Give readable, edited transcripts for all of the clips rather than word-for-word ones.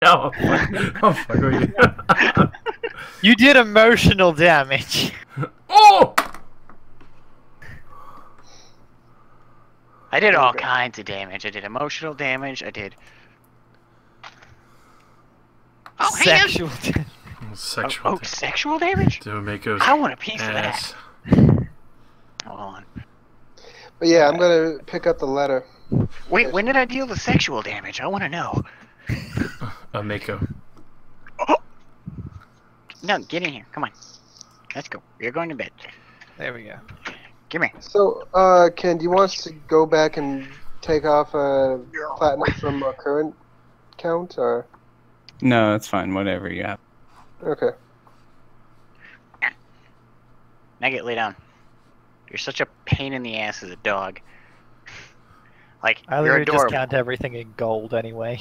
I'll fuck with you. You did emotional damage. Oh! I did all kinds of damage. I did emotional damage. I did. Oh, hang on. Sexual damage. Sexual. Oh, sexual damage? Domeiko's I want a piece ass. of that. Hold on. But yeah, I'm gonna pick up the letter. Wait, when did I deal the sexual damage? I want to know. Mako. Oh! No, get in here. Come on. Let's go. You're going to bed. There we go. Come here. So, Ken, do you want us to go back and take off platinum from our current count, or? No, that's fine. Whatever you have. Okay. Nugget, lay down. You're such a pain in the ass as a dog. Like, I you're literally just adorable. count everything in gold anyway.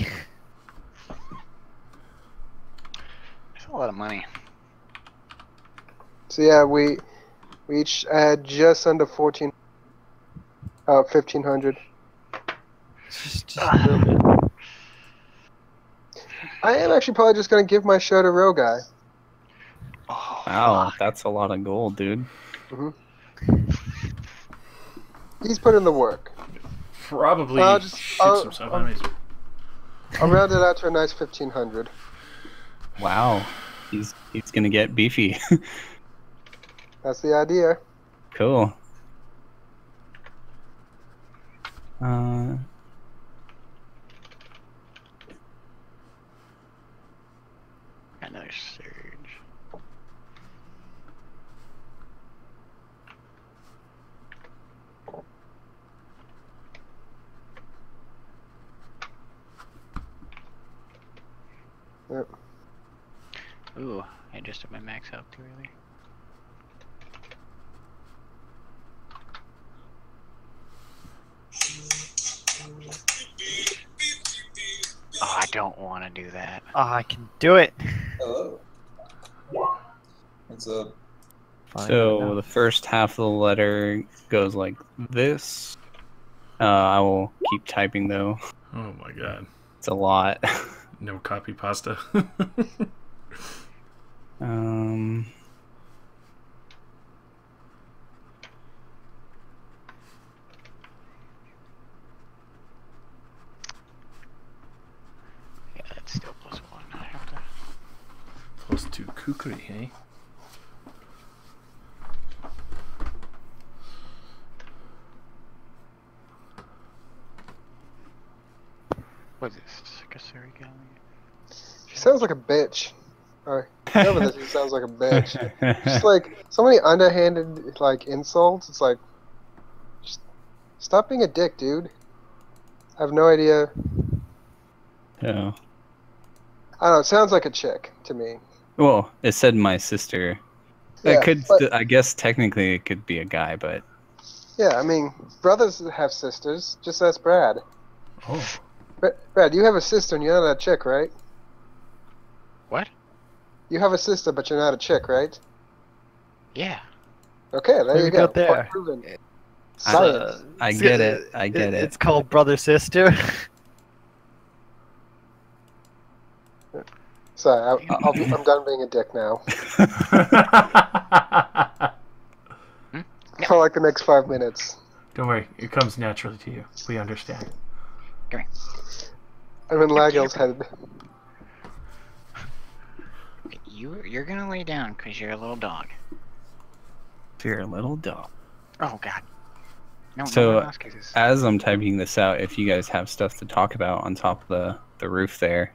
That's a lot of money. So yeah, we each had just under 1,500. Just a little bit. I am actually probably just gonna give my show to Row Guy. Oh, Wow, fuck. that's a lot of gold, dude. He's put in the work. Probably I'll just- shoots himself. I'll round it out to a nice 1,500. Wow, he's gonna get beefy. That's the idea. Cool. Another surge. Yep. Ooh, I just took my max out too early. Oh, I don't want to do that. Oh, I can do it. Hello. What's up? Fine, So no. the first half of the letter goes like this. I will keep typing though. Oh my god. It's a lot. No copy pasta. um. Yeah, that's still +1. I have to. +2 kukri, eh? What is this? Kasuri Gallery? She sounds like a bitch. Or whatever this, he sounds like a bitch. Just like so many underhanded like insults. It's like, just stop being a dick, dude. I have no idea. Yeah. I don't know. It sounds like a chick to me. Well, it said my sister. Yeah, It could. but- I guess technically it could be a guy, but Yeah, I mean, brothers have sisters. Just ask Brad. Oh. Brad, you have a sister and you're not a chick, right? What? You have a sister, but you're not a chick, right? Yeah. Okay, there There you we go. go there. Point proven. I Science. I get it. I get it. It's called brother sister. Sorry, I'm done being a dick now. For like the next 5 minutes. Don't worry, it comes naturally to you. We understand. Come here. I'm in Lagil's head. Okay, you're gonna lay down because you're a little dog. You're a little dog. Oh God. No, So, no one else kisses. As I'm typing this out, if you guys have stuff to talk about on top of the roof there,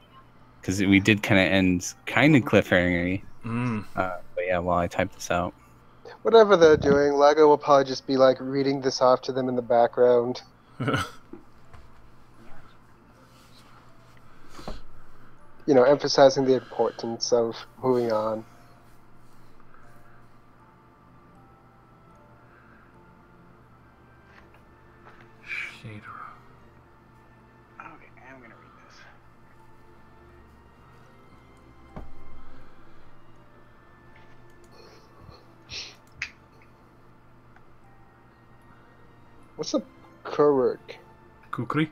because we did kind of end kind of cliffhangery. Mm. But yeah, while I type this out. Whatever they're doing, Lago will probably just be like reading this off to them in the background. You know, emphasizing the importance of moving on. Shader. Okay, I'm gonna read this. What's a Kuruk? Kukri?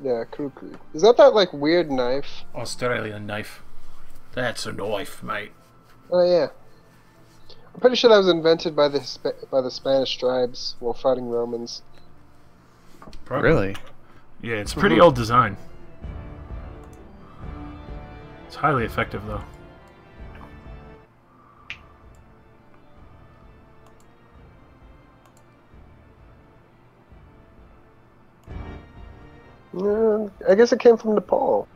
Yeah, kukri. Is that like weird knife? Australian knife. That's a knife, mate. Oh yeah. I'm pretty sure that was invented by the Spanish tribes while fighting Romans. Probably. Really? Yeah, it's a pretty old design. It's highly effective, though. Yeah, I guess it came from Nepal.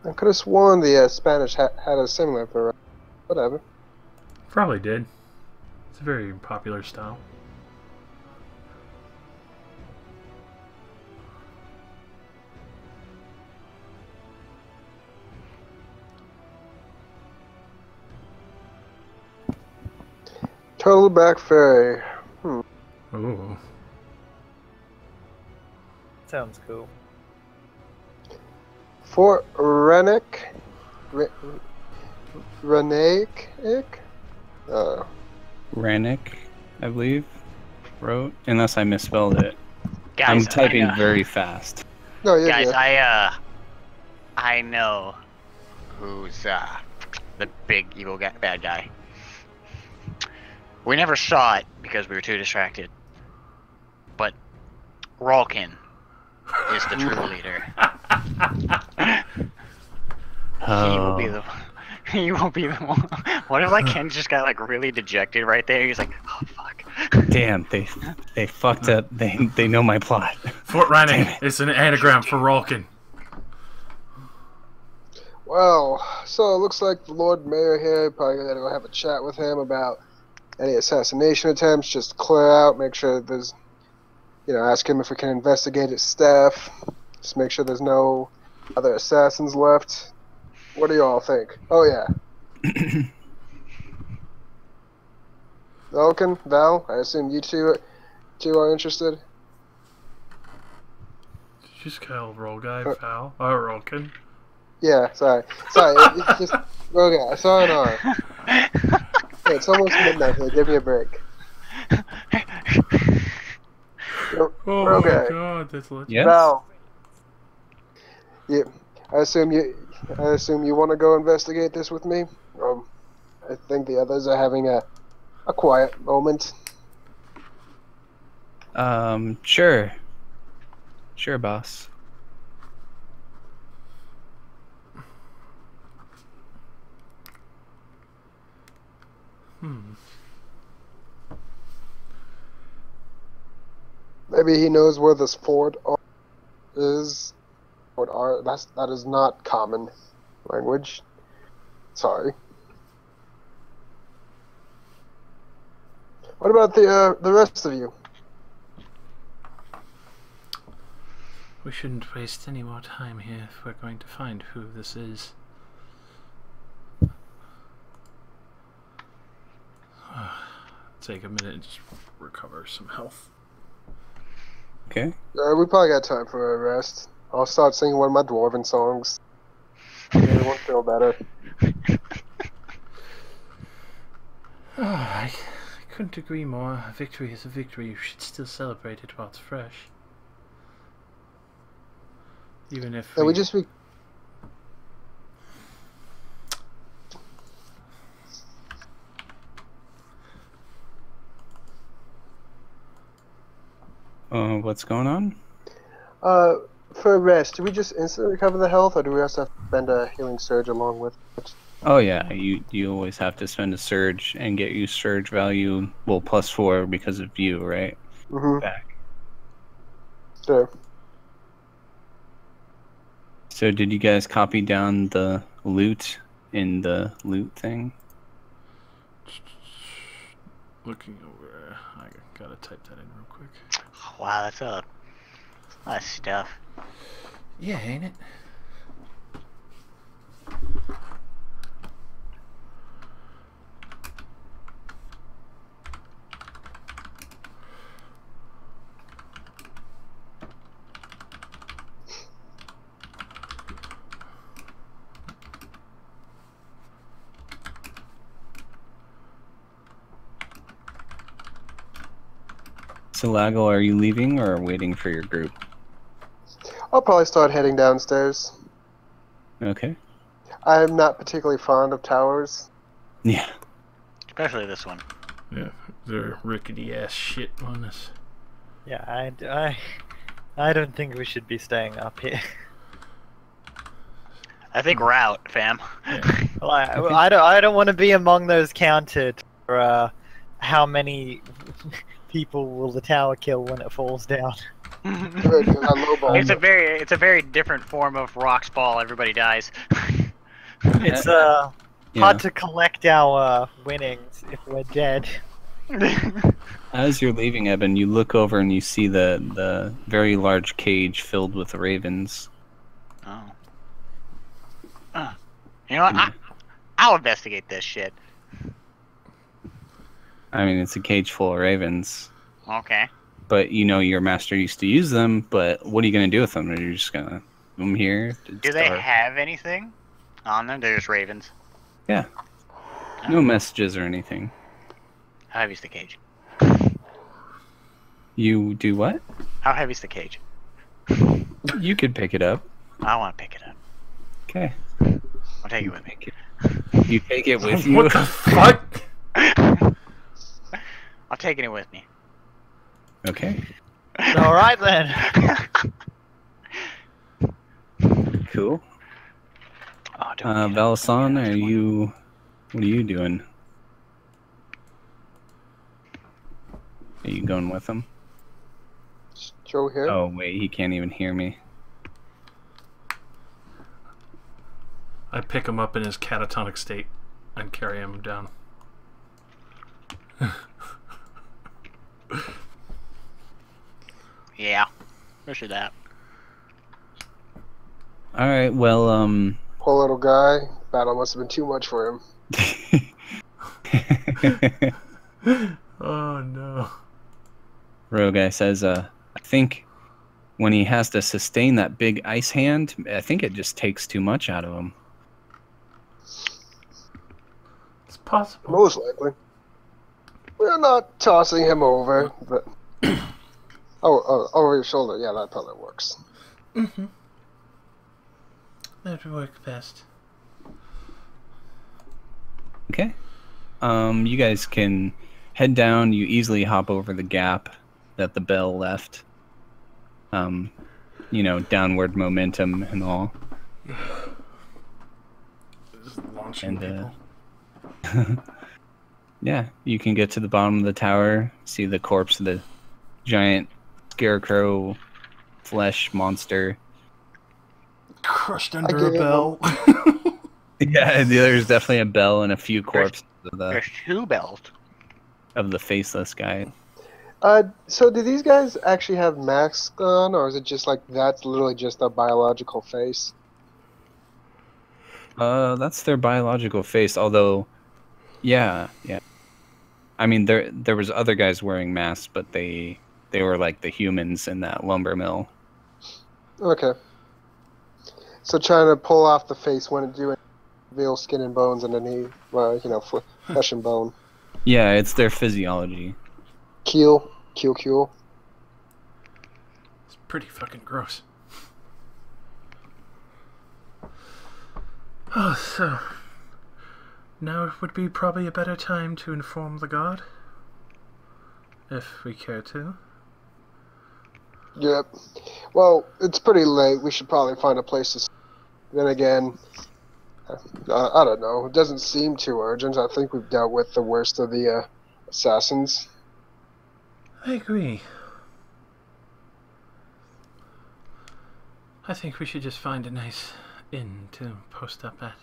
I could have sworn the Spanish had a similar variety. Whatever. Probably did. It's a very popular style. Turtleback Ferry. Ooh. Sounds cool. Fort Rennick. Rennick? Rannick, I believe, wrote. Unless I misspelled it. Guys, I'm typing I know, very fast. No, yeah, guys, yeah. I know who's the big evil bad guy. We never saw it because we were too distracted. But Ralkin is the true leader. He will be the. He will be the one. What if like Ken just got like really dejected right there? He's like, oh fuck. Damn, they fucked up. They know my plot. Fort Rennick is an anagram for Ralkin. Well, so it looks like the Lord Mayor here, probably gonna go have a chat with him about any assassination attempts, just clear out, make sure that there's, ask him if we can investigate his staff, just make sure there's no other assassins left. What do you all think? Oh, yeah. Vulcan, Val, I assume you two are interested? Did you just call Roll Guy Val? Oh, Ralkin. Yeah, sorry. It's just, okay, I saw an R. Hey, it's almost midnight here, give me a break. Oh Okay. my god, that's legit. Yes. Val. Yeah, I assume you want to go investigate this with me. I think the others are having a quiet moment. Sure. Sure, boss. Maybe he knows where this fort is. That is not common language. Sorry. What about the rest of you? We shouldn't waste any more time here if we're going to find who this is. Take a minute and just recover some health. Okay. We probably got time for a rest. I'll start singing one of my dwarven songs. Everyone feel better. I couldn't agree more. A victory is a victory. You should still celebrate it while it's fresh. Even if And we... What's going on? For a rest, do we just instantly recover the health, or do we also have to spend a healing surge along with it? Oh yeah, you always have to spend a surge and get you surge value, well, +4 because of you, right? Mm-hmm. Back. Sure. So did you guys copy down the loot in the loot thing? Looking over... I gotta type that in real quick. Wow, that's a lot of stuff. Yeah, ain't it? So Lago, are you leaving or waiting for your group? I'll probably start heading downstairs. Okay. I'm not particularly fond of towers. Yeah. Especially this one. Yeah, they're rickety ass shit on us. Yeah, I don't think we should be staying up here. I think we're out, fam. Well, I don't want to be among those counted for how many people will the tower kill when it falls down. Good, 'cause I lowballed It's a very different form of Rock's ball. Everybody dies. It's Yeah. hard to collect our winnings if we're dead. As you're leaving, Eben, you look over and you see the very large cage filled with ravens. Oh. You know what? I'll investigate this shit. I mean, it's a cage full of ravens. Okay. But you know your master used to use them, but what are you going to do with them? Are you just going to leave them here? to Do they starve? have anything on them? They're just ravens. Yeah. No messages or anything. How heavy's the cage? You do what? How heavy's the cage? You could pick it up. I want to pick it up. Okay. I'll take it with me. You take it with you? What the fuck? I'm taking it with me. Okay. All right then. Cool. Oh, don't Valasan, what are you doing? Are you going with him? Joe here. Oh, wait, he can't even hear me. I pick him up in his catatonic state and carry him down. Yeah. Especially that. Alright, well, Poor little guy. Battle must have been too much for him. Oh no. Roguy says, I think when he has to sustain that big ice hand, I think it just takes too much out of him. It's possible. Most likely. We're not tossing him over, but... over your shoulder. Yeah, that probably works. Mm-hmm. That would work best. Okay. You guys can head down. You easily hop over the gap that the bell left. You know, downward momentum and all. Just launching And, people. Yeah, you can get to the bottom of the tower, see the corpse of the giant scarecrow flesh monster. Crushed under give a him bell. Yeah, there's definitely a bell and a few corpses There's two bells. of the faceless guy. So do these guys actually have masks on, or is it just like that's literally just a biological face? That's their biological face, although, yeah. I mean, there was other guys wearing masks, but they were like the humans in that lumber mill. Okay. So trying to pull off the face wouldn't do it. Reveal skin and bones underneath, well, you know, flesh and bone. Yeah, it's their physiology. Keel. It's pretty fucking gross. Oh, so... Now would be probably a better time to inform the god. If we care to. Yep. Well, it's pretty late. We should probably find a place to sleep. Then again, I don't know. It doesn't seem too urgent. I think we've dealt with the worst of the assassins. I agree. I think we should just find a nice inn to post up at.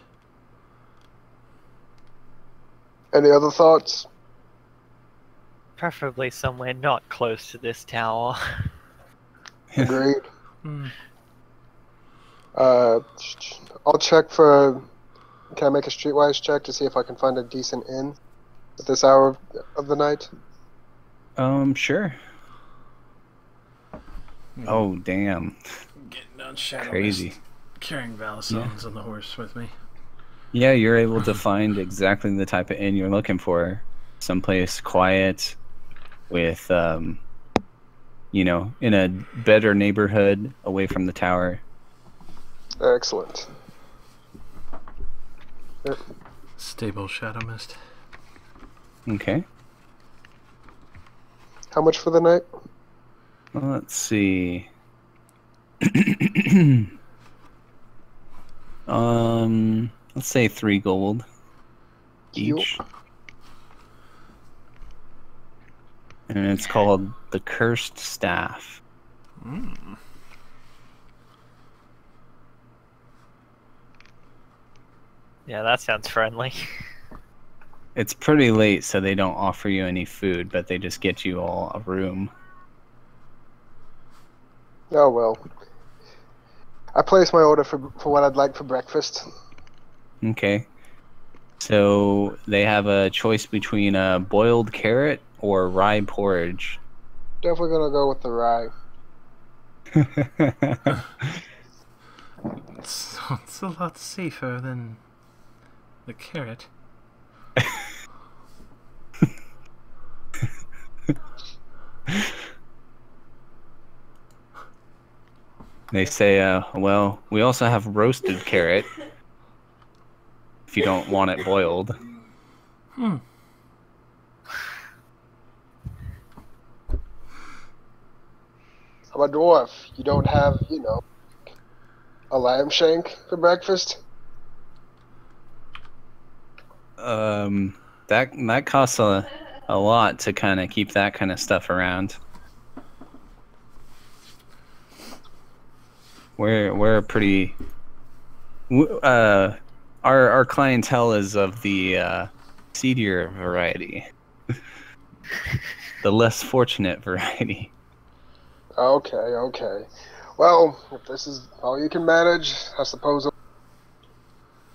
Any other thoughts? Preferably somewhere not close to this tower. Agreed. Hmm. I'll check for... Can I make a streetwise check to see if I can find a decent inn at this hour of the night? Sure. Oh, damn. Getting down Shadow Crazy. Mist, carrying Valasons on the horse with me. Yeah, you're able to find exactly the type of inn you're looking for. Someplace quiet, with you know, in a better neighborhood away from the tower. Excellent. Stable Shadow Mist. Okay. How much for the night? Well, let's see. Let's say 3 gold each. And it's called the Cursed Staff. Mm. Yeah, that sounds friendly. It's pretty late, so they don't offer you any food, but they just get you all a room. Oh well. I placed my order for what I'd like for breakfast. Okay. So they have a choice between a boiled carrot or rye porridge. Definitely gonna go with the rye. It's a lot safer than the carrot. They say, well, we also have roasted carrot if you don't want it boiled. Hmm. I'm a dwarf. You don't have, a lamb shank for breakfast? That costs a lot to kind of keep that kind of stuff around. We're pretty. Our clientele is of the seedier variety, the less fortunate variety. Okay. Well, if this is all you can manage, I suppose.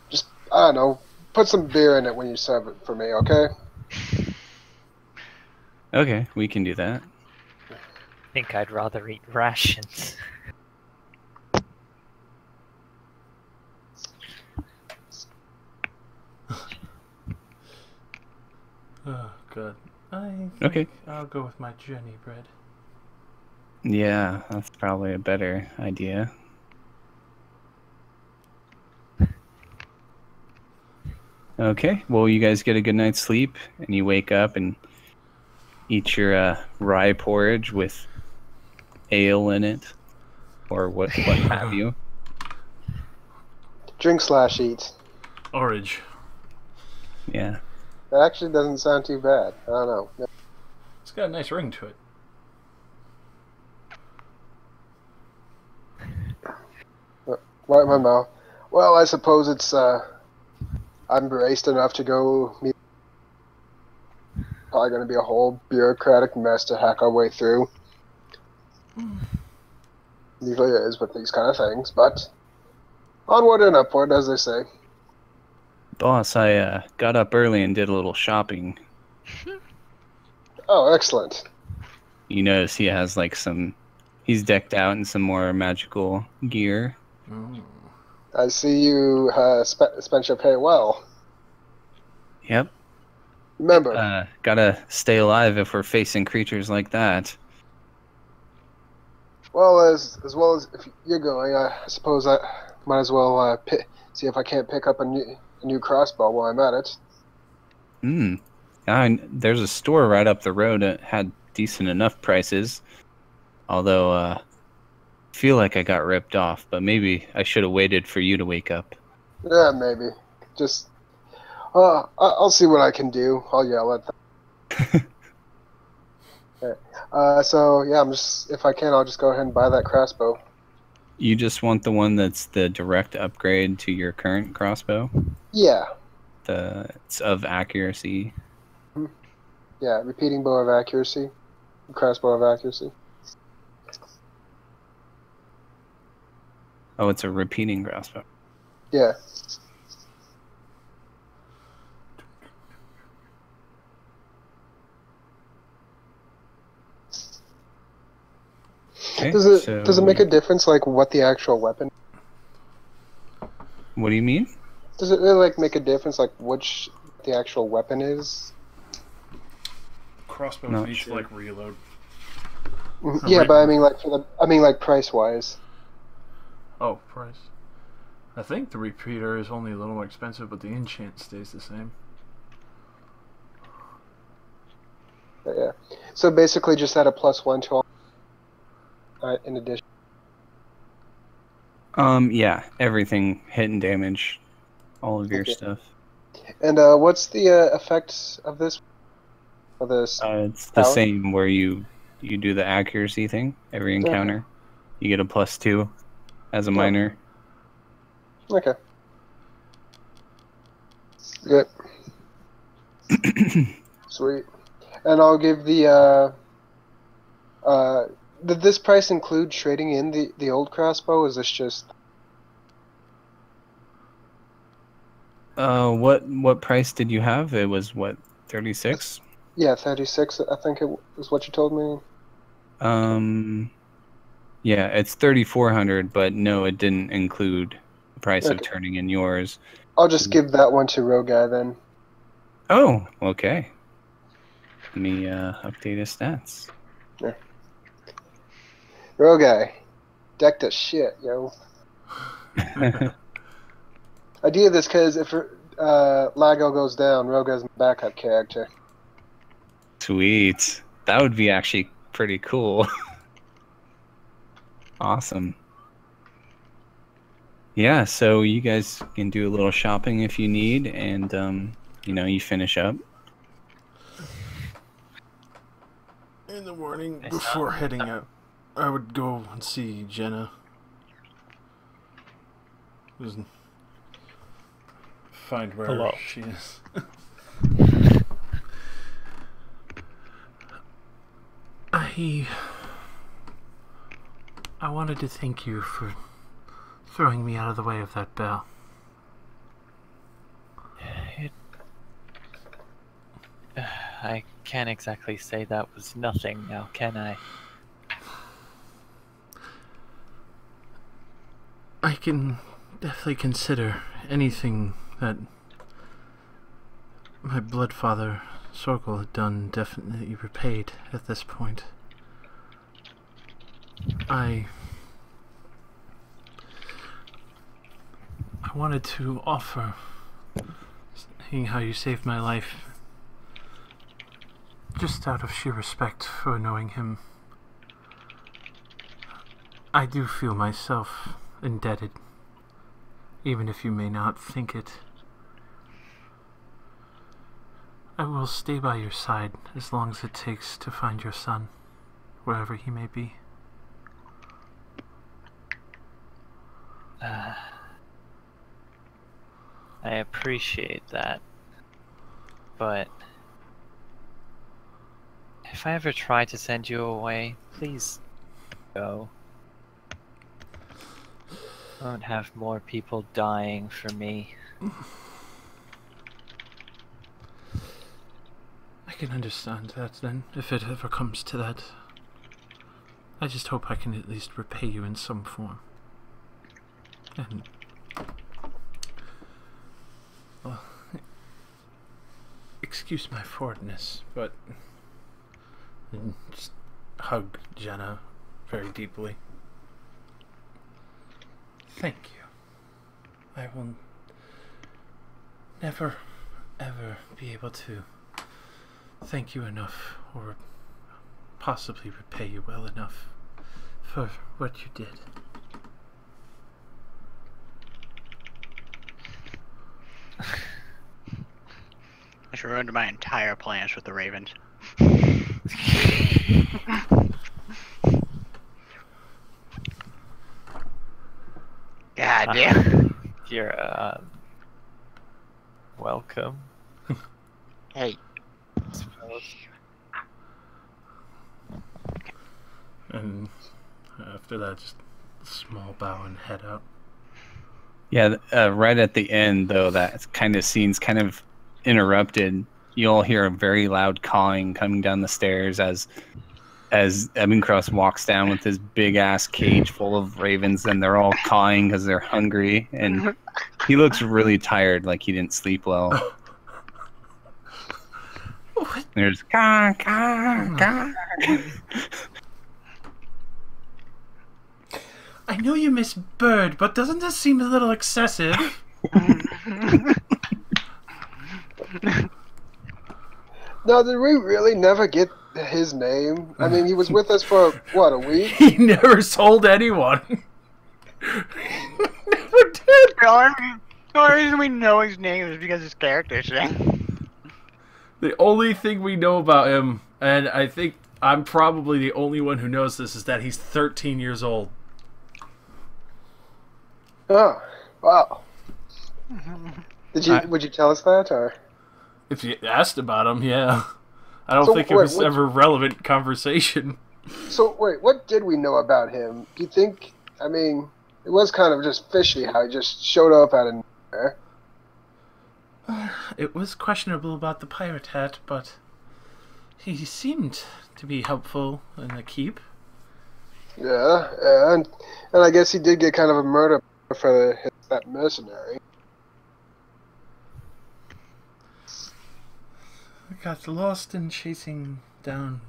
Just, I don't know, put some beer in it when you serve it for me, okay? Okay, we can do that. I think I'd rather eat rations. Oh, good. I Okay. think I'll go with my journey bread. Yeah, that's probably a better idea. Okay, well, you guys get a good night's sleep, and you wake up and eat your rye porridge with ale in it, or what have you. Drink/eat. Orage. Yeah. That actually doesn't sound too bad. I don't know. It's got a nice ring to it. Right in my mouth. Well, I suppose it's, I'm braced enough to go meet. Probably going to be a whole bureaucratic mess to hack our way through. Usually it is with these kind of things, but onward and upward, as they say. Boss, I got up early and did a little shopping. Oh, excellent. You notice he has like he's decked out in some more magical gear. Mm. I see you spent your pay well. Yep. Remember, Gotta stay alive if we're facing creatures like that. well as if you're going, I suppose I might as well see if I can't pick up a new crossbow while I'm at it. There's a store right up the road that had decent enough prices. Although, I feel like I got ripped off, but maybe I should have waited for you to wake up. Yeah, maybe. Just, I'll see what I can do. I'll yell at them. Okay. So yeah, if I can, I'll just go ahead and buy that crossbow. You just want the one that's the direct upgrade to your current crossbow? Yeah. It's of accuracy. Yeah, repeating bow of accuracy. Crossbow of accuracy. Oh, it's a repeating crossbow. Yeah. Okay, Does it make a difference, like, what the actual weapon? What do you mean? Does it really, like, make a difference, like, which the actual weapon is? Crossbows Not each sure. like reload. Yeah, wait. but I mean like price wise. Oh, price. I think the repeater is only a little more expensive, but the enchant stays the same. Yeah. So basically, just add a +1 to all. In addition. Yeah, everything, hit and damage, all of your Okay. stuff. And what's the effects of this? Of this? It's the Power? same where you do the accuracy thing every encounter. You get a +2 as a minor. Okay. Good. Sweet. And I'll give the did this price include trading in the old crossbow? Or is this just What price did you have? It was what, 36? 36? I think it was what you told me. Yeah, it's 3,400, but no, it didn't include the price of Okay. turning in yours. I'll just give that one to Rogai then. Oh, okay. Let me update his stats. Rogai, decked as shit, yo. I do this because if Lago goes down, Rogai's my backup character. Sweet. That would be actually pretty cool. Awesome. Yeah, so you guys can do a little shopping if you need, and you finish up. In the morning, before heading out, I would go and see Jenna. Just find where Hello. she is. I wanted to thank you for throwing me out of the way of that bell. I can't exactly say that was nothing now, can I? I can definitely consider anything that my bloodfather Sorkel had done definitely repaid at this point. I wanted to offer, seeing how you saved my life, just out of sheer respect for knowing him. I do feel myself indebted, even if you may not think it. I will stay by your side as long as it takes to find your son, wherever he may be. I appreciate that, but if I ever try to send you away, please go. Don't have more people dying for me. I can understand that then, if it ever comes to that. I just hope I can at least repay you in some form. And well, excuse my forwardness, but just hug Jenna very deeply. Thank you. I will never, ever be able to thank you enough, or possibly repay you well enough for what you did. I ruined my entire plans with the Ravens. God damn. You're welcome. Hey. I suppose. And after that, just a small bow and head out. Yeah, right at the end, though, that kind of scene's kind of interrupted. You'll hear a very loud cawing coming down the stairs as Ebencross walks down with this big-ass cage full of ravens, and they're all cawing because they're hungry, and he looks really tired, like he didn't sleep well. What? There's caw, caw, caw. I know you miss Bird, but doesn't this seem a little excessive? No, did we really never get his name? I mean, he was with us for, what, a week? He never sold anyone. Never did. The only reason we know his name is because his character's thing. The only thing we know about him, and I think I'm probably the only one who knows this, is that he's 13 years old. Oh, wow. Would you tell us that, or? If you asked about him, yeah. I don't So, think it wait, was what- ever relevant conversation. So, wait, what did we know about him? Do you think, I mean, it was kind of just fishy how he just showed up out of nowhere. It was questionable about the pirate hat, but he seemed to be helpful in the keep. Yeah, and I guess he did get kind of a murder for that mercenary. I got lost in chasing down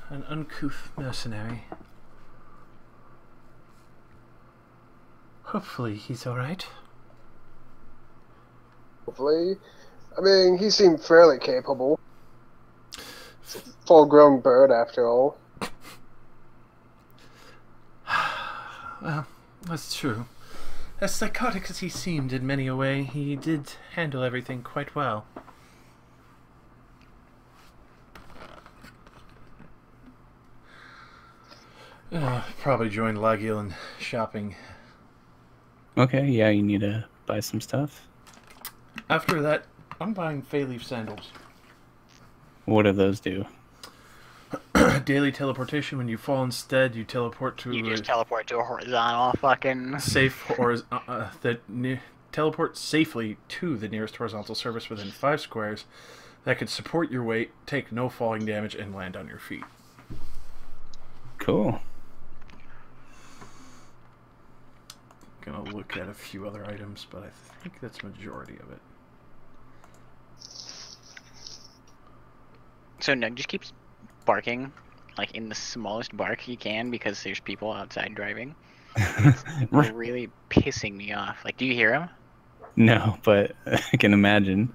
an uncouth mercenary. Hopefully he's alright. Hopefully. I mean, he seemed fairly capable. Full-grown bird, after all. Well, that's true. As psychotic as he seemed in many a way, he did handle everything quite well. Probably join Lagiel in shopping. Okay, yeah, you need to buy some stuff. After that, I'm buying Fayleaf sandals. What do those do? Daily teleportation. When you fall instead, you teleport to You just teleport to a horizontal fucking... teleport safely to the nearest horizontal surface within 5 squares that could support your weight, take no falling damage, and land on your feet. Cool. Gonna look at a few other items, but I think that's majority of it. So Nug just keeps barking, like in the smallest bark he can, because there's people outside driving. It's really pissing me off. Like, do you hear him? No, but I can imagine.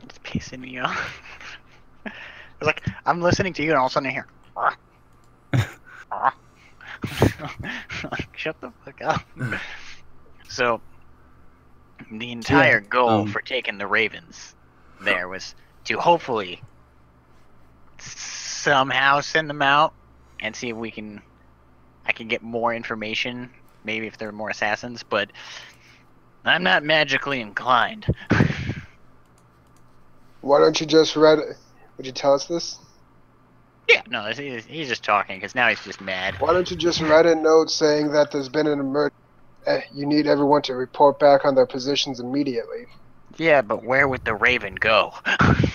It's pissing me off. It's like, I'm listening to you and all of a sudden I hear... Like, shut the fuck up. So, the entire goal for taking the Ravens there was to hopefully somehow send them out and see if I can get more information, maybe if there are more assassins, but I'm not magically inclined. Why don't you just read it? Would you tell us this? Yeah, no, he's just talking, because now he's just mad. Why don't you just write a note saying that there's been an emergency? You need everyone to report back on their positions immediately. Yeah, but where would the Raven go?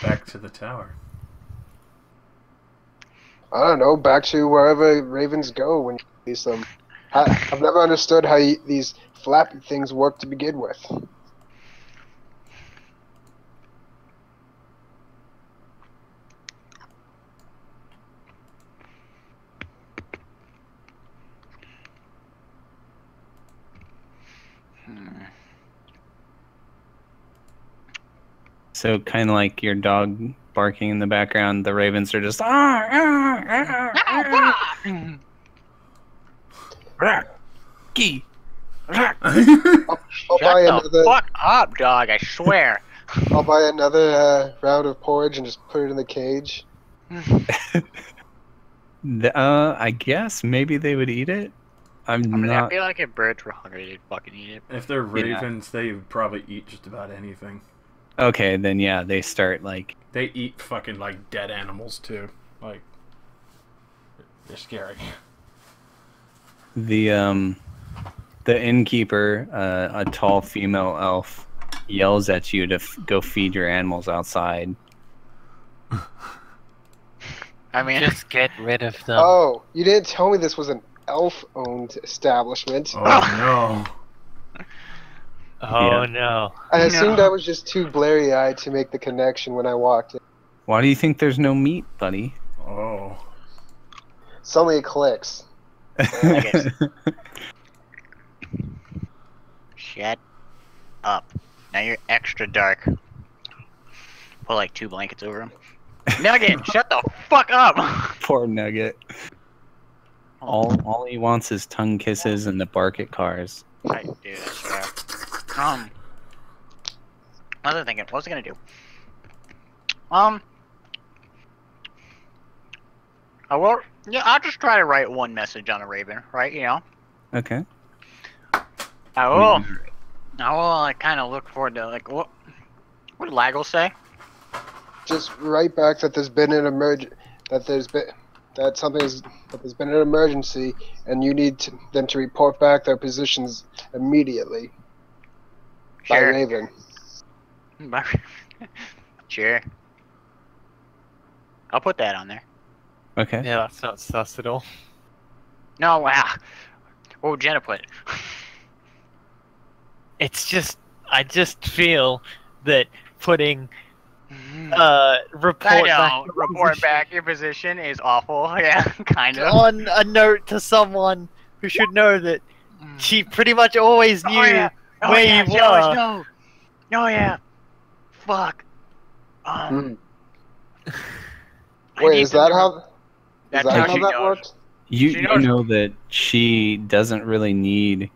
Back to the tower. I don't know, back to wherever ravens go when you release them. I've never understood how these flappy things work to begin with. So kind of like your dog barking in the background, the ravens are just Key. I'll Shut buy the another. fuck up, dog, I swear. I'll buy another round of porridge and just put it in the cage. I guess maybe they would eat it. I mean, I not. feel like if birds were hungry, they'd fucking eat it. If they're ravens, they would probably eat just about anything. Okay, then yeah, they start like. They eat fucking like dead animals too. Like, they're scary. The innkeeper, a tall female elf, yells at you to go feed your animals outside. I mean, Just get rid of them. Oh, you didn't tell me this was an elf-owned establishment. Oh Oh Yeah. no. I assumed No. I was just too blurry-eyed to make the connection when I walked in. Why do you think there's no meat, buddy? no. Oh. Suddenly it clicks. guess. Shut up. Now you're extra dark. Put like 2 blankets over him. Nugget, shut the fuck up! Poor Nugget. All he wants is tongue kisses and to bark at cars. I do, that's fair. I was thinking, what was I gonna do? I'll just try to write one message on a raven, right? You know? Okay. I will kind of look forward to, like, what did Laggle say? Just write back that there's been an there's been an emergency, and you need them to report back their positions immediately. By Sure. Raven. Sure. I'll put that on there. Okay. Yeah, that's not sus at all. No, wow. What would Jenna put? It's just, I just feel that putting report back your position is awful. Yeah, kind of. on a note to someone who should know that she pretty much always knew where you she always were. know. Oh yeah. Fuck. Hmm. I Wait, need is to that remember- how? That's is that how how she that knows. works? You She knows- know that she doesn't really need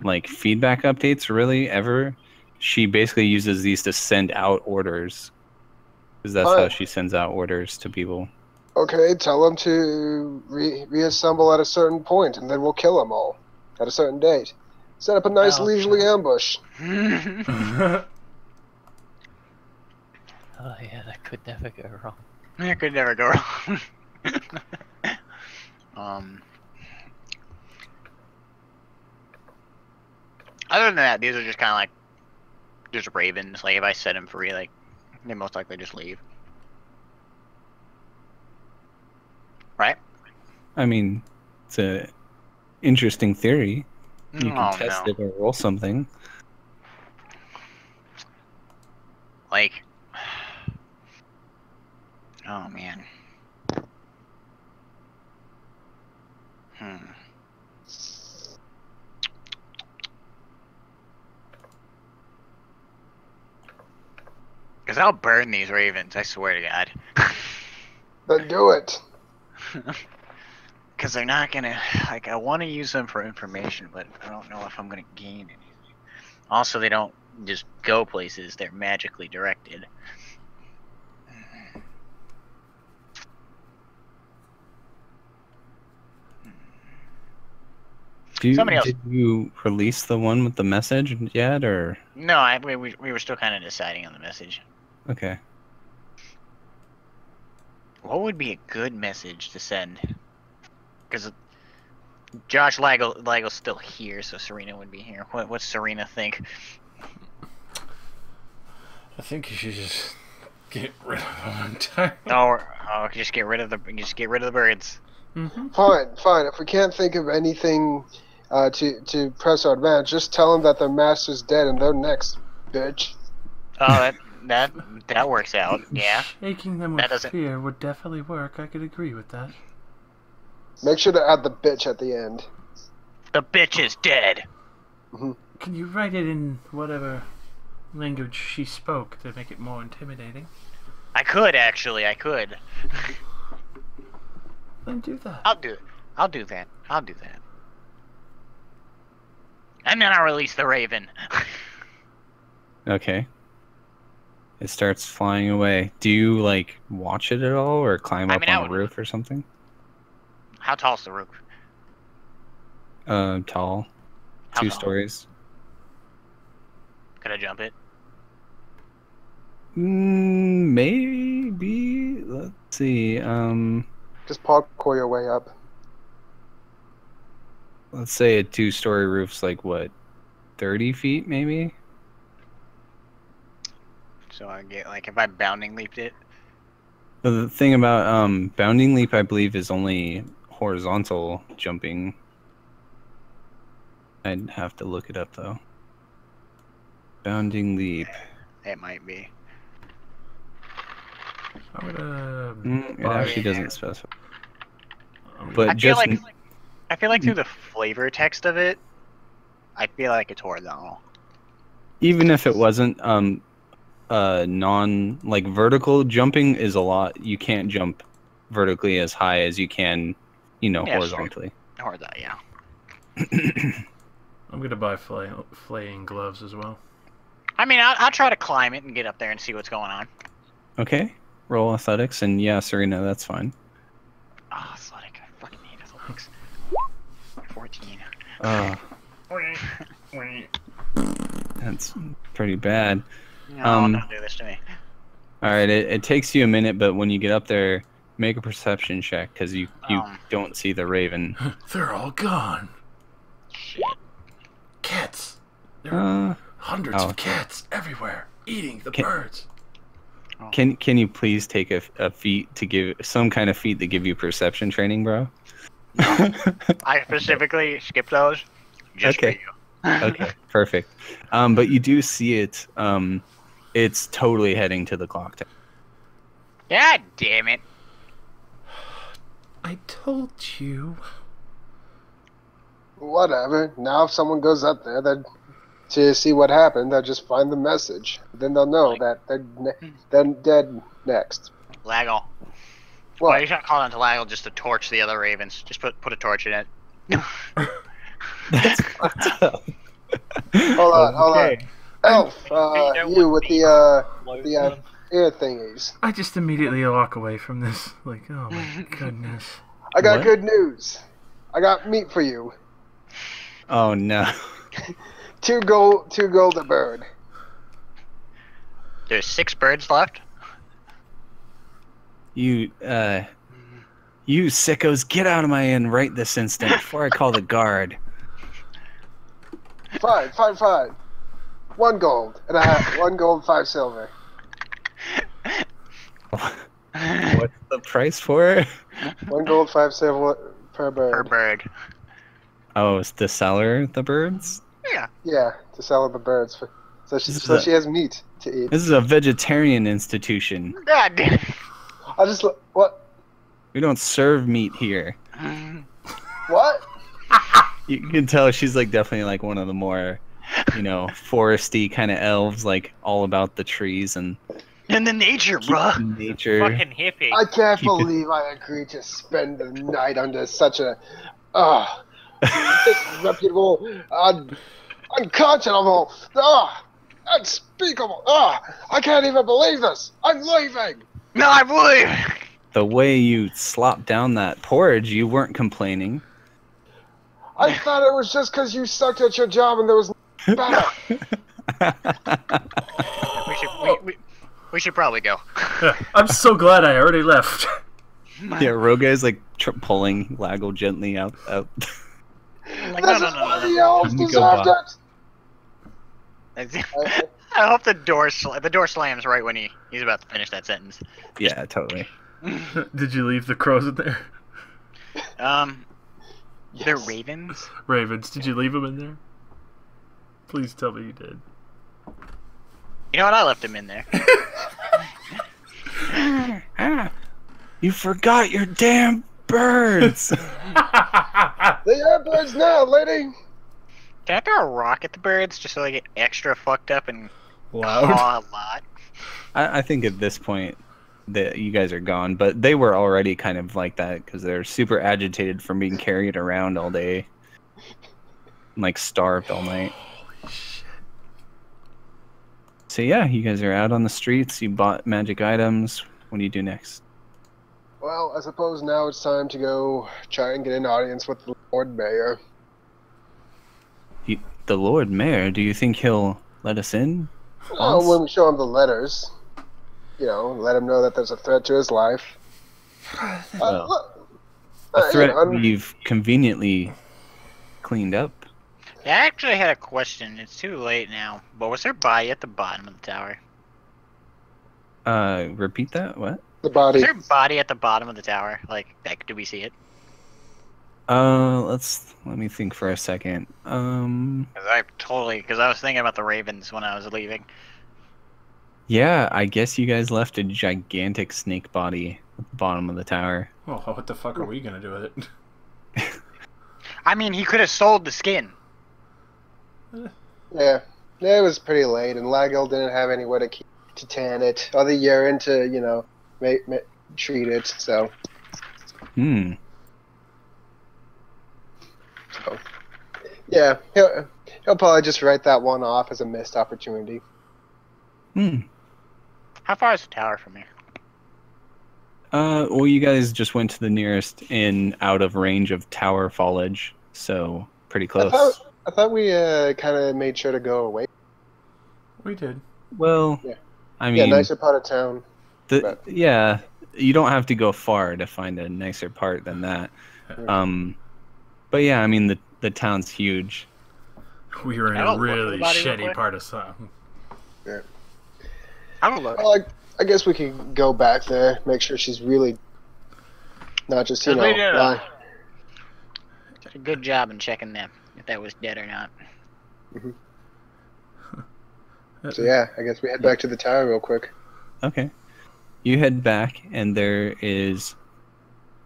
like feedback updates really ever. She basically uses these to send out orders. Because that's how Fine. she sends out orders to people. Okay, tell them to reassemble at a certain point, and then we'll kill them all at a certain date. Set up a nice Oh, leisurely ambush. Oh yeah, that could never go wrong. It could never go wrong. Other than that, these are just kind of like just ravens. Like if I set them free, like they most likely just leave. Right? I mean, it's a interesting theory. You can Oh, test no. it or roll something. Like, oh man. Because I'll burn these ravens, I swear to God. Then do it. Because they're not gonna, like, I want to use them for information, but I don't know if I'm gonna gain anything. Also, they don't just go places, they're magically directed. Somebody else. Did you release the one with the message yet, or? No, we were still kind of deciding on the message. Okay. What would be a good message to send? Because Josh Lago's still here, so Serena would be here. What's Serena think? I think you should just get rid of them entirely. Oh, just get rid of the birds. Mm-hmm. Fine. If we can't think of anything to press our advantage, just tell them that their master's dead and they're next, bitch. Oh, that works out. Yeah. Shaking them That with doesn't- fear would definitely work. I could agree with that. Make sure to add the bitch at the end. The bitch is dead. Can you write it in whatever language she spoke to make it more intimidating? I could actually. I could. Then do that. I'll do that. And then I'll release the raven. Okay. It starts flying away. Do you like watch it at all, or climb I up mean, I on the would- roof or something? How tall's the roof? Tall. How 2 tall? stories. Could I jump it? Maybe. Let's see. Just parkour your way up. Let's say a 2-story roof's like what, 30 feet maybe? So I get like if I bounding leaped it. But the thing about bounding leap, I believe, is only horizontal jumping. I'd have to look it up though. Bounding leap. It might be. I would It actually doesn't specify. But just I feel like through the flavor text of it, I feel like it's horizontal. even if it wasn't like vertical jumping is a lot. You can't jump vertically as high as you can, Yeah, horizontally. Horizontal, yeah. I'm gonna buy flaying gloves as well. I mean, I'll try to climb it and get up there and see what's going on. Okay, roll athletics, and yeah, Serena, that's fine. Oh, athletic. I fucking hate athletics. 14. That's pretty bad. No, don't do this to me. All right, it takes you a minute, but when you get up there, make a perception check because you don't see the raven. They're all gone. Shit. Cats. There are hundreds oh. of cats everywhere eating the birds. Can you please take a feat to give some kind of feat to give you perception training, bro? I specifically skipped those just for you. Okay, perfect. But you do see it. It's totally heading to the clock tower. God damn it. I told you. Whatever. Now if someone goes up there to see what happened, they'll just find the message. Then they'll know that they're dead next. Laggle. What? Why are you not calling to Laggle just to torch the other ravens? Just put a torch in it. That's fucked up. Hold on. Elf, you with the ear thingies. I just immediately walk away from this. Like, oh my goodness. I got What? good news. I got meat for you. Oh no. Two gold a bird. There's 6 birds left. You sickos, get out of my inn right this instant before I call the guard. Fine. 1 gold and a half. 1 gold, 5 silver. What's the price for it? 1 gold, 5 silver per bird. Per bird. Oh, it's the seller the birds? Yeah. Yeah, to sell the birds. So she has meat to eat. This is a vegetarian institution. God damn it. What? We don't serve meat here. What? You can tell she's like definitely like one of the more, foresty kind of elves, like all about the trees and In the nature, bruh. nature. Fucking hippie. I can't believe I agreed to spend the night under such a disreputable, unconscionable, unspeakable. I can't even believe this. I'm leaving. No, I believe. The way you slopped down that porridge, you weren't complaining. I thought it was just because you sucked at your job and there was no better. We should probably go. I'm so glad I already left. Yeah, Roga's like pulling Laggle gently out. Like, This is why the elves deserved it. I hope the door slams right when he's about to finish that sentence. Yeah, totally. Did you leave the crows in there? They're ravens. Ravens, did you leave them in there? Please tell me you did. You know what? I left them in there. You forgot your damn birds. They are birds now, lady. Can I throw a rock at the birds just so they get extra fucked up and Loud. caw a lot? I think at this point that you guys are gone, but they were already kind of like that because they're super agitated from being carried around all day, and, like starved all night. Holy shit. So yeah, you guys are out on the streets. You bought magic items. What do you do next? Well, I suppose now it's time to go try and get an audience with the Lord Mayor. The Lord Mayor. Do you think he'll let us in? Well, when we show him the letters, let him know that there's a threat to his life. A threat we've conveniently cleaned up. Yeah, I actually had a question. It's too late now, but was there a body at the bottom of the tower? Repeat that. What? The body. Is there a body at the bottom of the tower? Like, do we see it? Let me think for a second. Because I was thinking about the ravens when I was leaving. Yeah, I guess you guys left a gigantic snake body at the bottom of the tower. Well, what the fuck are we gonna do with it? I mean, he could have sold the skin. Yeah, it was pretty late, and Lagel didn't have anywhere to tan it, or the urine to, you know, treat it. So, so yeah, he'll probably just write that one off as a missed opportunity. How far is the tower from here? Well, you guys just went to the nearest inn out of range of tower foliage, so pretty close. I thought we kind of made sure to go away. We did. Well, Yeah. I mean, Yeah, nicer part of town. yeah, you don't have to go far to find a nicer part than that. But yeah, I mean, the town's huge. We were in a really shitty part of town. Yeah. I don't look. Well, I guess we could go back there, make sure she's really not just, you know, We did lying. a good job in checking them, if that was dead or not. So yeah, I guess we head back to the tower real quick. Okay. You head back, and there is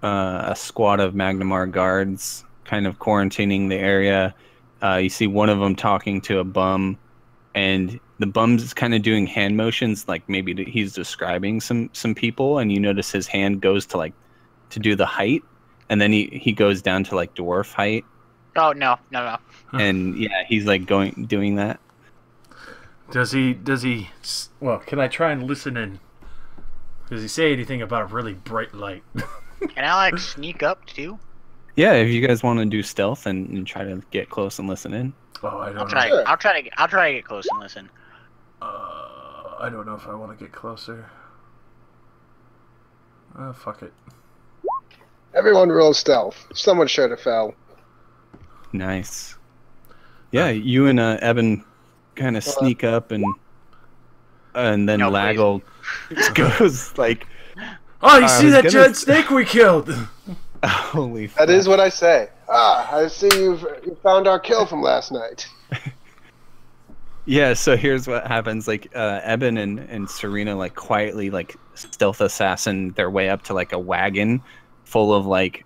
a squad of Magnamar guards kind of quarantining the area. You see one of them talking to a bum, and the bum's kind of doing hand motions, like maybe he's describing some people, and you notice his hand goes to do the height, and then he goes down to like dwarf height. Oh, no. And yeah, he's like doing that. Does he? Well, can I try and listen in? Does he say anything about a really bright light? Can I, like, sneak up, too? Yeah, if you guys want to do stealth and try to get close and listen in. Oh, I don't I'll know. try. Sure. I'll try to get close and listen. I don't know if I want to get closer. Fuck it. Everyone roll stealth. Someone sure to fail. Nice. Yeah, you and Eben kind of sneak up, and then No, Lagel goes like, Oh, you I see was that gonna giant s- snake we killed? "Holy!" That is what I say. I see you found our kill from last night. Yeah. So here's what happens: like Eben and Serena like quietly like stealth assassin their way up to like a wagon full of like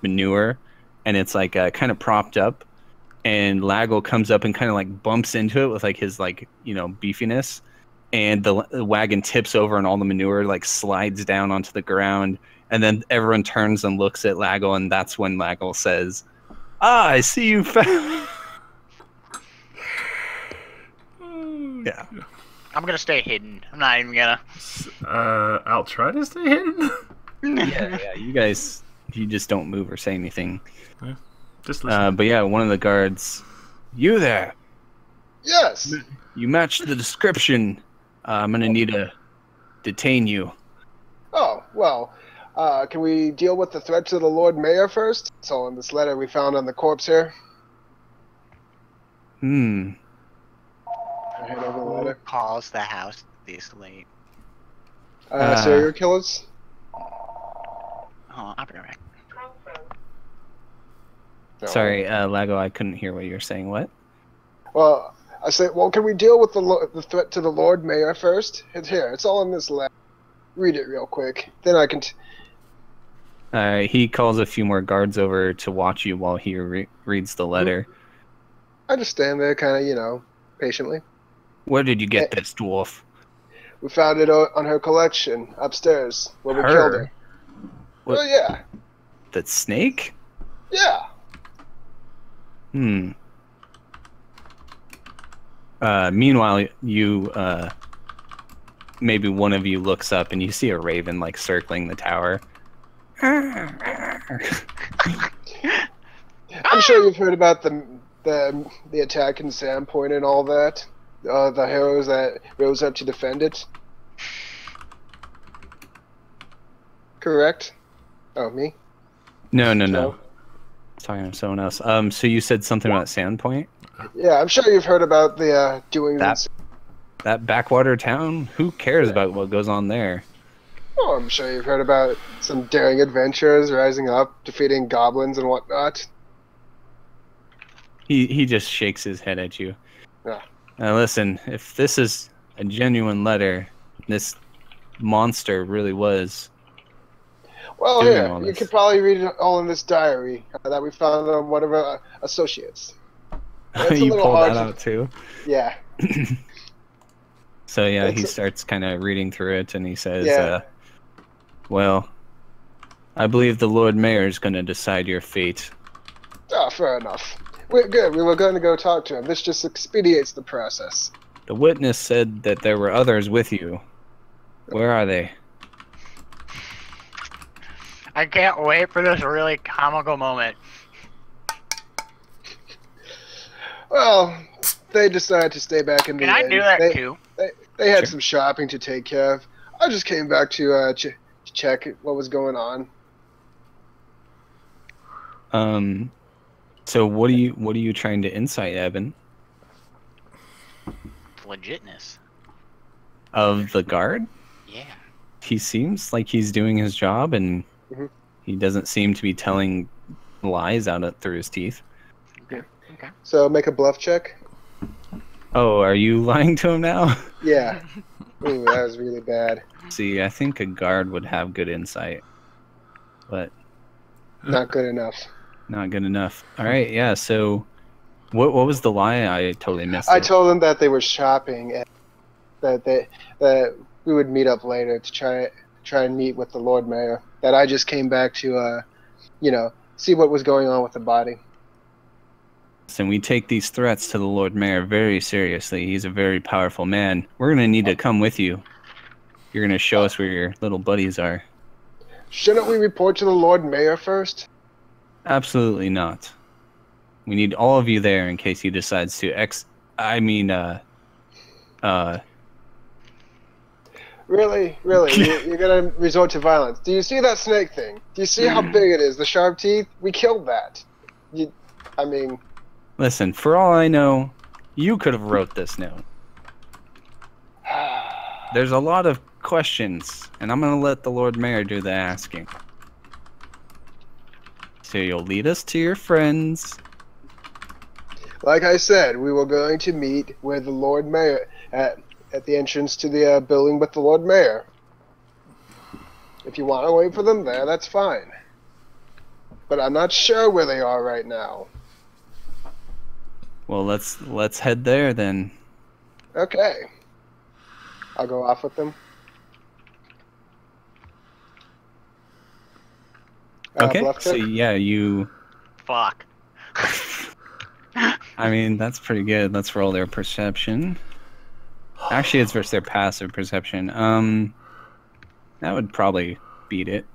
manure, and it's like kind of propped up. And Lagel comes up and kind of like bumps into it with like his like beefiness, and the wagon tips over and all the manure like slides down onto the ground, and then everyone turns and looks at Lagel, and that's when Lagel says, I see you found. Yeah. I'm gonna stay hidden. I'm not even gonna. I'll try to stay hidden. Yeah, you guys, you just don't move or say anything. Just listen. But yeah, one of the guards, you there, Yes. you matched the description. I'm gonna need to detain you. Oh, well, can we deal with the threat to the Lord Mayor first? It's all in this letter we found on the corpse here. I hand over the letter. Calls the house this late. Serial killers? Oh, I'll be right back. No. Sorry, Lago, I couldn't hear what you were saying. What? Well, I say, well, can we deal with the threat to the Lord Mayor first? It's here. It's all in this letter. Read it real quick. Then I can... He calls a few more guards over to watch you while he reads the letter. I just stand there kind of, patiently. Where did you get this, dwarf? We found it on her collection upstairs where we killed her. What? Oh, yeah. That snake? Yeah. Meanwhile, you, maybe one of you looks up and you see a raven, like, circling the tower. I'm sure you've heard about the attack in Sandpoint and all that. The heroes that rose up to defend it. Correct? Oh, me? No. I No? was talking to someone else. So you said something about Sandpoint? Yeah, I'm sure you've heard about the doings. That backwater town? Who cares about what goes on there? Oh, I'm sure you've heard about some daring adventurers rising up, defeating goblins and whatnot. He just shakes his head at you. Yeah. Now listen, if this is a genuine letter, this monster really was Well, doing here, all you this? could probably read it all in this diary that we found on one of our associates. It's a You little pulled hard that to- out too. Yeah. So yeah, he It's- starts kind of reading through it, and he says, Yeah. "Well, I believe the Lord Mayor is going to decide your fate." Oh, fair enough. We're good. We were going to go talk to him. This just expedites the process. The witness said that there were others with you. Where are they? I can't wait for this really comical moment. Well, they decided to stay back in the Can I inn. do that they, too? They had Sure. some shopping to take care of. I just came back to check what was going on. So what are you trying to insight, Evan? Legitness. Of the guard? Yeah. He seems like he's doing his job, and Mhm. he doesn't seem to be telling lies through his teeth. Okay. So make a bluff check. Oh, are you lying to him now? Yeah. Ooh, that was really bad. See, I think a guard would have good insight, but Not good enough. not good enough. All right, yeah. So, what was the lie? I totally missed I it. told them that they were shopping and that we would meet up later to try and meet with the Lord Mayor. That I just came back to see what was going on with the body. And we take these threats to the Lord Mayor very seriously. He's a very powerful man. We're gonna need to come with you. You're gonna show us where your little buddies are. Shouldn't we report to the Lord Mayor first? Absolutely not. We need all of you there in case he decides to Really? You're gonna resort to violence? Do you see that snake thing? Do you see how big it is? The sharp teeth? We killed that. Listen, for all I know, you could have wrote this note. There's a lot of questions, and I'm gonna let the Lord Mayor do the asking. So you'll lead us to your friends. Like I said, we were going to meet with the Lord Mayor at the entrance to the building with the Lord Mayor. If you want to wait for them there, that's fine. But I'm not sure where they are right now. Well, let's head there then. Okay. I'll go off with them. Okay. Bluff So check? yeah, you. Fuck. I mean, that's pretty good. Let's roll their perception. Actually, it's versus their passive perception. That would probably beat it.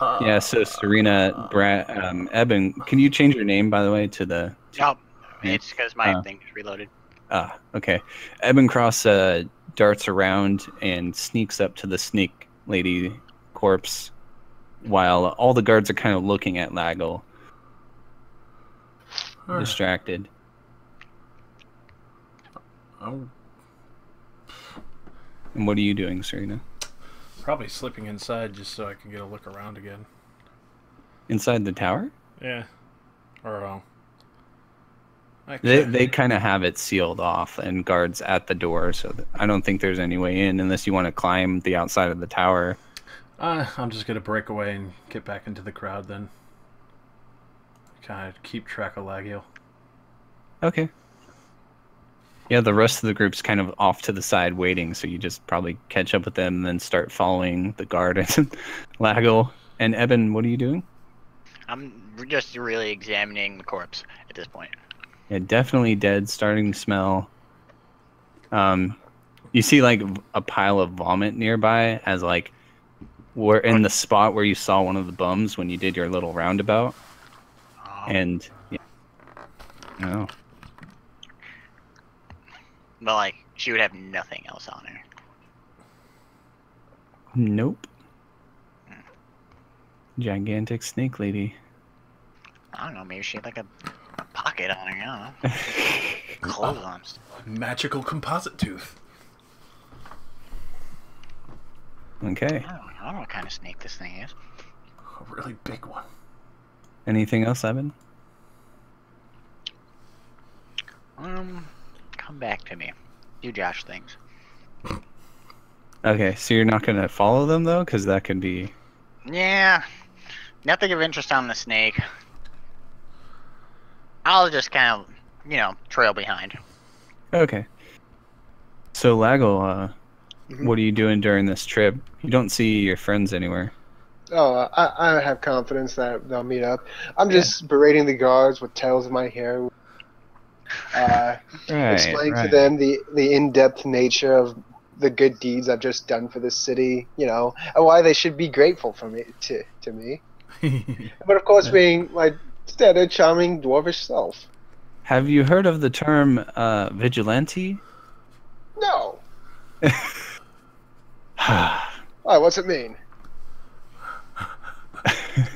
Yeah. So Serena, Eben, can you change your name by the way to the? Nope. It's because my thing is reloaded. Ah, okay. Eben Cross darts around and sneaks up to the snake lady corpse, while all the guards are kind of looking at Lago, distracted. I'm And what are you doing, Serena? probably slipping inside just so I can get a look around again. Inside the tower? Yeah. Or They kind of have it sealed off and guards at the door, so I don't think there's any way in unless you want to climb the outside of the tower. I'm just gonna break away and get back into the crowd then. Kind of keep track of Lagio. Okay. Yeah, the rest of the group's kind of off to the side waiting, so you just probably catch up with them and then start following the guard and Lago. And Eben, what are you doing? I'm just really examining the corpse at this point. Yeah, definitely dead, starting to smell. You see like a pile of vomit nearby as like we're in the spot where you saw one of the bums when you did your little roundabout. And yeah. No. But like, she would have nothing else on her. Nope. Gigantic snake lady. I don't know, maybe she had like a pocket on her, I don't know. Clothes on. Magical composite tooth. Okay. I don't know what kind of snake this thing is. A really big one. Anything else, Evan? Come back to me. Do Josh things. Okay, so you're not gonna follow them though, because that could be. Yeah, nothing of interest on the snake. I'll just kind of, trail behind. Okay. So Laggle, Mhm. what are you doing during this trip? You don't see your friends anywhere. Oh, I have confidence that they'll meet up. I'm just berating the guards with tales of my hair, explaining to them the in-depth nature of the good deeds I've just done for the city, and why they should be grateful for me to me. But of course, being my standard charming dwarvish self. Have you heard of the term vigilante? No. Why? What's it mean?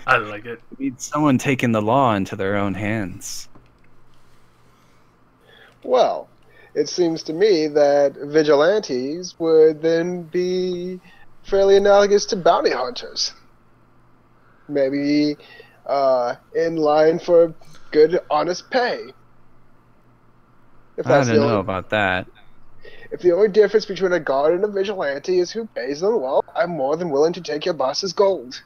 I like it. It means someone taking the law into their own hands. Well, it seems to me that vigilantes would then be fairly analogous to bounty hunters. Maybe in line for good, honest pay. If I that's don't know about that. If the only difference between a guard and a vigilante is who pays them, well, I'm more than willing to take your boss's gold.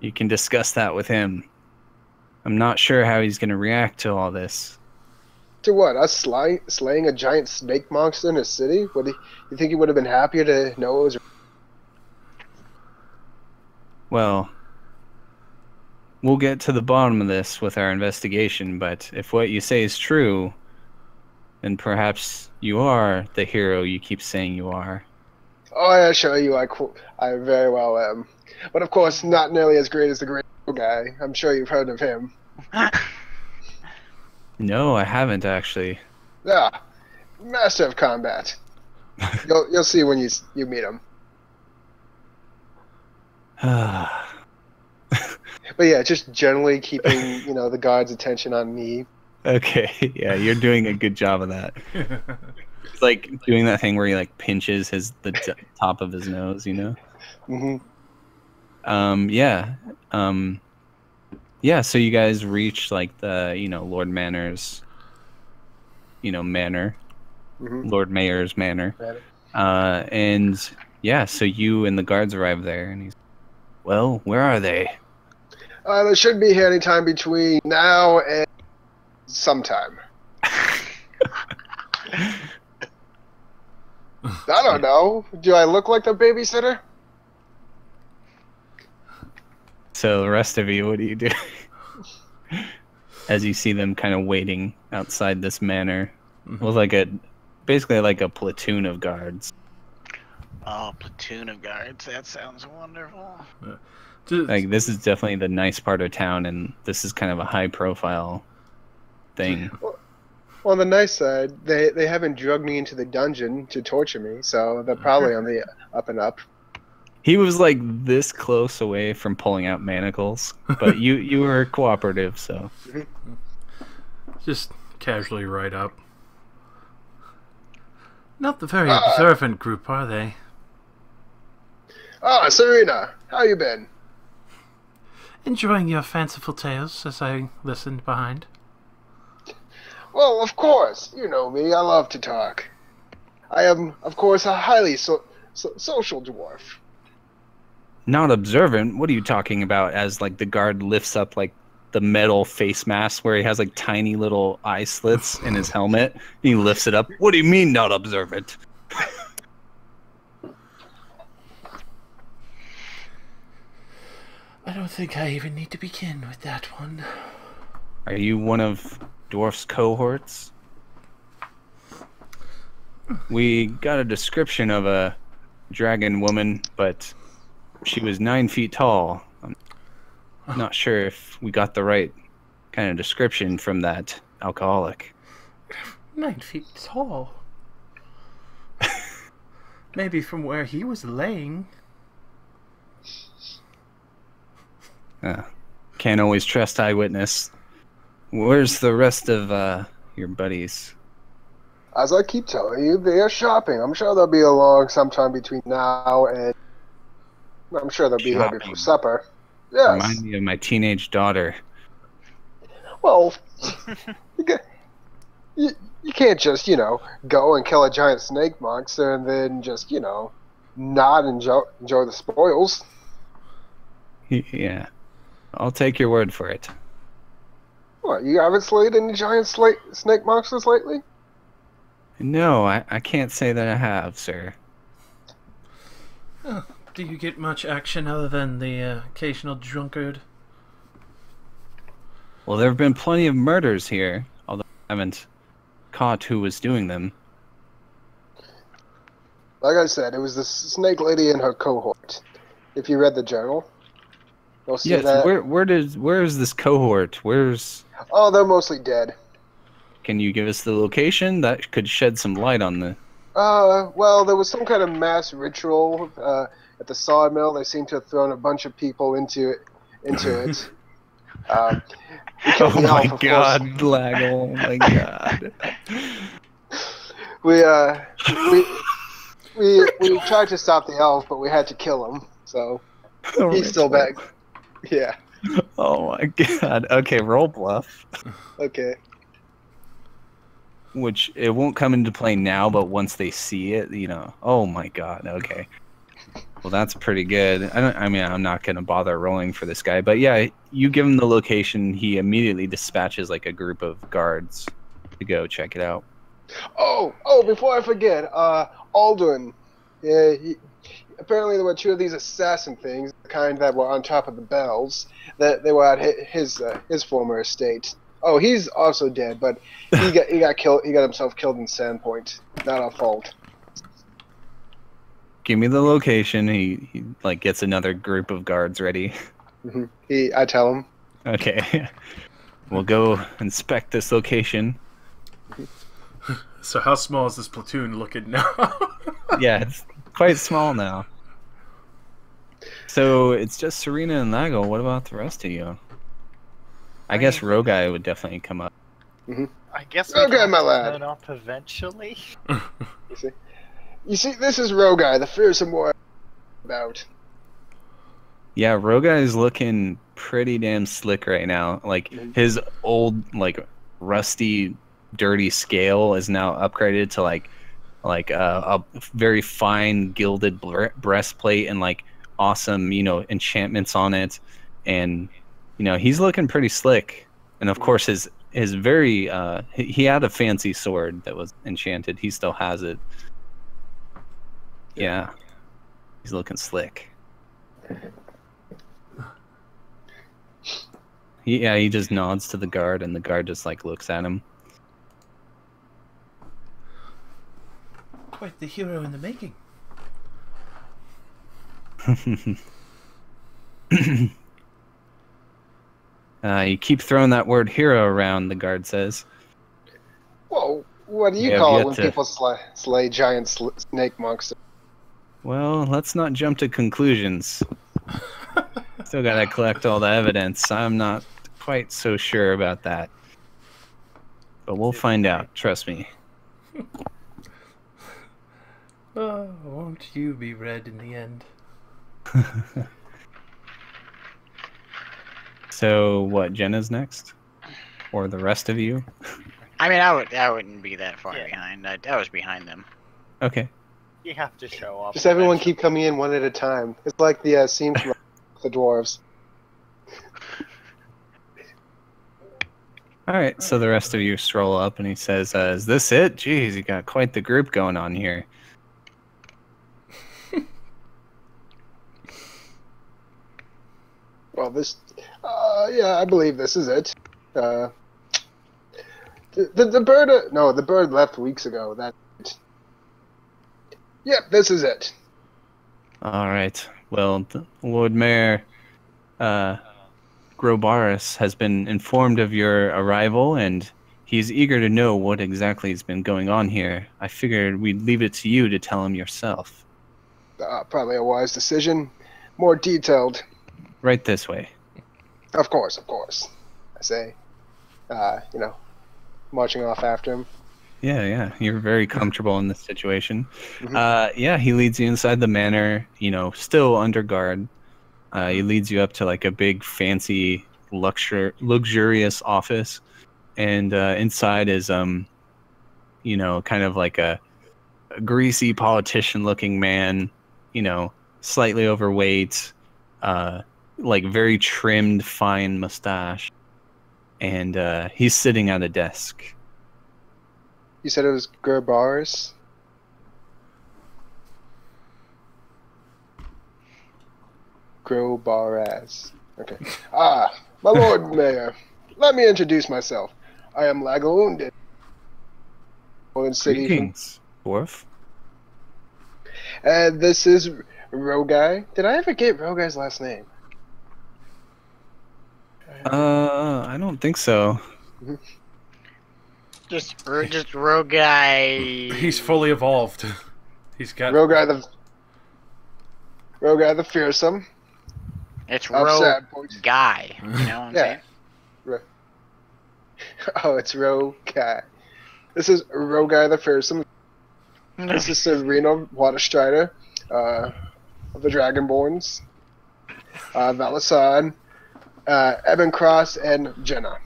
You can discuss that with him. I'm not sure how he's going to react to all this. To what? Us slaying a giant snake monster in a city? You think he would have been happier to know it was? Well, we'll get to the bottom of this with our investigation, but if what you say is true, then perhaps you are the hero you keep saying you are. Oh, I assure you, I very well am. But of course, not nearly as great as the great guy. I'm sure you've heard of him. No, I haven't actually. Yeah, master of combat. You'll see when you meet him. But yeah, just generally keeping the guards' attention on me. Okay, yeah, you're doing a good job of that. It's like doing that thing where he like pinches the top of his nose, Mm-hmm. Yeah, so you guys reach like the Lord Manor's manor, Mm-hmm. Lord Mayor's manor, and yeah, so you and the guards arrive there, and he's, well, where are they? They should be here anytime between now and sometime. I don't know. Do I look like the babysitter? So the rest of you, what do you do? As you see them kind of waiting outside this manor with basically like a platoon of guards. Oh, platoon of guards. That sounds wonderful. Like, this is definitely the nice part of town, and this is kind of a high-profile thing. Well, on the nice side, they haven't drugged me into the dungeon to torture me, so they're probably on the up and up. He was like this close away from pulling out manacles, but you were cooperative, so. Just casually ride up. Not the very observant group, are they? Ah, Serena, how you been? Enjoying your fanciful tales as I listened behind. Well, of course. You know me. I love to talk. I am, of course, a highly social dwarf. Not observant? What are you talking about? As like the guard lifts up like the metal face mask where he has like tiny little eye slits in his helmet. He lifts it up. What do you mean not observant? I don't think I even need to begin with that one. Are you one of Dwarf's cohorts? We got a description of a dragon woman, but she was 9 feet tall. I'm not sure if we got the right kind of description from that alcoholic. 9 feet tall. Maybe from where he was laying. Can't always trust eyewitness. Where's the rest of your buddies? As I keep telling you, they are shopping. I'm sure they'll be along sometime between now and... I'm sure they'll be here before supper. Yes. Remind me of my teenage daughter. Well, You can't just, go and kill a giant snake monster and then just, not enjoy the spoils. Yeah. I'll take your word for it. What, you haven't slayed any giant snake monsters lately? No, I can't say that I have, sir. Oh, do you get much action other than the occasional drunkard? Well, there have been plenty of murders here, although I haven't caught who was doing them. Like I said, it was the snake lady and her cohort. If you read the journal, you'll see that. Where is this cohort? Oh, they're mostly dead. Can you give us the location? That could shed some light on the... Well, there was some kind of mass ritual at the sawmill. They seem to have thrown a bunch of people into it. Oh my god, Lag, oh my god. We tried to stop the elf, but we had to kill him, so he's still back. Yeah. Oh my god. Okay, roll bluff. Okay. Which, it won't come into play now, but once they see it, oh my god, okay. Well, that's pretty good. I'm not going to bother rolling for this guy, but yeah, you give him the location, he immediately dispatches like a group of guards to go check it out. Oh, before I forget, Aldrin. Yeah, apparently there were two of these assassin things, the kind that were on top of the bells, that they were at his former estate. Oh, he's also dead, but he got killed. He got himself killed in Sandpoint. Not our fault. Give me the location. He like gets another group of guards ready. Mm-hmm. I tell him. Okay. We'll go inspect this location. So how small is this platoon looking now? Yeah, it's quite small now. So it's just Serena and Lago. What about the rest of you? I guess Rogai would definitely come up. Mm-hmm. I guess we Rogai, my lad. turn up eventually. You see, this is Rogai, the fearsome warrior about. Yeah, Rogai is looking pretty damn slick right now. Like, his old, like, rusty, dirty scale is now upgraded to, like a very fine gilded breastplate and, like, awesome, enchantments on it. And, he's looking pretty slick. And, of course, his very, he had a fancy sword that was enchanted. He still has it. Yeah. He's looking slick. He just nods to the guard, and the guard just, like, looks at him. Quite the hero in the making. You keep throwing that word hero around, the guard says. Whoa, what do you call it when people slay giant snake monsters? Well, let's not jump to conclusions. Still gotta collect all the evidence. I'm not quite so sure about that. But we'll find out, trust me. Oh, won't you be red in the end? So, what, Jenna's next? Or the rest of you? I mean, I wouldn't be that far behind. I was behind them. Okay. You have to show up. Just everyone keep coming in one at a time. It's like the scene from the dwarves. Alright, so the rest of you stroll up and he says, is this it? Jeez, you got quite the group going on here. Well, yeah, I believe this is it. The bird, no, the bird left weeks ago. Yep, this is it. Alright, well, Lord Mayor, Grobaris has been informed of your arrival, and he's eager to know what exactly has been going on here. I figured we'd leave it to you to tell him yourself. Probably a wise decision. More detailed. Right this way. Of course. I say, marching off after him. Yeah, you're very comfortable in this situation. Mm-hmm. He leads you inside the manor, still under guard. He leads you up to like a big, fancy, luxurious office, and inside is you know, kind of like a greasy politician-looking man, you know, slightly overweight, like very trimmed, fine mustache, and he's sitting at a desk. You said it was Gerbaris? Grobaraz. Okay. Ah, my Lord Mayor, let me introduce myself. I am Lagoon, City. Greetings, dwarf. And this is Rogai. Did I ever get Rogai's last name? I don't think so. Just Rogai. He's fully evolved. He's got. Rogai the Fearsome. It's I'm sad, boys. Rogai. You know what I'm saying? Oh, it's Rogai. This is Rogai the Fearsome. This is Serena Waterstrider of the Dragonborns. Valisad, Eben Cross, and Jenna.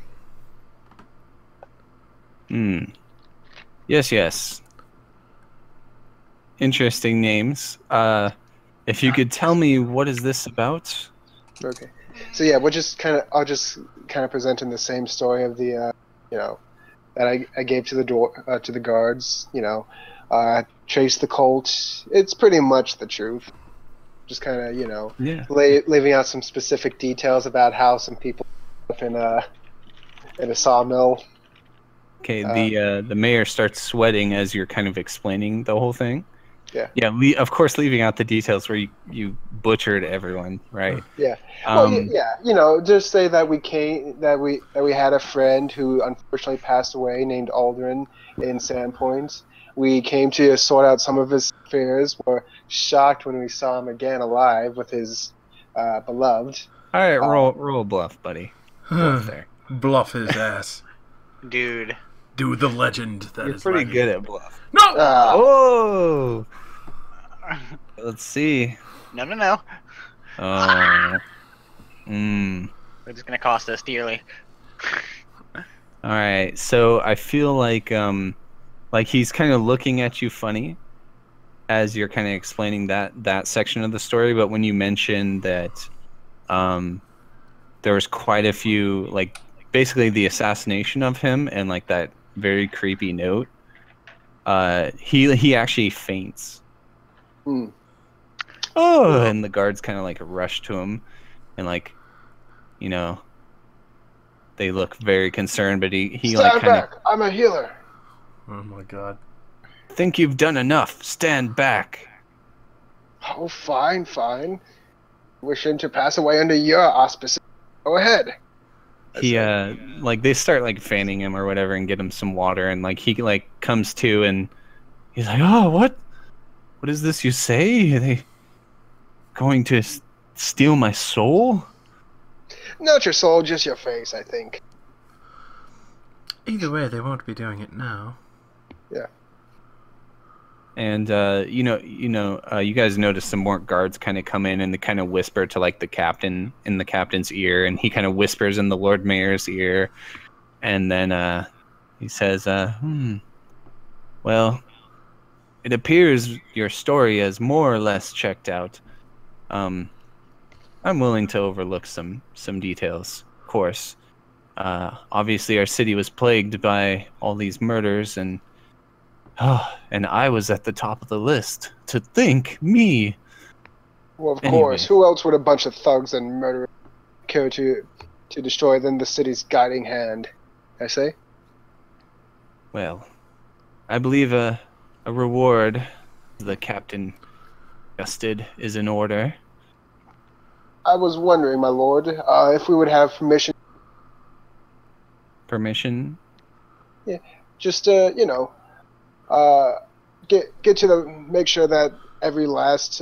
Yes. Interesting names. If you could tell me what is this about? Okay. So yeah, I'll just kind of presenting the same story of the, that I gave to the guards. Trace the cult. It's pretty much the truth. Just kind of, leaving out some specific details about how some people up in a sawmill. Okay, the mayor starts sweating as you're kind of explaining the whole thing. Yeah. Yeah, of course, leaving out the details where you butchered everyone, right? Yeah. Just say that we had a friend who unfortunately passed away named Aldrin in Sandpoint. We came to sort out some of his affairs. Were shocked when we saw him again alive with his beloved. All right, roll bluff, buddy. Bluff there. Bluff his ass. Dude. Do the legend that You're is pretty legend. good at bluff. No! Oh! Let's see. No. Oh. It's just gonna cost us dearly. All right. So I feel like he's kind of looking at you funny as you're kind of explaining that section of the story. But when you mentioned that there was quite a few, like basically the assassination of him and like that very creepy note, he actually faints. Oh, and the guards kind of like rush to him, and like, they look very concerned. But he Stand like kind back. I'm a healer. Oh my god. Think you've done enough. Stand back. Oh, fine. Wishing to pass away under your auspices. Go ahead. He like they start like fanning him or whatever and get him some water, and like he like comes to and he's like, oh, what is this you say? Are they going to steal my soul? Not your soul, just your face, I think. Either way, they won't be doing it now. Yeah. And you guys notice some more guards kind of come in and they kind of whisper to like the captain in the captain's ear, and he kind of whispers in the Lord Mayor's ear, and then he says, well, it appears your story is more or less checked out. I'm willing to overlook some details, of course. Obviously our city was plagued by all these murders, and I was at the top of the list. To think, me. Well, of course. Who else would a bunch of thugs and murderers care to destroy than the city's guiding hand? I say. Well, I believe a reward the captain suggested is in order. I was wondering, my lord, if we would have permission. Permission? Yeah, just get to make sure that every last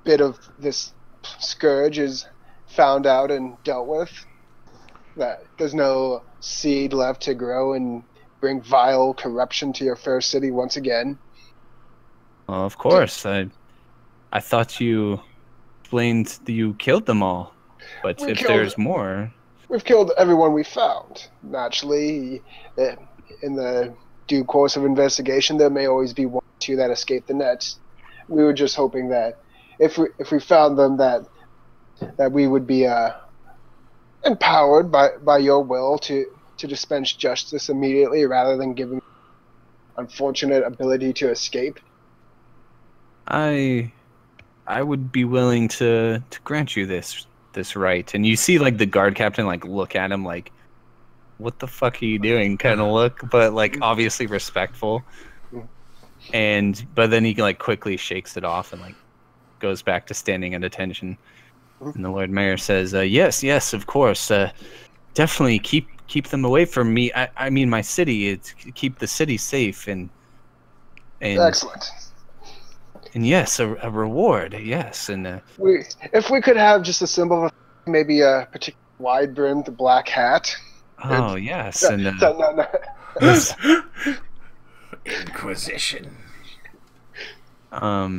bit of this scourge is found out and dealt with. That there's no seed left to grow and bring vile corruption to your fair city once again. Well, of course. I thought you explained that you killed them all, but if there's more, we've killed everyone we found. Naturally, in the due course of investigation, there may always be one or two that escape the net. We were just hoping that if we found them, that we would be empowered by your will to dispense justice immediately, rather than giving unfortunate ability to escape. I would be willing to grant you this right. And you see like the guard captain like look at him like, what the fuck are you doing kind of look, but like obviously respectful. But then he like quickly shakes it off and like goes back to standing at attention. And the Lord Mayor says, yes, of course, definitely keep them away from me. I mean my city, it's keep the city safe and Excellent. And yes, a reward, yes. And if we could have just a symbol of maybe a particular wide-brimmed black hat. Oh, yes. No, And no. Inquisition. But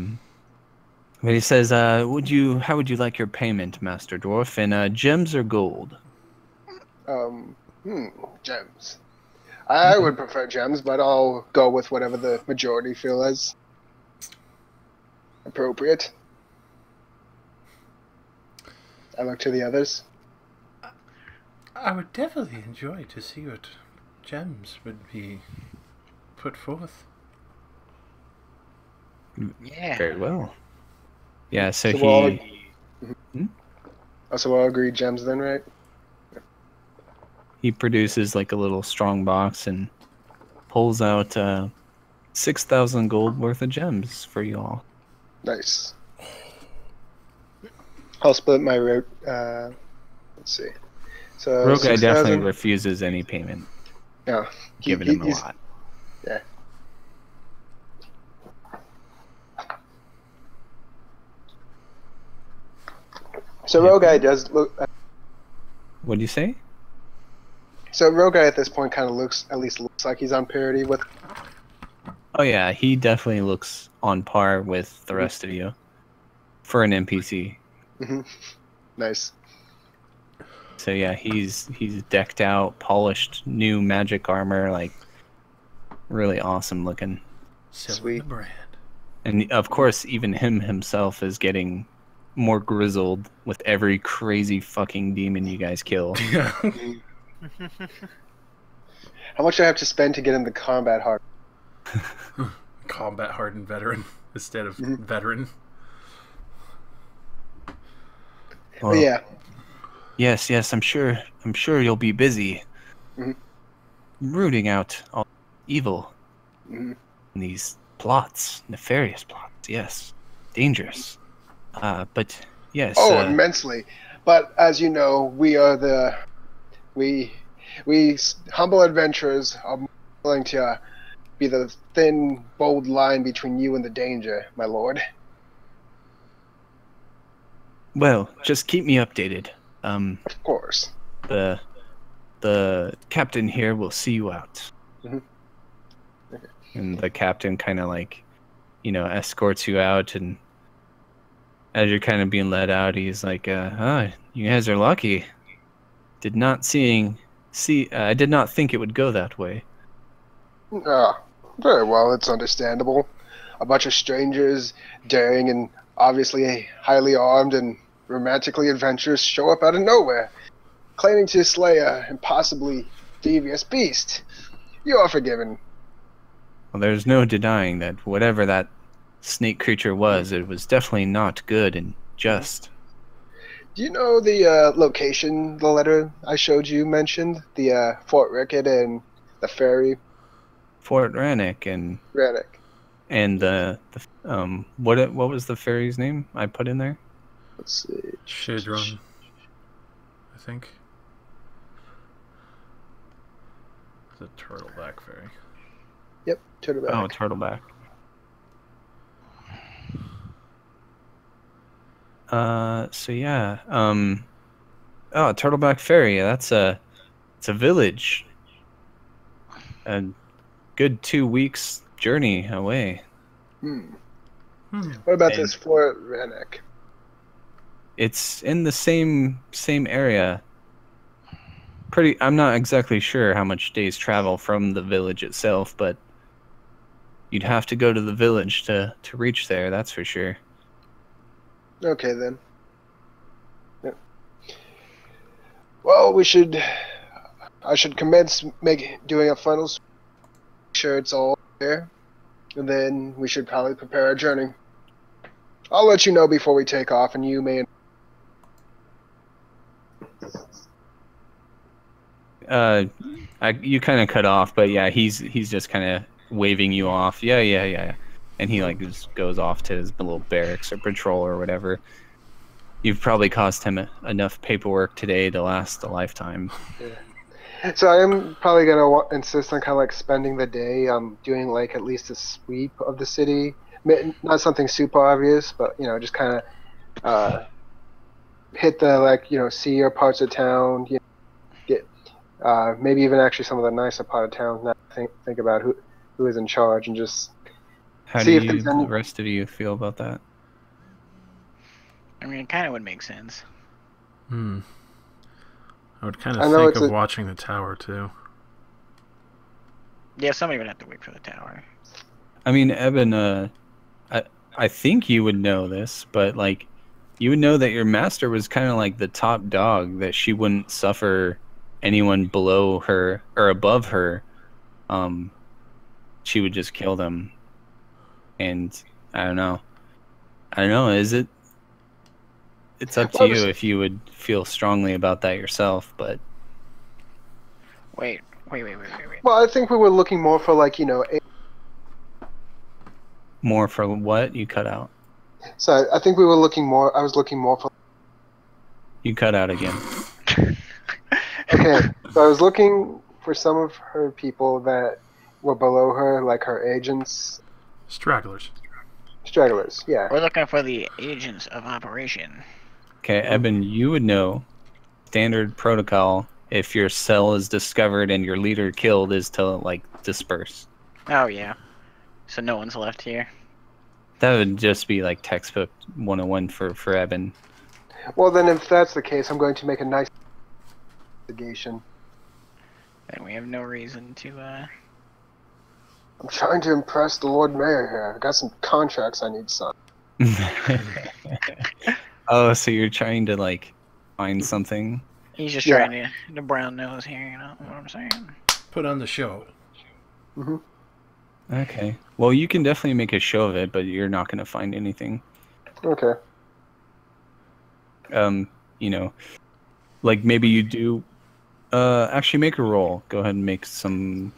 he says, how would you like your payment, Master Dwarf? And gems or gold? Gems. I would prefer gems, but I'll go with whatever the majority feel is appropriate. I look to the others. I would definitely enjoy to see what gems would be put forth. Yeah. Very well. Yeah, so So he So we'll agree gems then, right? he produces like a little strong box and pulls out 6,000 gold worth of gems for you all. Nice. I'll split my route. Let's see. So Rogai definitely 6,000. refuses any payment, No, giving him a lot. Yeah. So Rogai does look. What'd you say? So Rogai at this point kind of looks like he's on parity with. Oh yeah, he definitely looks on par with the rest of you for an NPC. Nice. So yeah, he's decked out, polished, new magic armor, like really awesome looking. Sweet. The brand. And of course, even himself is getting more grizzled with every crazy fucking demon you guys kill. Yeah. How much do I have to spend to get into combat hard? Combat hardened veteran instead of veteran. Well, Yeah. Yes, I'm sure you'll be busy Mhm. rooting out all evil Mhm. in these plots, nefarious plots. Yes, dangerous. But yes. Oh, immensely. But as you know, we are we humble adventurers are willing to be the thin, bold line between you and the danger, my lord. Well, just keep me updated. Of course. The captain here will see you out. Mhm. And the captain kind of like, escorts you out, and as you're kind of being led out, he's like, you guys are lucky. I did not think it would go that way. Very well, it's understandable. A bunch of strangers, daring and obviously highly armed and romantically adventurous, show up out of nowhere, claiming to slay a impossibly devious beast. You are forgiven. Well, there's no denying that whatever that snake creature was, it was definitely not good and just. Do you know the location the letter I showed you mentioned? The Fort Rickett and the ferry? Fort Rannoch and Rannoch. the what was the ferry's name I put in there? Let's see. Shadron, I think. The Turtleback Ferry. Yep, Turtleback. Oh, Turtleback. So yeah. Turtleback Ferry. It's a village. A good 2 weeks journey away. What about this Fort Rannoch? It's in the same area. I'm not exactly sure how much days travel from the village itself, but you'd have to go to the village to reach there. That's for sure. Okay then. Yeah. Well, we should. I should commence doing a final. Make sure it's all there, and then we should probably prepare our journey. I'll let you know before we take off, and you may. You kind of cut off, but yeah, he's just kind of waving you off. Yeah. And he like just goes off to his little barracks or patrol or whatever. You've probably cost him enough paperwork today to last a lifetime. Yeah. So I am probably gonna insist on kind of like spending the day doing like at least a sweep of the city. Not something super obvious, but just kind of hit the seedier parts of town. Get maybe even actually some of the nicer part of town. Now think about who is in charge and just How see do if there's the any. rest of you feel about that? I mean, it kind of would make sense. I would kind I of know think it's of a- watching the tower too. Yeah, somebody would have to wait for the tower. I mean, Eben, I think you would know this, but like, you would know that your master was kind of like the top dog, that she wouldn't suffer anyone below her or above her. She would just kill them. And I don't know. Is it? It's up to you if you would feel strongly about that yourself, but Wait. Well, I think we were looking more for more for what? You cut out. So I think we were looking more. I was looking more for. You cut out again. Okay, so I was looking for some of her people that were below her, like her agents, Stragglers. stragglers. Yeah. We're looking for the agents of operation. Okay, Eben, you would know standard protocol if your cell is discovered and your leader killed is to like disperse. Oh yeah. So no one's left here. That would just be like textbook 101 for Eben. Well, then, if that's the case, I'm going to make a nice investigation. Then we have no reason to. I'm trying to impress the Lord Mayor here. I got some contracts I need signed. Oh, so you're trying to like find something? He's just Yeah. trying to the brown nose here. You know what I'm saying? Put on the show. Okay. Well, you can definitely make a show of it, but you're not going to find anything. Okay. Like maybe you do. Actually, make a roll. Go ahead and make some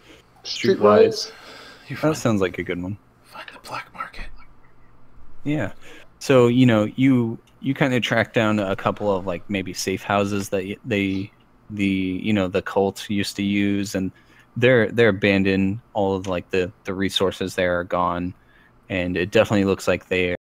Streetwise. streetwise. You That find, sounds like a good one. find the black market. Yeah. So you kind of track down a couple of like maybe safe houses that the cult used to use, and they're abandoned. All of like the resources there are gone, and it definitely looks like they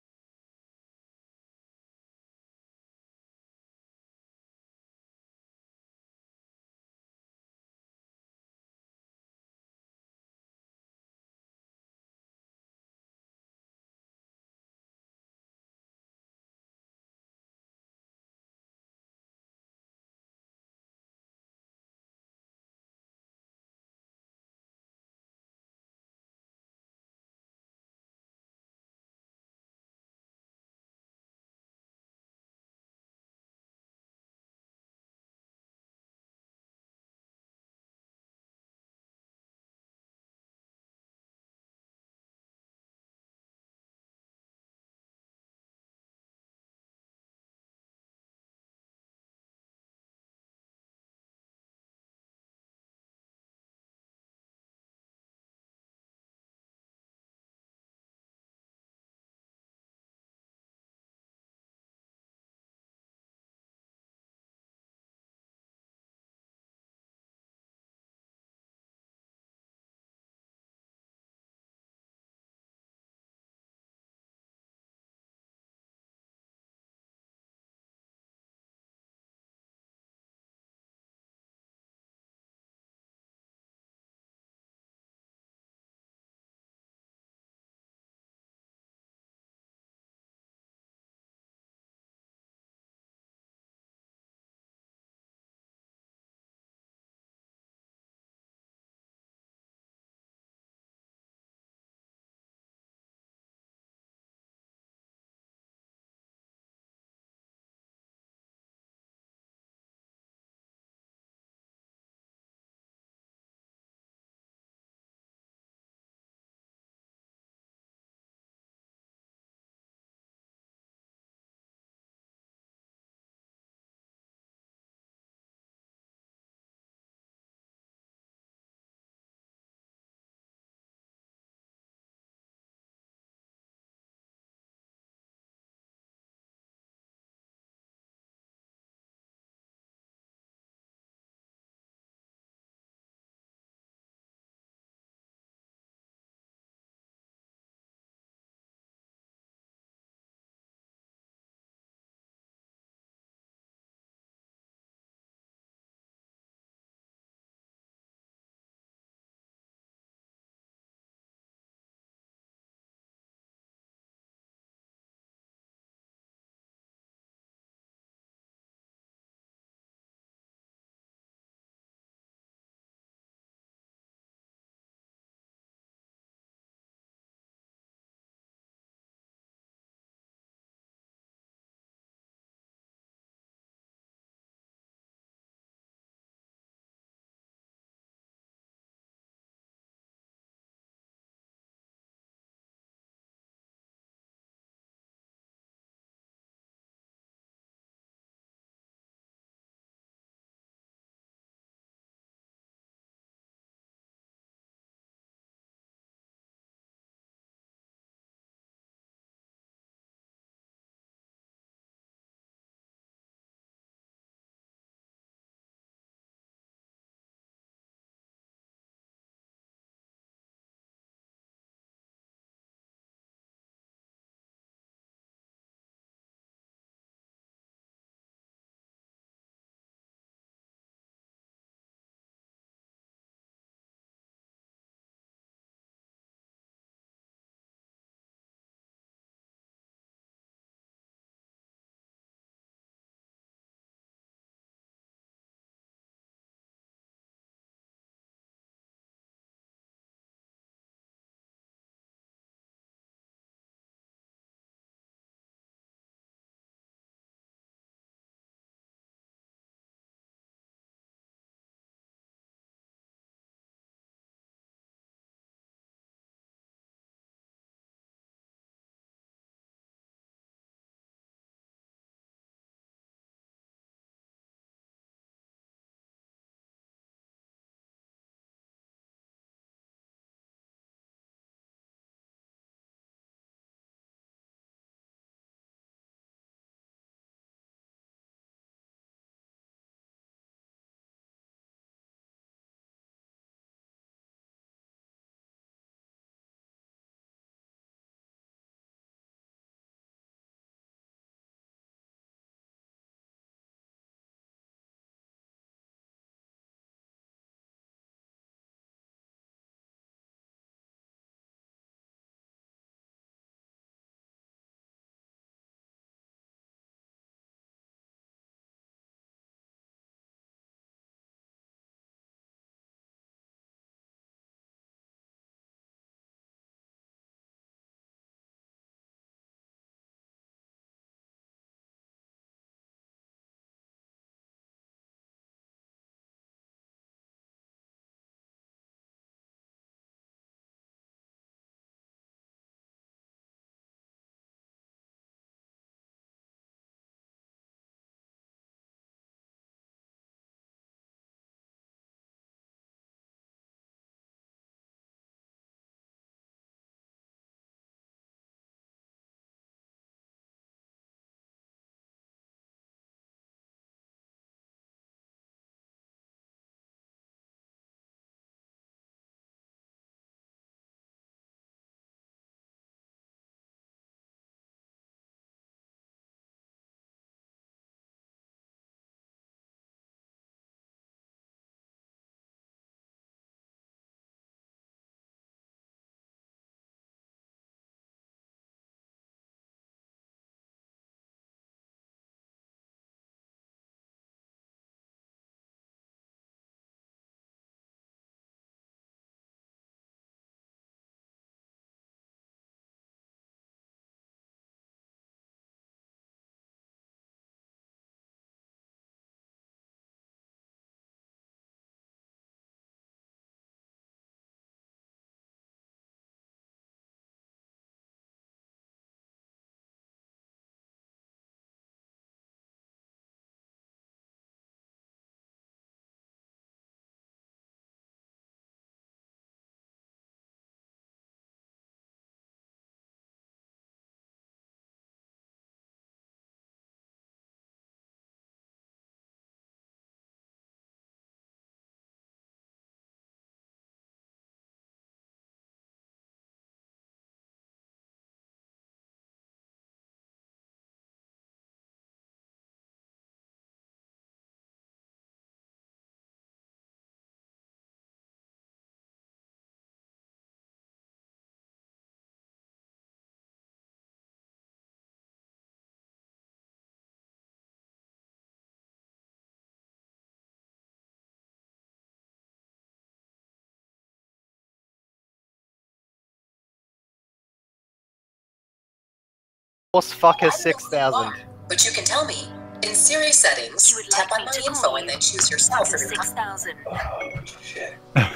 Horse fucker 6000. But you can tell me. In Siri settings, tap on my info and then choose yourself from your 6000. Oh, shit. Okay.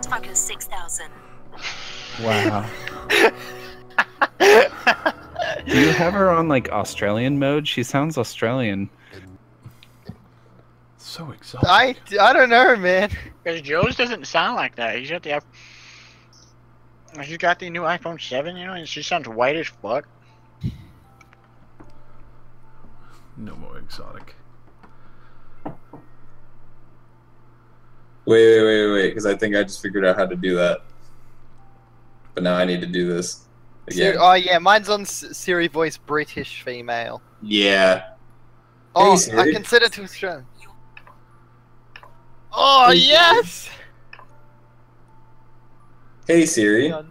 Fucker 6000. Wow. Do you have her on like Australian mode? She sounds Australian. So exotic. I don't know, man. Because Joe's doesn't sound like that. He's got the new iPhone 7, you know, and she sounds white as fuck. No more exotic. Wait, because I think I just figured out how to do that. But now I need to do this again. Oh yeah, mine's on Siri voice British female. Yeah. Oh, Siri. I can set it to Australian. Oh yes! Hey Siri. I'm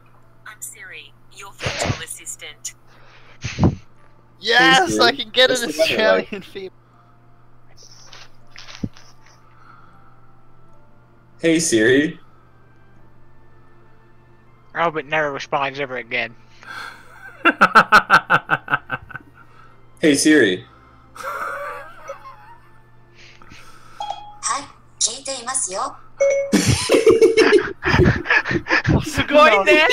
Siri, your virtual assistant. Yes, Siri. I can get What's an the weather Australian female. Hey Siri. Oh, but never responds ever again. Hey Siri. はい、聞いていますよ。すごいね。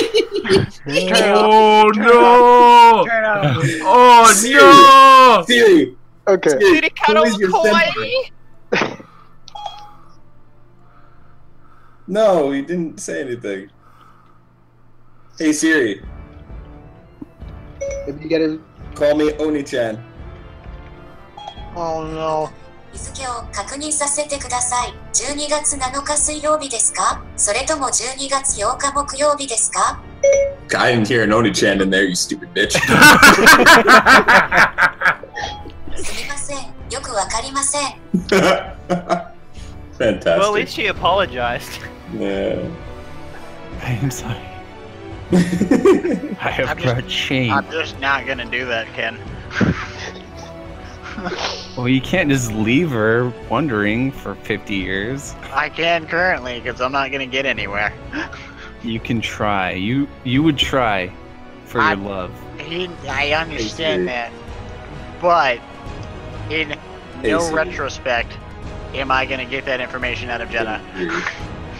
Oh no! Turn on. Oh no! Siri. Okay. Siri. カ Who ロ is your 怖い。 senpai? No, he didn't say anything. Hey Siri. Maybe you get it. Call me Oni-chan. Oh no. 日付を確認させてください。12月7日水曜日ですか？それとも12月8日木曜日ですか？ I didn't hear an Oni-chan in there, you stupid bitch. すみません。よくわかりません。 Fantastic. Well, at least she apologized. Yeah. I am sorry. I have I'm just- brought shame. I'm just not gonna do that, Ken. Well, you can't just leave her wondering for 50 years. I can currently, because I'm not gonna get anywhere. You can try. You would try for your I'm- love. I understand Siri. that, but in Hey, no Siri. retrospect, am I gonna get that information out of Jenna?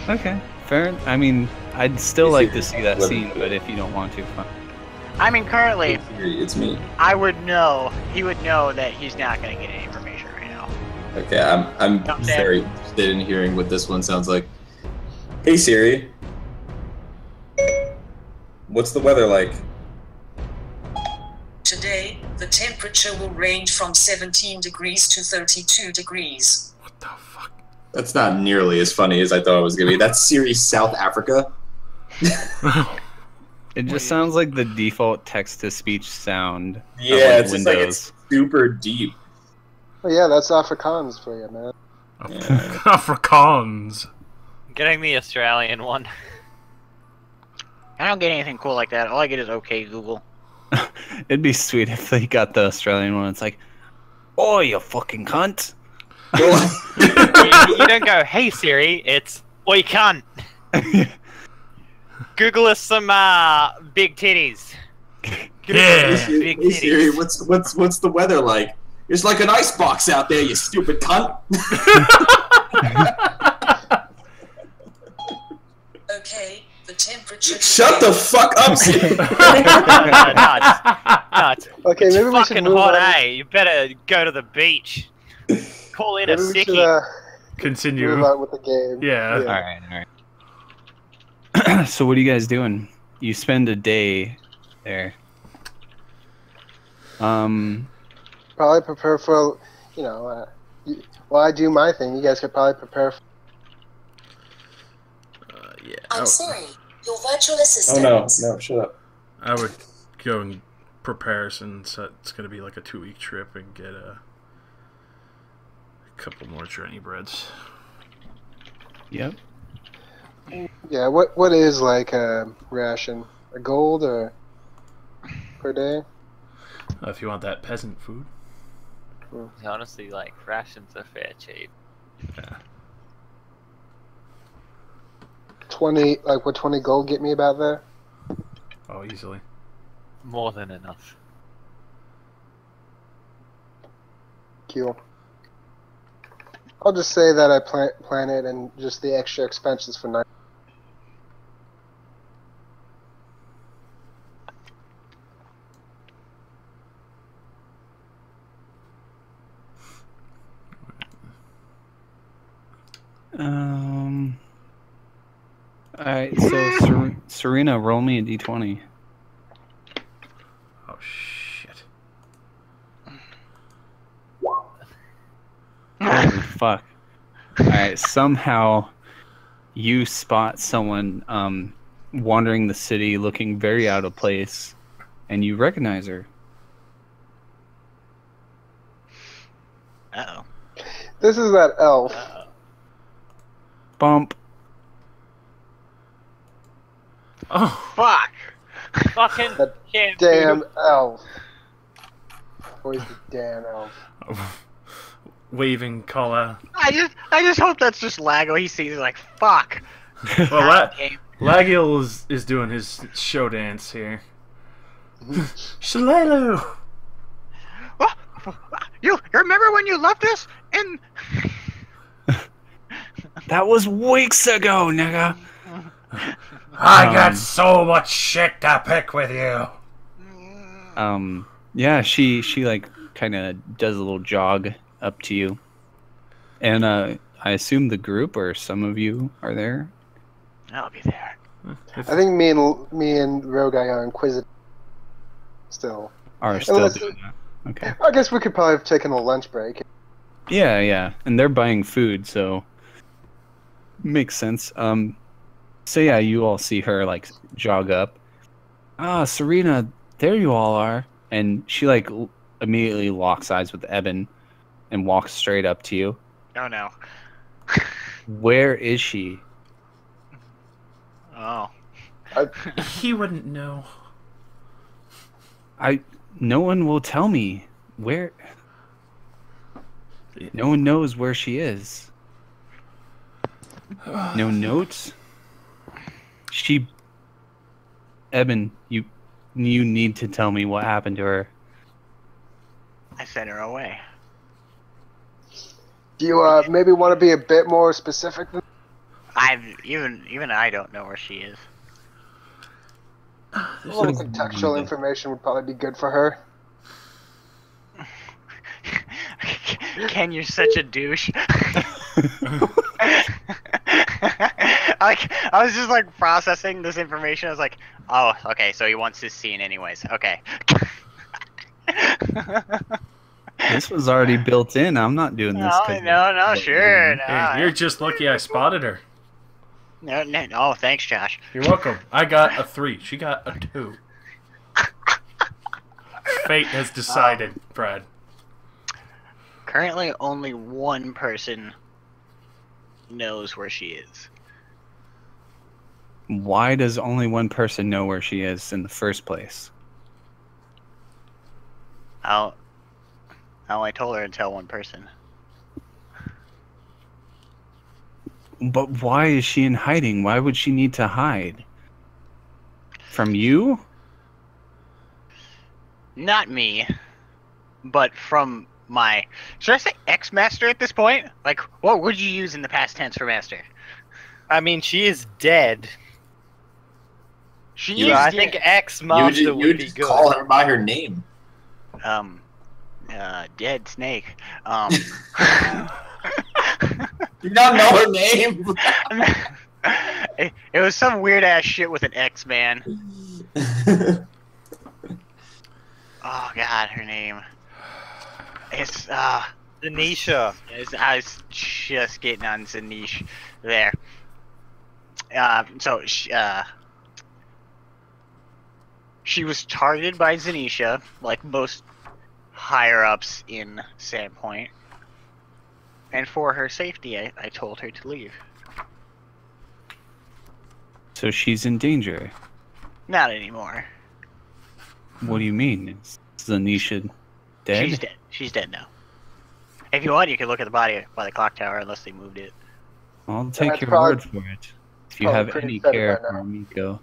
Okay, fair. I mean, I'd still Is like it- to see that what- scene, but if you don't want to, fine. I mean, currently, Hey Siri, it's me. I would know. He would know that he's not gonna get any information right now. Okay, I'm Okay. very interested in hearing what this one sounds like. Hey Siri. What's the weather like? Today, the temperature will range from 17 degrees to 32 degrees. What the fuck? That's not nearly as funny as I thought it was gonna be. That's Siri South Africa. It just sounds like the default text-to-speech sound of Yeah, like it's just like it's super deep. Oh yeah, that's Afrikaans for you, man. Afrikaans. Getting the Australian one. I don't get anything cool like that. All I get is okay Google. It'd be sweet if they got the Australian one. It's like, oh, you fucking cunt. you don't go, hey Siri, it's, oi cunt. Google us some big titties. Yeah. Big Hey Siri, titties. what's the weather like? There's like an ice box out there, you stupid cunt. Okay, the temperature. Shut the fuck up, Siri. Nuts. Okay, It's maybe we should fucking move hot, on. eh? You better go to the beach. Call in a Maybe we should sickie. Continue. move on with the game. Yeah. All right. So what are you guys doing? You spend a day there. Probably prepare for, you know, while I do my thing, you guys could probably prepare for. Yeah. I'm Siri, your virtual Oh assistant. no, shut up. I would go and prepare since it's gonna be like a 2-week trip and get a couple more Drenny breads. Yep. Yeah, what is like a ration? A gold or per day? If you want that peasant food. Honestly, like, rations are fair cheap. Yeah. 20, like, would 20 gold get me about there? Oh, easily. More than enough. Cool. I'll just say that I plan it and just the extra expenses for night. Alright, so Serena, roll me a d20. Oh shit. Holy fuck. Alright, somehow you spot someone wandering the city looking very out of place, and you recognize her. Uh-oh. This is that elf. Bump. Oh, Fuck! Fucking That champ, damn dude. elf. Always the damn elf. waving call out. I just hope that's just Lago. He sees it like, fuck. Well, Game. Lagiel is doing his show dance here. Shalelu! What? You remember when you left us? And That was weeks ago, nigga. I got so much shit to pick with you. Yeah, she like kind of does a little jog up to you, and I assume the group or some of you are there. I'll be there. I think me and Rogai are inquisitive still. Are still Unless- doing that. Okay. I guess we could probably have taken a lunch break. Yeah, and they're buying food, so makes sense. So yeah, you all see her like jog up. Ah, Serena, there you all are, and she like immediately locks eyes with Eben and walks straight up to you. Oh no. Where is she? Oh. He wouldn't know. No one will tell me where. No one knows where she is. No notes. Eben, you need to tell me what happened to her. I sent her away. Do you maybe want to be a bit more specific? Even I don't know where she is. A little contextual information would probably be good for her. Ken, you're such a douche. I was just like processing this information. I was like, oh, okay, so he wants this scene anyways. Okay. This was already built in. I'm not doing this. No, sure. No, Hey, you're just lucky I spotted her. no. Oh, thanks, Josh. You're welcome. I got a 3. She got a 2. Fate has decided, Brad. Currently, only one person knows where she is. Why does only one person know where she is in the first place? I told her to tell one person. But why is she in hiding? Why would she need to hide? From you? Not me, but from my... Should I say ex-master at this point? Like, what would you use in the past tense for master? I mean, she is dead. She Yeah, I think ex-master You would be just good. call her by her name. Dead snake. Do you not know her name? It was some weird ass shit with an X, man. Oh god, her name. It's Zanisha. I was just getting on Zanish there. So she was targeted by Zanisha, like most higher ups in Sandpoint. And for her safety, I told her to leave. So she's in danger. Not anymore. What do you mean? Is Zanisha dead? She's dead. She's dead now. If you want, you can look at the body by the clock tower, unless they moved it. I'll take That's your probably- word for it. If you probably have pretty any sad care by now. for Miko.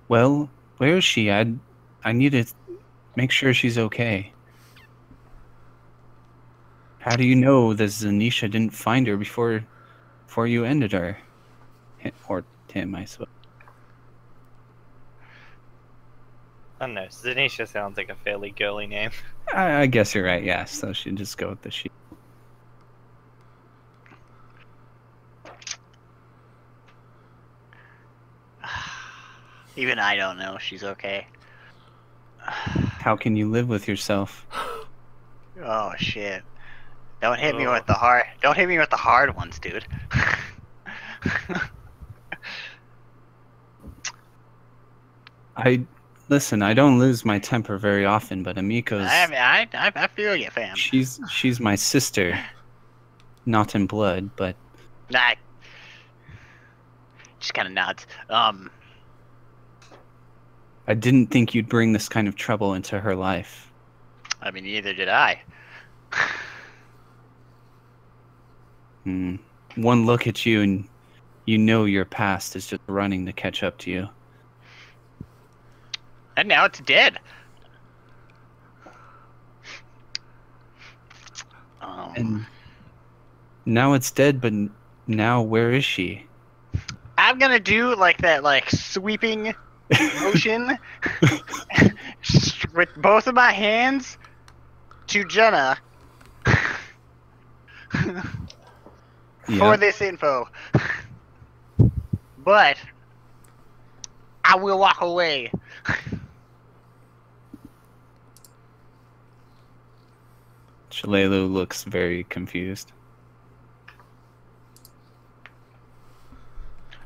Well, where is she? I need to make sure she's okay. How do you know that Zanisha didn't find her before you ended her? Or Tim, I suppose. I don't know. Zanisha sounds like a fairly girly name. I guess you're right, yeah. So she'd just go with the she. Even I don't know if she's okay. How can you live with yourself? Oh shit! Don't hit me with the hard. Don't hit me with the hard ones, dude. Listen. I don't lose my temper very often, but Amiko's. I feel you, fam. She's my sister, not in blood, but. Nah. Just kind of nods. I didn't think you'd bring this kind of trouble into her life. I mean, neither did I. One look at you and you know your past is just running to catch up to you. And now it's dead. And now it's dead, but now where is she? I'm gonna do like that, like sweeping motion with both of my hands to Jenna for this info. But I will walk away. Shalelu looks very confused.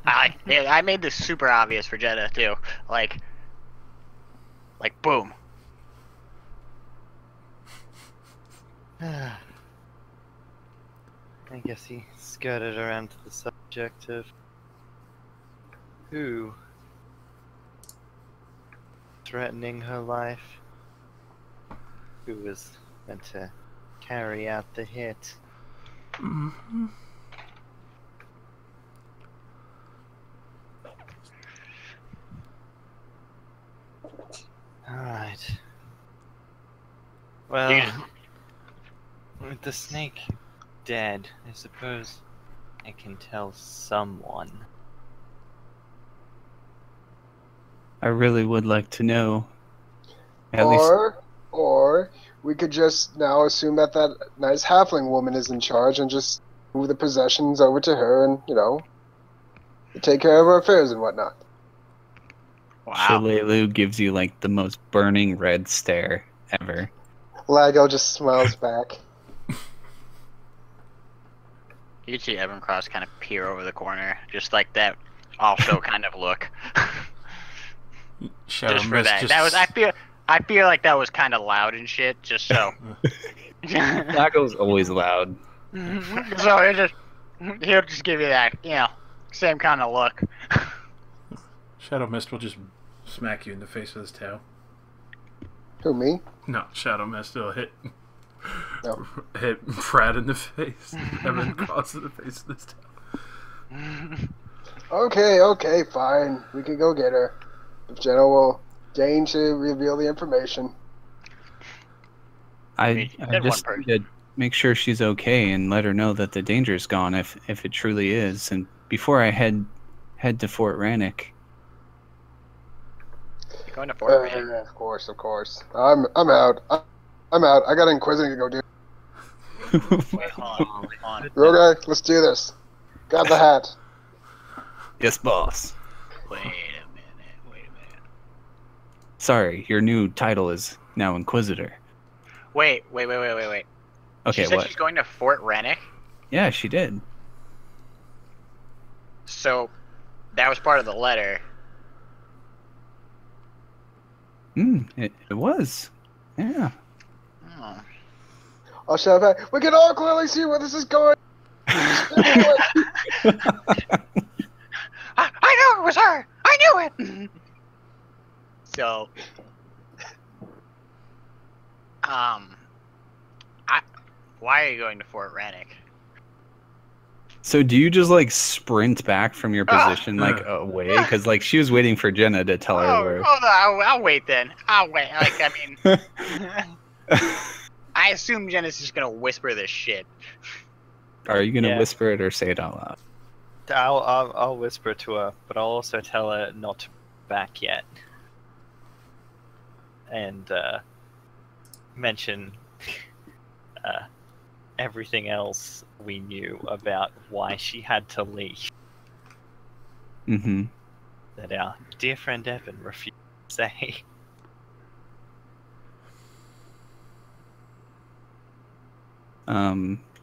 I made this super obvious for Jenna too. Like boom. I guess he skirted around to the subject of who threatening her life, who was meant to carry out the hit. Mm-hmm. Alright. Well, with the snake dead, I suppose I can tell someone. I really would like to know. At least... Or we could just now assume that that nice halfling woman is in charge and just move the possessions over to her and, you know, take care of our affairs and whatnot. Wow. Shalelu gives you like the most burning red stare ever. Lago just smiles back. You can see Evan Cross kind of peer over the corner, just like that also kind of look. Just for that. That was I feel like that was kind of loud and shit, just so. Lago's always loud. So he'll just give you that, you know, same kind of look. Shadow Mist will just smack you in the face with his tail. Who, me? No, Shadow Mist will hit No. Brad in the face. Evan Cross in the face with his tail. Okay, fine. We can go get her. If Jenna will deign to reveal the information. I just need to make sure she's okay and let her know that the danger's gone if it truly is. And before I head to Fort Rannoch. You're going to Fort Rannoch? Of course. I'm out. I'm out. I got Inquisiting to go do. Wait, hold on. Okay, let's do this. Got the hat. Yes, boss. Wait a minute. Sorry, your new title is now Inquisitor. Wait. Okay, She said what? she's going to Fort Rannoch? Yeah, she did. So, that was part of the letter. It was. Yeah. Oh. I'll shout back. We can all clearly see where this is going. I knew it was her! I knew it! So, why are you going to Fort Rannoch? So do you just like sprint back from your position like away? Because like she was waiting for Jenna to tell her where. Oh, no, I'll wait then. I'll wait. Like, I mean, I assume Jen is just gonna whisper this shit. Are you gonna Yeah. whisper it or say it out loud? I'll whisper it to her, but I'll also tell her not to back yet, and mention everything else we knew about why she had to leave. Mm-hmm. That our dear friend Evan refused to say.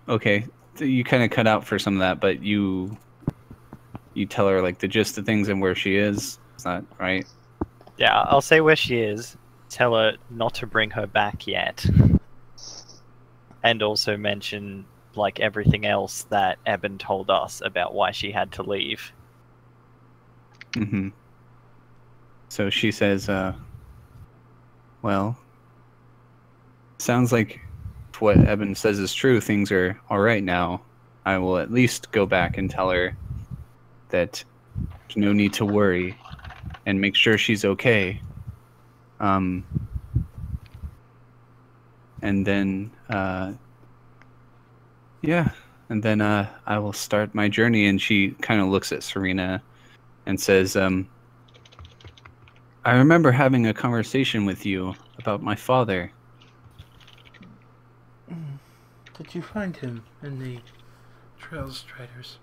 Okay. So you kind of cut out for some of that, but you tell her like the gist of things and where she is. Is that right? Yeah, I'll say where she is. Tell her not to bring her back yet, and also mention like everything else that Eben told us about why she had to leave. Mm-hmm. So she says, well, sounds like if what Eben says is true, things are all right now. I will at least go back and tell her that there's no need to worry and make sure she's okay. And then, yeah, and then I will start my journey. And she kind of looks at Serena and says, I remember having a conversation with you about my father. Did you find him in the Trail Striders?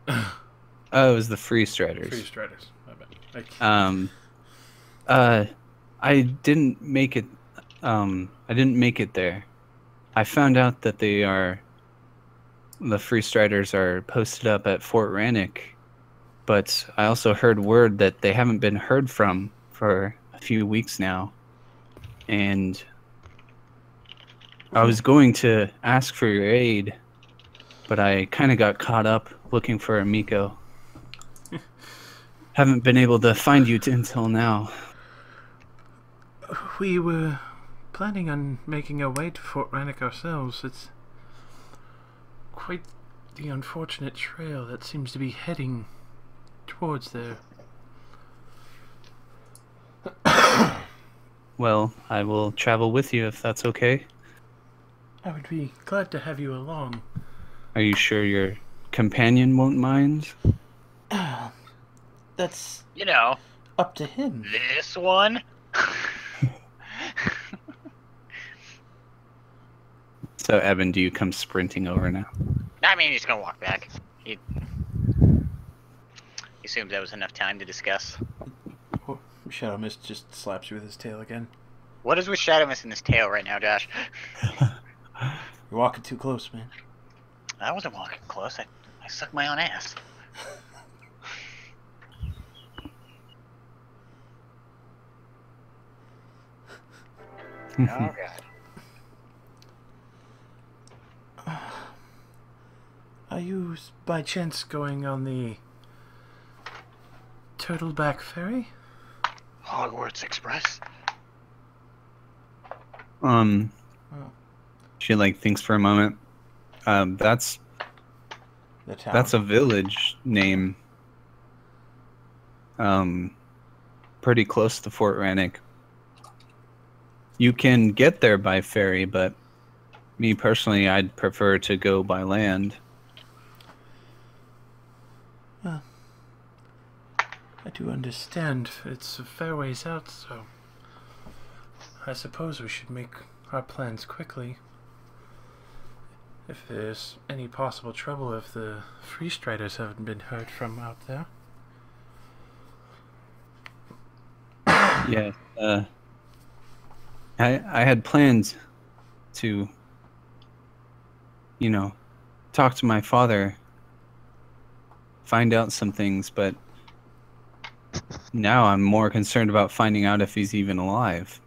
Oh, it was the Free Striders. Free Striders. My bad. I didn't make it. I didn't make it there. I found out that the Free Striders are posted up at Fort Rannoch, but I also heard word that they haven't been heard from for a few weeks now, and I was going to ask for your aid, but I kind of got caught up looking for Amiko. Haven't been able to find you until now. We were planning on making our way to Fort Rannoch ourselves. It's quite the unfortunate trail that seems to be heading towards there. Well, I will travel with you if that's okay. I would be glad to have you along. Are you sure your companion won't mind? That's You know, up to him. this one. So, Evan, do you come sprinting over now? I mean, he's gonna walk back. He assumes that was enough time to discuss. Oh, Shadow Mist just slaps you with his tail again. What is with Shadow Mist in his tail right now, Josh? You're walking too close, man. I wasn't walking close. I sucked my own ass. Oh god. Are you by chance going on the Turtleback Ferry? Hogwarts Express. Oh. She like thinks for a moment. That's The town. a village name. Pretty close to Fort Rannoch. You can get there by ferry, but me personally, I'd prefer to go by land. Well, I do understand. It's a fair ways out, so I suppose we should make our plans quickly. If there's any possible trouble if the Free Striders haven't been heard from out there. Yeah. I had plans to, talk to my father, find out some things, but now I'm more concerned about finding out if he's even alive.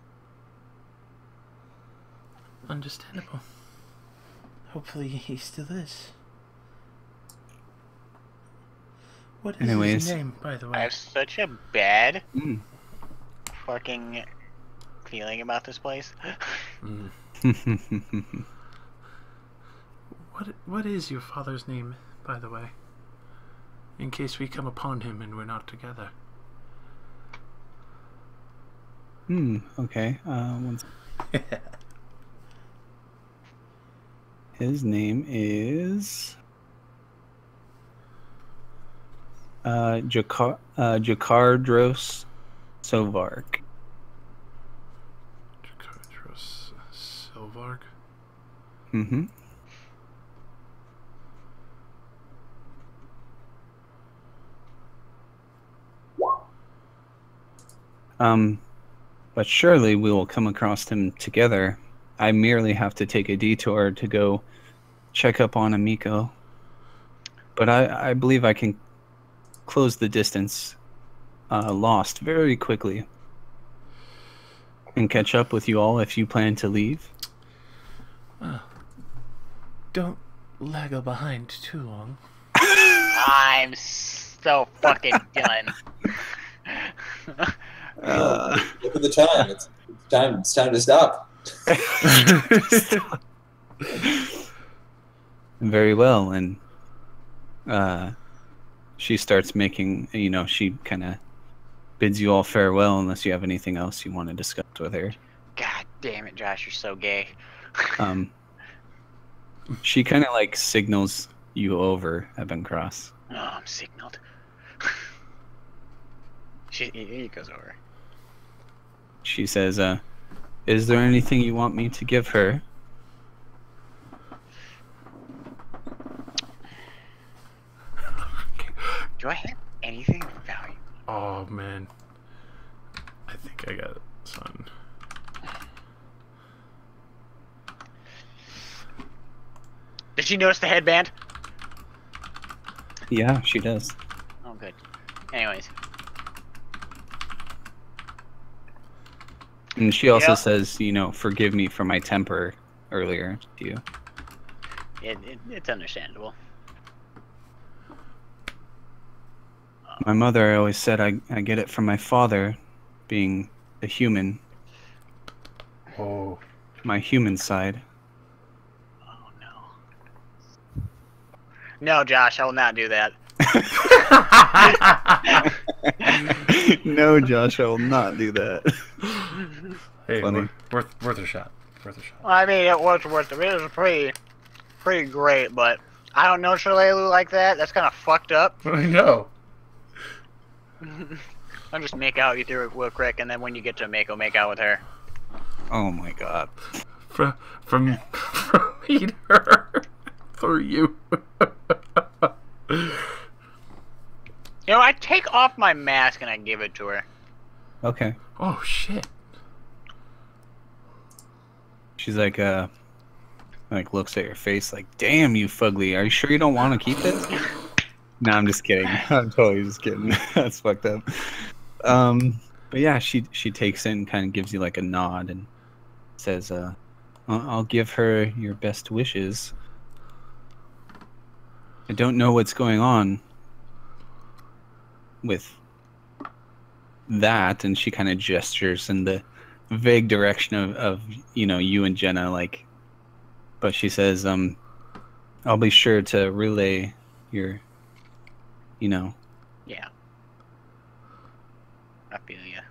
Understandable. Hopefully he still is. What is Anyways. his name, by the I way? have such a bad Mm. fucking feeling about this place. What is your father's name, by the way? In case we come upon him and we're not together. Okay. His name is Jakardros Sovark. Jakardros Silvark. Mm-hmm. But surely we will come across him together. I merely have to take a detour to go check up on Amiko. But I believe I can close the distance lost very quickly and catch up with you all if you plan to leave. Don't lag behind too long. I'm so fucking done. Look at the time. It's time to stop. Very well, and she starts making, she kind of bids you all farewell unless you have anything else you want to discuss with her. God damn it, Josh, you're so gay. She kind of like signals you over, Ebencross. Oh, I'm signaled. He goes over. She says, is there anything you want me to give her? Do I have anything of value? Oh man, I think I got something. Did she notice the headband? Yeah, she does. Oh, good. Anyways. And she also says, forgive me for my temper earlier to you. It's understandable. My mother always said I get it from my father, being a human. Oh. My human side. Oh, no. No, Josh, I will not do that. No, Josh, I will not do that. Hey, Funny. worth a shot. Worth a shot. Well, I mean, it was worth it. It was pretty great, but I don't know Shalelu like that. That's kind of fucked up. I know. I'll just make out you through it real quick, and then when you get to Mako, make out with her. Oh my god. From me to her. Through you. You know, I take off my mask and I give it to her. Okay. Oh shit. She's like looks at your face like, damn you fugly, are you sure you don't want to keep this? No, I'm just kidding. I'm totally just kidding. That's fucked up. But yeah, she takes it and kind of gives you like a nod and says, I'll give her your best wishes. I don't know what's going on with that, and she kind of gestures in the vague direction of you and Jenna, like, but she says, I'll be sure to relay your, Yeah. I feel ya.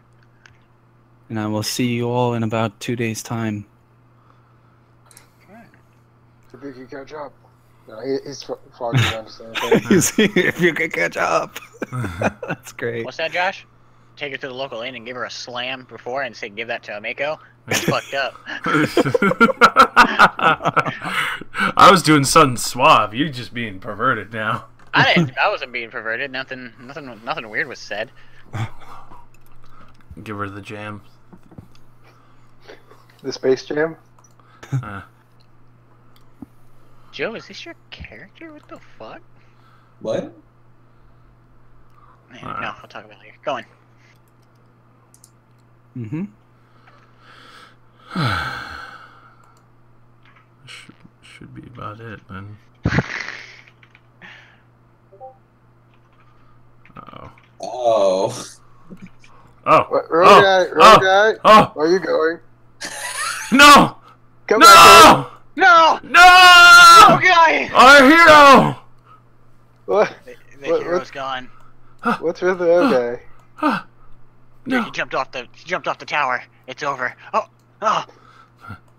and I will see you all in about 2 days' time. If you could catch up. No, he's fogging around to say anything. If you could catch up. That's great. What's that, Josh? Take her to the local inn and give her a slam before and say, give that to Mako? It's fucked up. I was doing something suave. You're just being perverted now. I wasn't being perverted. Nothing weird was said. Give her the jam. The Space Jam? Joe, is this your character? What the fuck? What? No, I'll talk about it later. Go on. Mm-hmm. Should be about it then. Uh-oh. Oh. Oh. What, road guy? Oh. Where are you going? No! Come back here. No! No! guy! Our hero! What? The hero's gone. What's with the road guy? No. He jumped off the tower. It's over. Oh.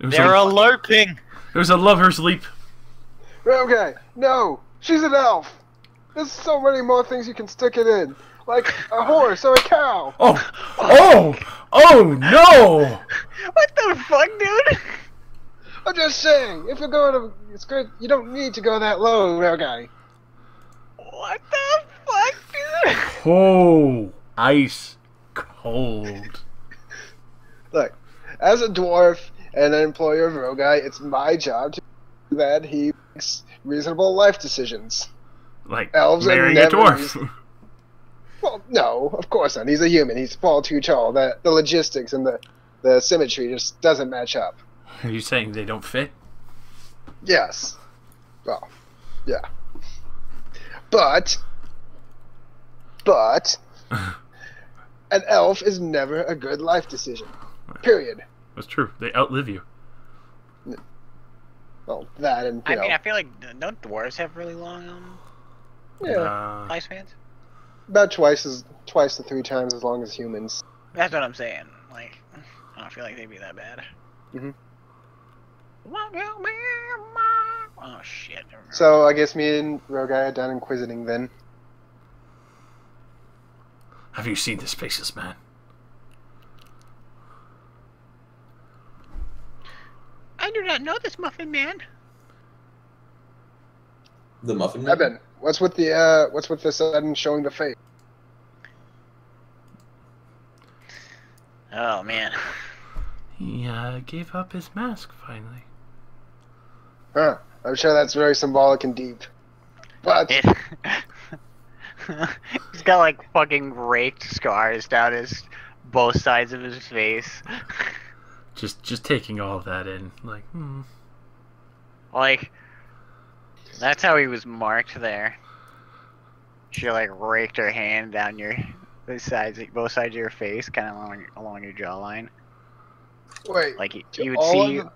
It was They're a, eloping. it was a lover's leap. Okay, no, she's an elf. There's so many more things you can stick it in, like a horse or a cow. Oh no! What the fuck, dude? I'm just saying, if you're going to, it's great. You don't need to go that low, okay? What the fuck, dude? Oh, ice cold. Look, as a dwarf and an employer of Rogai, it's my job to do that he makes reasonable life decisions. Like Elves are marrying a never dwarf. Well, no, of course not. He's a human. He's far too tall. The logistics and the symmetry just doesn't match up. Are you saying they don't fit? Yes. Well, yeah. But an elf is never a good life decision. Period. That's true. They outlive you. Well, that and, I mean, I feel like don't dwarves have really long yeah, lifespans? about twice to 3 times as long as humans. That's what I'm saying. Like, I don't feel like they'd be that bad. Mhm. Oh shit. So I guess me and Rogai are done inquisiting then. Have you seen the Spacious Man? I do not know this Muffin Man. The Muffin Man? Eben, what's with the sudden showing the face? Oh man. He gave up his mask finally. Huh. I'm sure that's very symbolic and deep. But He's got like fucking raked scars down his both sides of his face. Just taking all of that in, like, Like, that's how he was marked there. She like raked her hand down both sides of your face, kind of along your jawline. wait, Like you would all see. of the-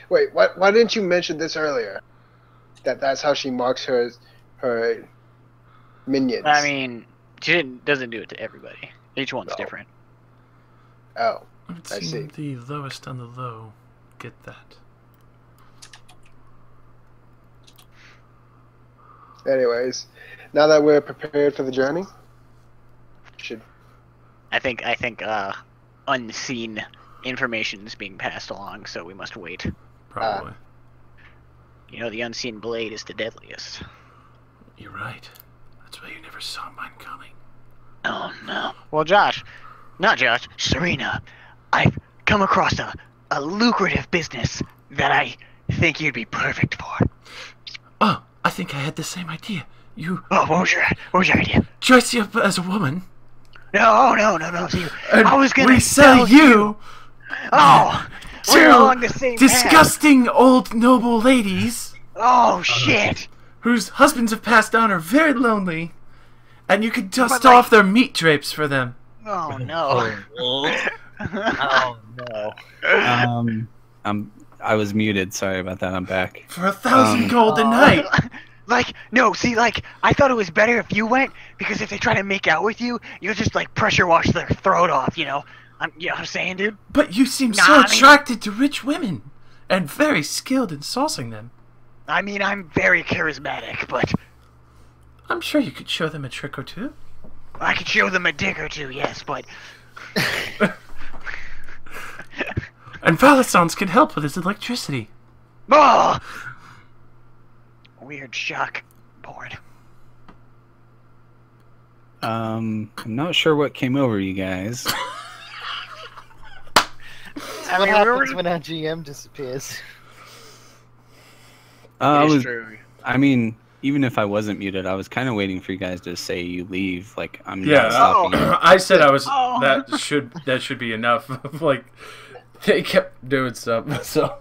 wait, why didn't you mention this earlier? That's how she marks her minions. I mean, she doesn't do it to everybody. Each one's No. different. Oh, I've I seen see. the lowest on the low get that. anyways, now that we're prepared for the journey, should I think unseen information is being passed along, so we must wait. Probably. You know, the unseen blade is the deadliest. You're right. That's why you never saw mine coming. Oh no. Well, Serena, I've come across a lucrative business that I think you'd be perfect for. Oh, I think I had the same idea. You Oh, what was your idea? dress you up as a woman. No. See, And I was gonna we sell you Oh, we're to along the same path. disgusting old noble ladies Oh shit. whose husbands have passed on are very lonely, and you could dust But, like- off their meat drapes for them. Oh no. Oh no. I was muted. Sorry about that. I'm back. For 1,000 gold a Oh. night. I thought it was better if you went, because if they try to make out with you, you'll just like pressure wash their throat off, you know? You know what I'm saying, dude? But you seem Nah, so I mean- attracted to rich women, and very skilled in saucing them. I mean, I'm very charismatic, but I'm sure you could show them a trick or two. I could show them a dick or two, yes, but And Valissons can help with his electricity. oh! Weird shock porn. I'm not sure what came over you guys. I What mean, happens when our GM disappears? I mean, even if I wasn't muted, I was kind of waiting for you guys to say you leave. Like, I'm Yeah, not stopping you. I said I was. Oh. That should be enough. Like, they kept doing stuff. So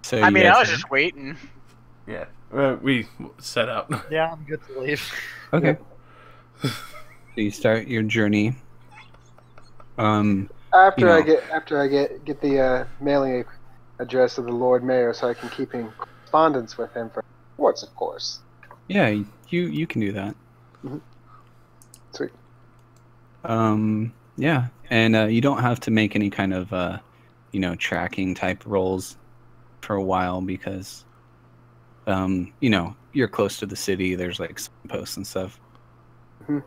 So I you mean, guys- I was just waiting. yeah, we set out. Yeah, I'm good to leave. Okay. So you start your journey. after You I know. get the mailing address of the Lord Mayor, so I can keep in correspondence with him for once, of course. Yeah, you can do that. Sweet. Yeah, and you don't have to make any kind of tracking type roles for a while because, you're close to the city. There's like signposts and stuff. Mhm.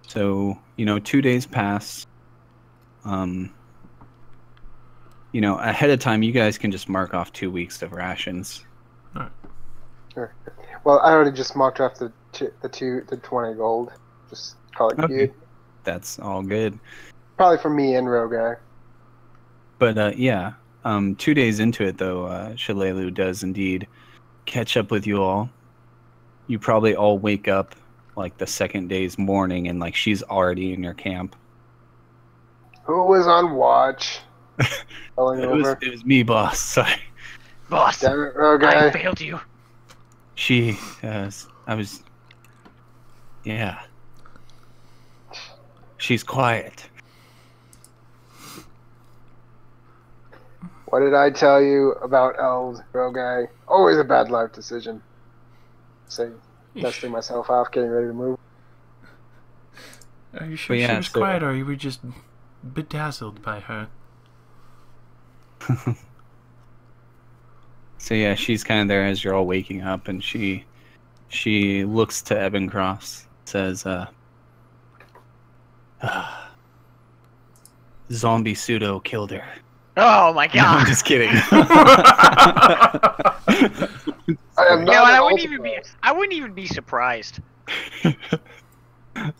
So, 2 days pass. Ahead of time, you guys can just mark off 2 weeks of rations. Sure. Well, I already just marked off the 20 gold. Just call it good. That's all good. Probably for me and Rogai. But 2 days into it, though, Shalelu does indeed catch up with you all. You probably all wake up like the second day's morning, and like she's already in your camp. Who was on watch? Calling It over. was me, boss. Sorry. Boss, Damn it, I Rogai. failed you. I was. Yeah. She's quiet. What did I tell you about elves, Rogai? Always a bad life decision. Say, dusting myself off, getting ready to move. Are you sure But she yeah, was so- quiet, or you were just bedazzled by her? So yeah, she's kind of there as you're all waking up, and she looks to Ebencross, says, "Zombie pseudo killed her." Oh my No, I'm god. just kidding. I am You know not what, at I all wouldn't even be. surprised. I wouldn't even be surprised.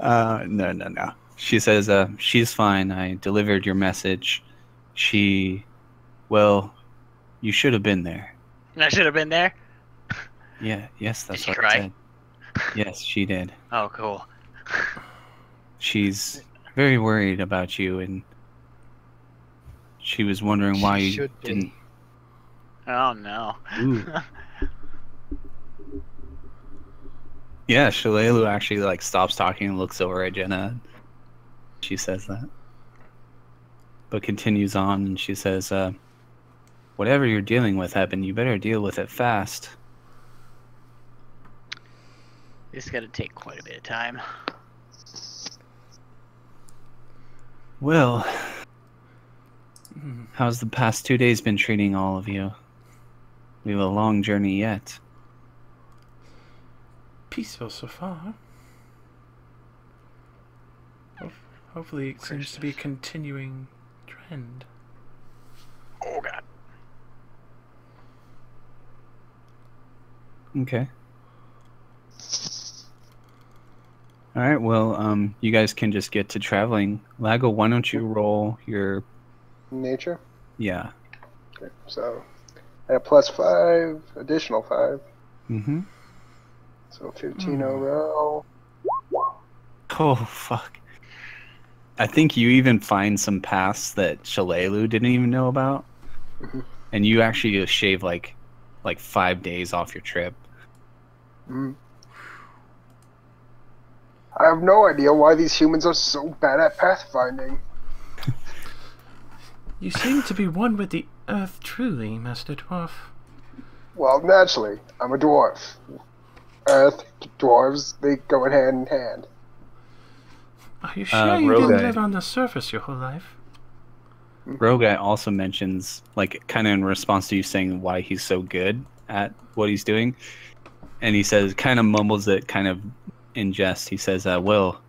No. She says, she's fine. I delivered your message. Well, you should have been there. I should have been there. Yeah, yes, that's Did she what cry? I said. Yes, she did. Oh, cool. She's very worried about you, and she was wondering why She you should be. didn't. Oh no. Ooh. Yeah, Shalelu actually like stops talking and looks over at Jenna. She says that, but continues on, and she says, "Whatever you're dealing with, Eben, you better deal with it fast." This is gonna take quite a bit of time. Well, how's the past 2 days been treating all of you? We have a long journey yet. Peaceful so far. Hopefully it seems to be a continuing trend. Oh god. Okay. All right. Well, you guys can just get to traveling. Lago, why don't you roll your? Nature. Yeah. Okay, so at a +5, additional 5. Mm-hmm. So 15 overall. Oh fuck. I think you even find some paths that Shalelu didn't even know about, Mhm. and you actually just shave like 5 days off your trip. Mm. I have no idea why these humans are so bad at pathfinding. You seem to be one with the earth truly, Master Dwarf. Well, naturally, I'm a dwarf. Earth, dwarves, they go hand in hand. Are you sure you Rogai. didn't live on the surface your whole life? Rogai also mentions, like, kind of in response to you saying why he's so good at what he's doing, and he says, kind of mumbles it, kind of in jest. He says, "Well,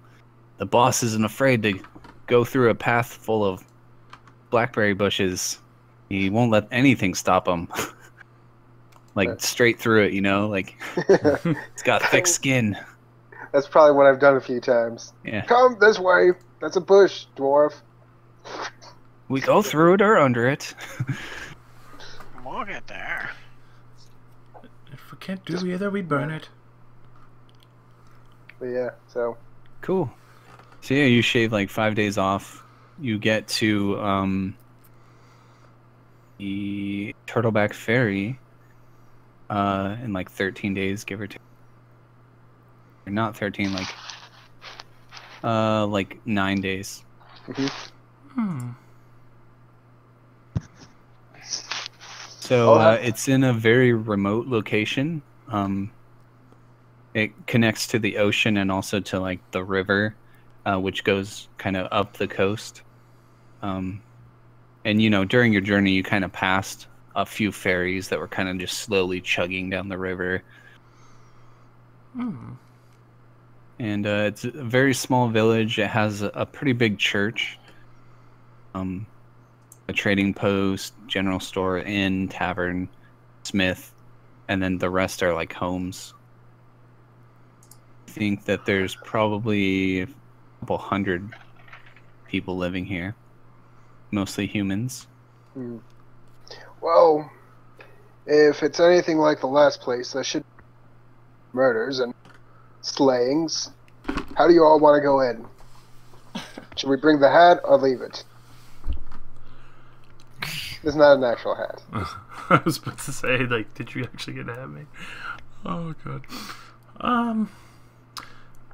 the boss isn't afraid to go through a path full of blackberry bushes. He won't let anything stop him." Like straight through it, like it's got thick skin. That's probably what I've done a few times. Yeah, Come this way. That's a bush, dwarf. we go through it or under it. Look at there. If we can't do either, we burn it. But yeah, so Cool. So yeah, you shave like 5 days off. You get to the Turtleback Ferry in like 13 days, give or take. Or not 13, like 9 days. So it's in a very remote location. It connects to the ocean and also to like the river, which goes kind of up the coast. And, you know, during your journey, you kind of passed a few ferries that were kind of just slowly chugging down the river. Hmm. And it's a very small village. It has a pretty big church, a trading post, general store, inn, tavern, smith, and then the rest are like homes. I think that there's probably a couple hundred people living here, mostly humans. Well, if it's anything like the last place, there should be murders and slayings. How do you all want to go in? Should we bring the hat or leave it? It's not an actual hat. I was about to say, like, did you actually get a hat made? Oh god.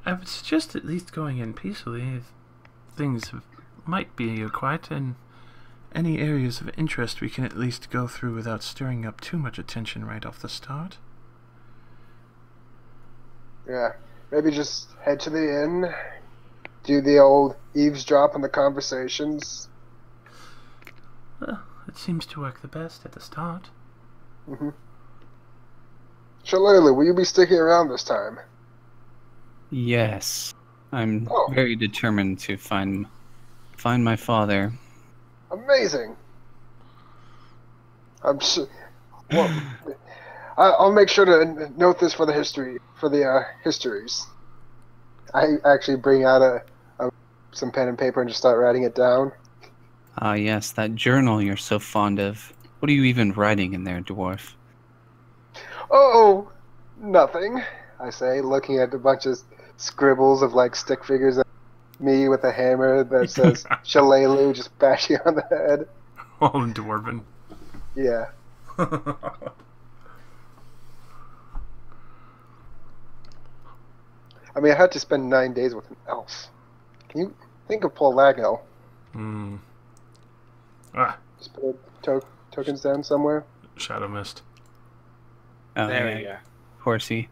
I would suggest at least going in peacefully. If things might be quiet, and any areas of interest we can at least go through without stirring up too much attention right off the start. Yeah, maybe just head to the inn, do the old eavesdrop on the conversations. Well, it seems to work the best at the start. Shillelagh, will you be sticking around this time? Yes, I'm very determined to find my father. Amazing. I'm sure. Well, I'll make sure to note this for the histories. I actually bring out some pen and paper and just start writing it down. Ah, yes, that journal you're so fond of. What are you even writing in there, dwarf? Oh, nothing, I say, looking at a bunch of scribbles of like stick figures of me with a hammer that says Shillelagh just bashing on the head. All in Dwarven. Yeah. I mean, I had to spend 9 days with an elf. Can you think of Paul Lagno? Just put tokens down somewhere. Shadow Mist. Oh, There yeah. we go. Horsey.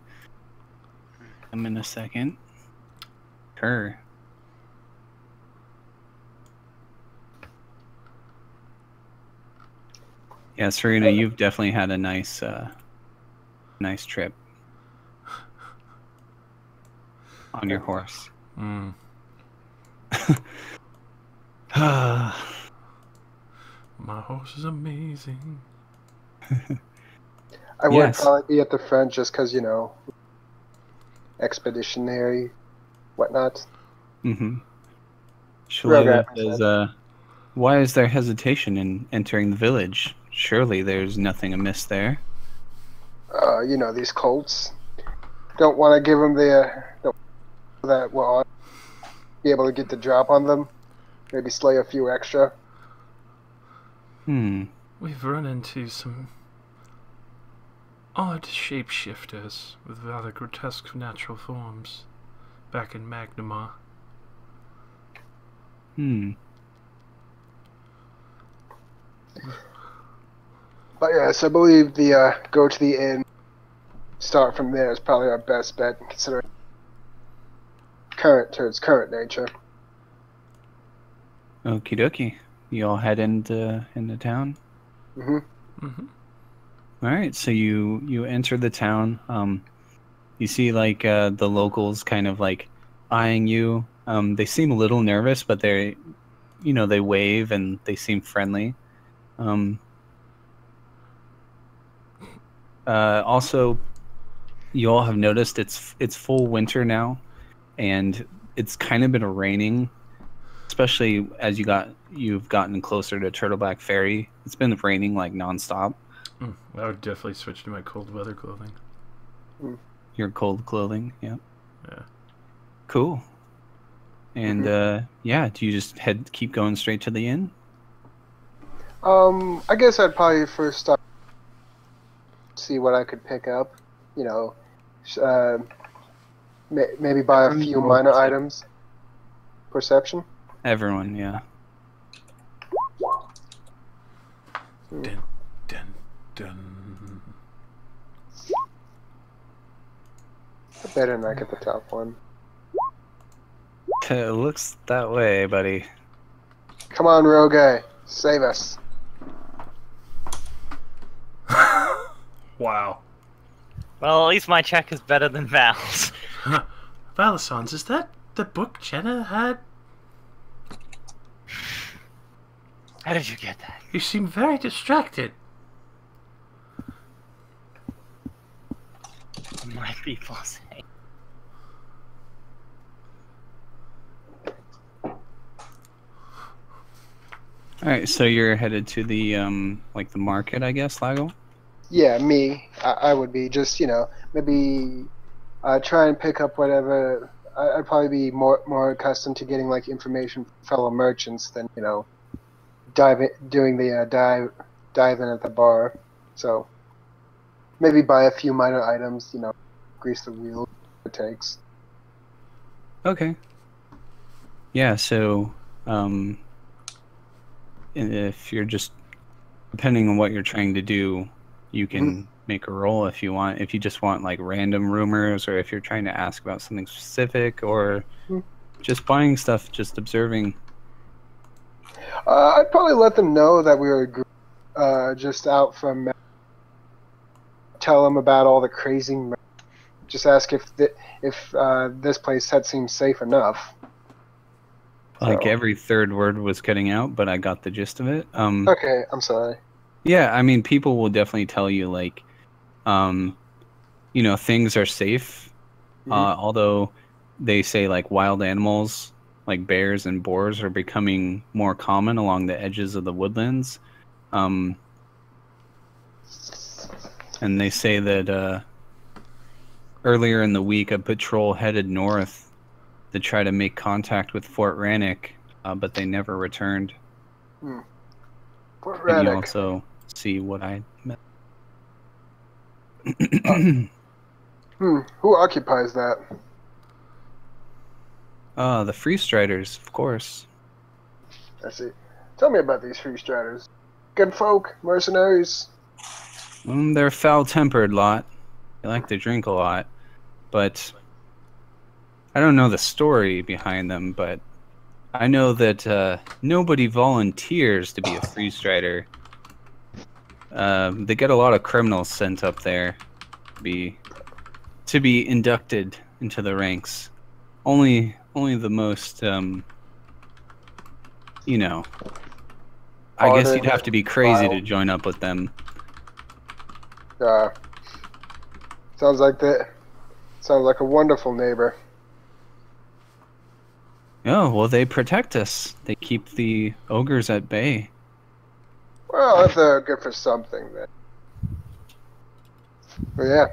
I'm in a second. Her. Yeah, Serena, you've definitely had a nice trip on your horse. My horse is amazing. I would probably be at the front just because, you know, expeditionary, whatnot. Shillelagh says, why is there hesitation in entering the village? Surely there's nothing amiss there. You know, these cults. Don't want to give them that will be able to get the drop on them. Maybe slay a few extra. We've run into some odd shapeshifters with rather grotesque natural forms back in Magnamar. But yes, I believe the go to the inn, start from there is probably our best bet, considering its current nature. Okie dokie. You all head into town? Alright, so you enter the town. You see like the locals kind of like eyeing you. They seem a little nervous, but they wave and they seem friendly. Also, you all have noticed it's full winter now, and it's kind of been raining, especially as you've gotten closer to Turtleback Ferry. It's been raining like nonstop. I would definitely switch to my cold weather clothing. Your cold clothing, yeah. Yeah. Cool. And yeah, do you just keep going straight to the inn? I guess I'd probably first start see what I could pick up. You know, maybe buy a few minor items. Perception. Everyone, yeah. Dun, dun, dun. I better not get the top one. It looks that way, buddy. Come on, Rogue. Save us. Wow. Well, at least my check is better than Val's. Valisons, is that the book Jenna had? How did you get that? You seem very distracted. Might be plus 8. All right, so you're headed to the like the market, I guess, Lago. Yeah, me. I would be just, maybe try and pick up whatever. I'd probably be more accustomed to getting like information from fellow merchants than doing the dive in at the bar. So maybe buy a few minor items, grease the wheel it takes. Okay. Yeah, so if you're just, depending on what you're trying to do, you can make a roll if you want. If you just want like random rumors, or if you're trying to ask about something specific, or just buying stuff, just observing. I'd probably let them know that we were just out from. Tell them about all the crazy. Just ask if this place had seemed safe enough. Like every third word was cutting out, but I got the gist of it. Okay, I'm sorry. Yeah, I mean, people will definitely tell you like, things are safe. Although they say like wild animals, like bears and boars, are becoming more common along the edges of the woodlands. And they say that earlier in the week, a patrol headed north to try to make contact with Fort Rannick, but they never returned. Fort And you Rannick. also see what I meant. Who occupies that? The Free Striders, of course. I see. Tell me about these free striders. Good folk, mercenaries. They're a foul-tempered lot. They like to drink a lot, but I don't know the story behind them, but I know that nobody volunteers to be a Free Strider. They get a lot of criminals sent up there to be inducted into the ranks. Only the most, I guess you'd have to be crazy to join up with them. Sounds like a wonderful neighbor. Oh, well, they protect us. They keep the ogres at bay. Well, if they're good for something, then. But yeah.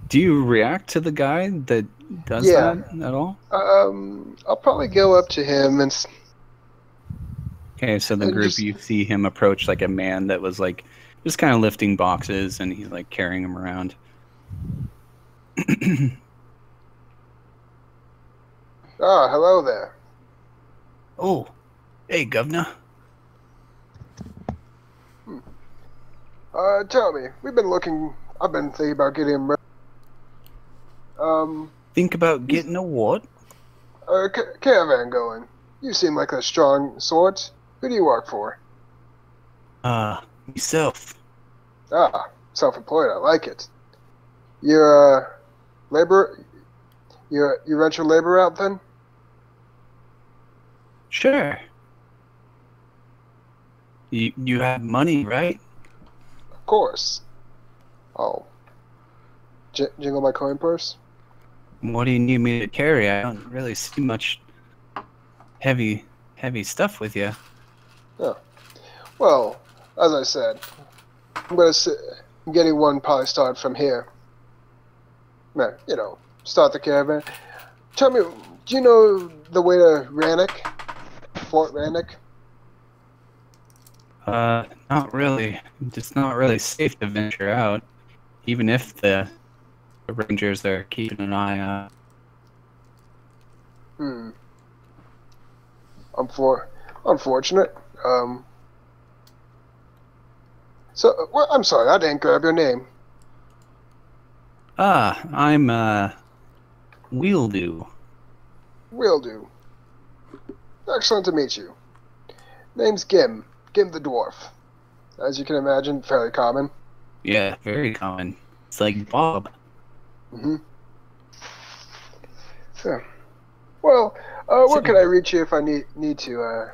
Do you react to the guy that does that at all? I'll probably go up to him and. Okay, so the group, you see him approach like a man that was like just kind of lifting boxes, and he's like carrying them around. Hello there. Oh, hey, governor. Tell me, I've been thinking about getting Think about getting a what? Caravan going. You seem like a strong sort. Who do you work for? Myself. Self-employed, I like it. You're labor. You rent your labor out then? Sure. You have money, right? Of course. I'll jingle my coin purse. What do you need me to carry? I don't really see much heavy stuff with you. Oh. Well, as I said, I'm getting one probably start from here. Start the caravan. Tell me, do you know the way to Rannick? Fort Rannick? Not really. It's not really safe to venture out, even if the rangers are keeping an eye out. Unfortunate. I'm sorry, I didn't grab your name. I'm Wieldu. Will do. Excellent to meet you. Name's Gim. Gim the Dwarf. As you can imagine, fairly common. Yeah, very common. It's like Bob. Mm-hmm. So, well, where can I reach you if I need to,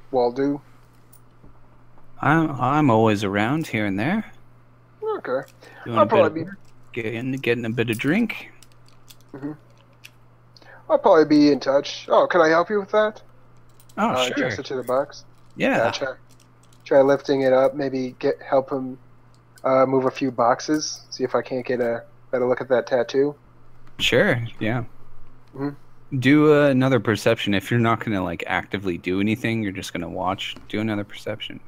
Waldo? I'm always around here and there. Okay. Doing I'll a bit probably of work, getting a bit of drink. I'll probably be in touch. Oh, can I help you with that? Oh, sure. Adjust it to the box. Yeah. Try lifting it up. Maybe help him move a few boxes. See if I can't get a better look at that tattoo. Sure. Yeah. Do another perception. If you're not gonna like actively do anything, you're just gonna watch. Do another perception.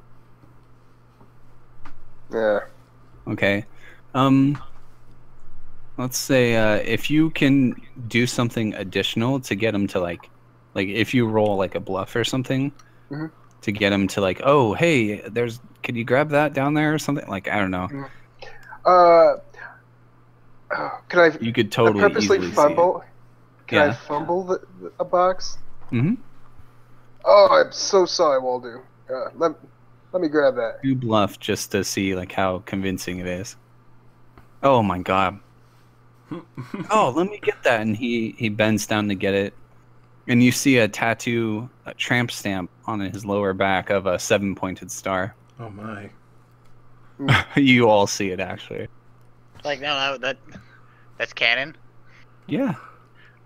Yeah. Okay. Let's say if you can do something additional to get him to like if you roll like a bluff or something to get him to like, oh hey, can you grab that down there or something? Like I don't know. Can I? You could totally purposely easily fumble. See it. Can I fumble a box? Mm-hmm. Oh, I'm so sorry, Waldo. Let me grab that. You bluff just to see like how convincing it is. Oh my god. Oh, let me get that, and he bends down to get it, and you see a tattoo, a tramp stamp on his lower back of a 7-pointed star. Oh my. You all see it actually. Like no, that's canon. Yeah.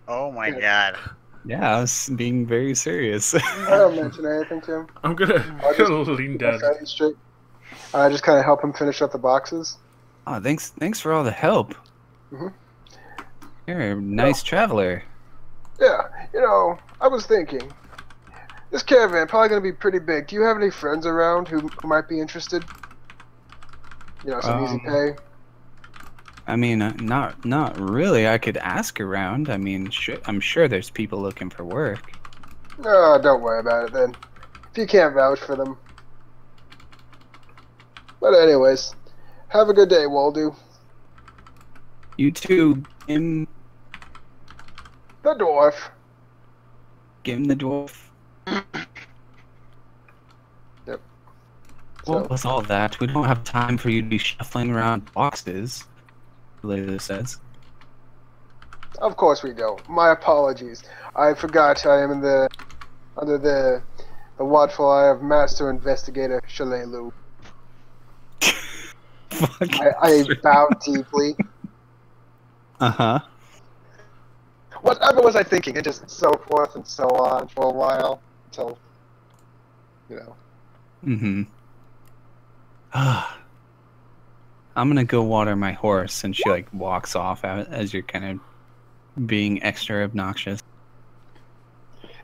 Oh my god. Yeah, I was being very serious. I don't mention anything to him. I'm gonna lean down. Straight. I just kind of help him finish up the boxes. Oh, thanks for all the help. You're a nice traveler. Yeah, I was thinking, this caravan probably gonna be pretty big. Do you have any friends around who might be interested? Some easy pay. I mean, not really. I could ask around. I mean, I'm sure there's people looking for work. No, don't worry about it then. If you can't vouch for them. But anyways, have a good day, Waldo. You too, Gim. The dwarf. Gim the dwarf. Yep. What was all that? We don't have time for you to be shuffling around boxes. Later says. Of course we don't. My apologies. I forgot I am under the watchful eye of Master Investigator Shalelu. I bow deeply. Uh-huh. Whatever was I thinking? And just so forth and so on for a while until, Mm-hmm. I'm gonna go water my horse, and she like walks off as you're kind of being extra obnoxious.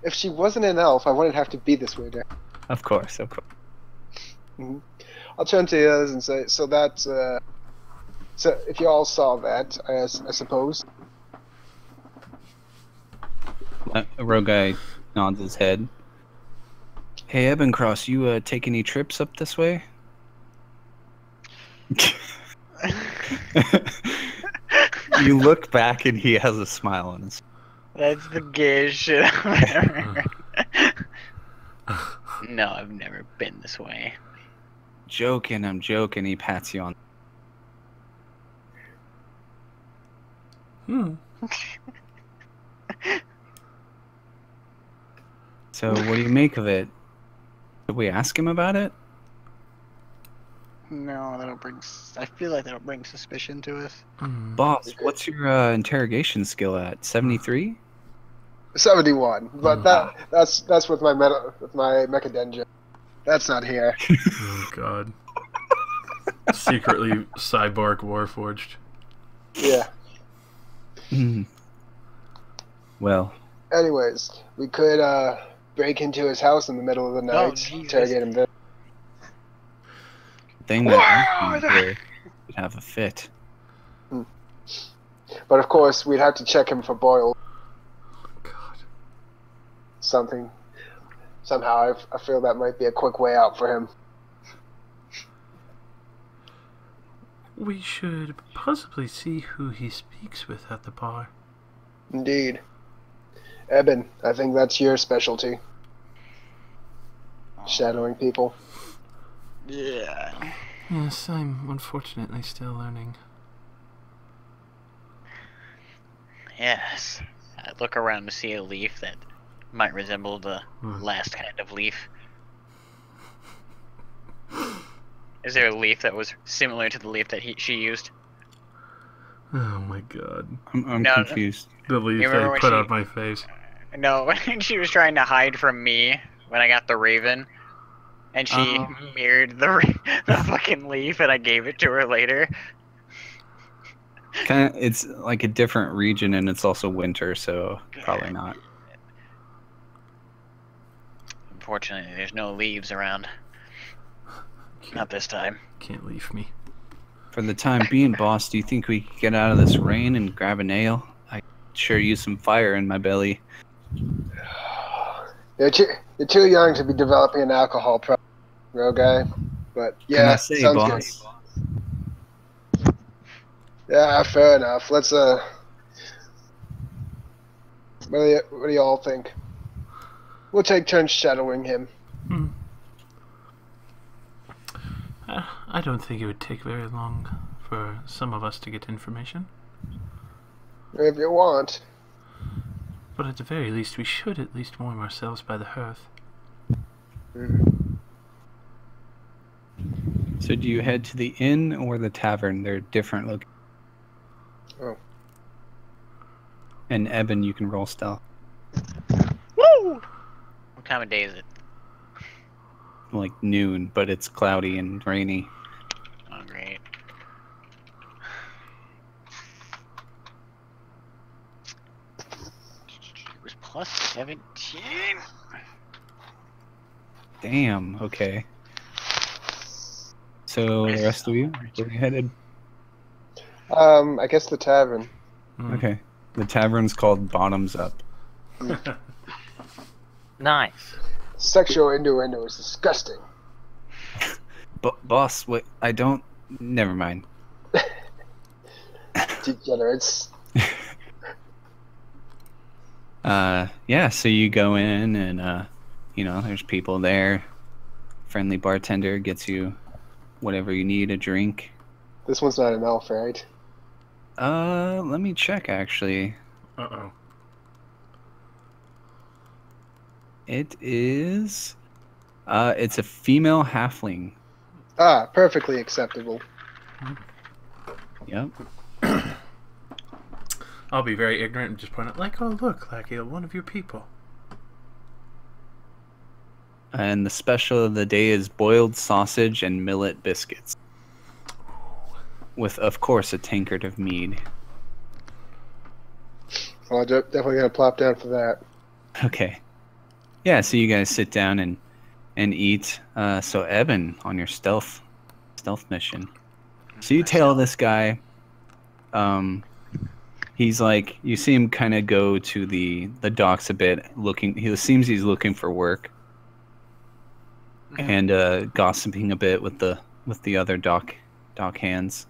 If she wasn't an elf, I wouldn't have to be this way, Dan. Of course. I'll turn to the others and say, so that's, so if you all saw that, I suppose. Roguy nods his head. Hey, Ebencross, you take any trips up this way? You look back and he has a smile on his face. That's the gayest shit I've ever heard. No, I've never been this way. I'm joking. He pats you on. So, what do you make of it? Did we ask him about it? No, that'll bring. I feel like that'll bring suspicion to us. Boss, what's your interrogation skill at? 73? 71, but that's with my Mechadendria. That's not here. Oh god. Secretly cyborg warforged. Yeah. Well. Anyways, we could break into his house in the middle of the night, interrogate him there. Thing that would have a fit. But of course, we'd have to check him for boil. God. Somehow, I feel that might be a quick way out for him. We should possibly see who he speaks with at the bar. Indeed. Eben, I think that's your specialty. Shadowing people. Yeah. Yes, I'm unfortunately still learning. Yes. I look around to see a leaf that might resemble the Hmm. last kind of leaf. Is there a leaf that was similar to the leaf that she used? Oh my god. I'm No. confused. The leaf You remember they when put she- on my face. No, when she was trying to hide from me when I got the raven, and she Oh. mirrored the fucking leaf, and I gave it to her later. Kind of, it's like a different region, and it's also winter, so probably not. Unfortunately, there's no leaves around. Not this time. Can't leave me. For the time being, boss, do you think we could get out of this rain and grab a nail? I sure use some fire in my belly. You're too young to be developing an alcohol problem, real guy. But Can yeah, I say, sounds boss? good. Yeah, fair enough. Let's What do y'all think? We'll take turns shadowing him. I don't think it would take very long for some of us to get information. If you want. But at the very least, we should at least warm ourselves by the hearth. So do you head to the inn or the tavern? They're different locations. Oh. And Eben, you can roll stealth. Woo! What time of day is it? Like noon, but it's cloudy and rainy. Oh, great. It was plus 17. Damn, okay. So the rest of you, where are you headed? I guess the tavern. Okay. The tavern's called Bottoms Up. Nice. Sexual innuendo is disgusting. But boss, what? I don't. Never mind. Degenerates. Yeah. So you go in, and there's people there. Friendly bartender gets you whatever you need, a drink. This one's not an elf, right? Let me check actually. Uh-oh. It is. It's a female halfling. Ah, perfectly acceptable. Yep. I'll be very ignorant and just point out, like, oh, look, like one of your people. And the special of the day is boiled sausage and millet biscuits. With, of course, a tankard of mead. Well, I'm definitely gonna plop down for that. Okay. Yeah, so you guys sit down and eat. So Eben, on your stealth mission. So you tell this guy, he's like, you see him kind of go to the docks a bit, looking. He seems he's looking for work, and gossiping a bit with the other dock hands.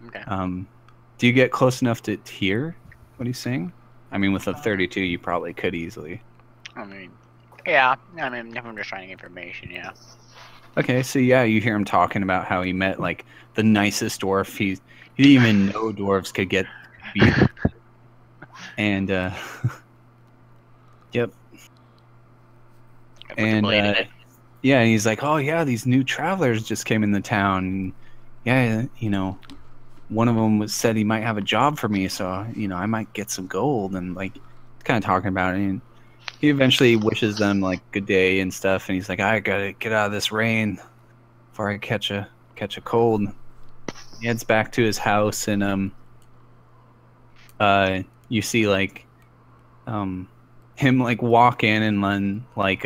Okay. Do you get close enough to hear what he's saying? I mean, with a 32, you probably could easily. I mean, yeah. I mean, if I'm just trying information, yeah. Okay, so yeah, you hear him talking about how he met like the nicest dwarf. He didn't even know dwarves could get beat. And yep. I put the And blade in it. yeah, and he's like, oh yeah, these new travelers just came in the town. And, yeah, one of them said he might have a job for me, so I might get some gold. And like, kind of talking about it. And he eventually wishes them like good day and stuff. And he's like, I gotta get out of this rain before I catch a cold. He heads back to his house, and you see like him like walk in, and then like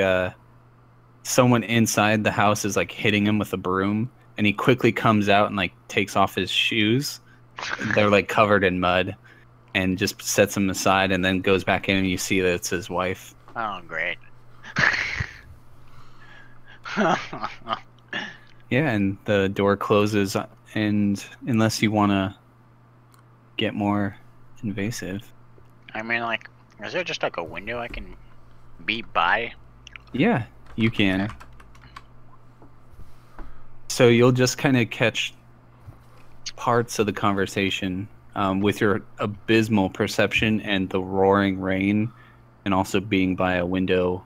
someone inside the house is like hitting him with a broom, and he quickly comes out and like takes off his shoes. They're like covered in mud, and just sets them aside, and then goes back in, and you see that it's his wife. Oh, great. Yeah, and the door closes, and unless you want to get more invasive. I mean, like, Is there just like a window I can be by? Yeah, you can. So you'll just kind of catch parts of the conversation with your abysmal perception and the roaring rain, and also being by a window.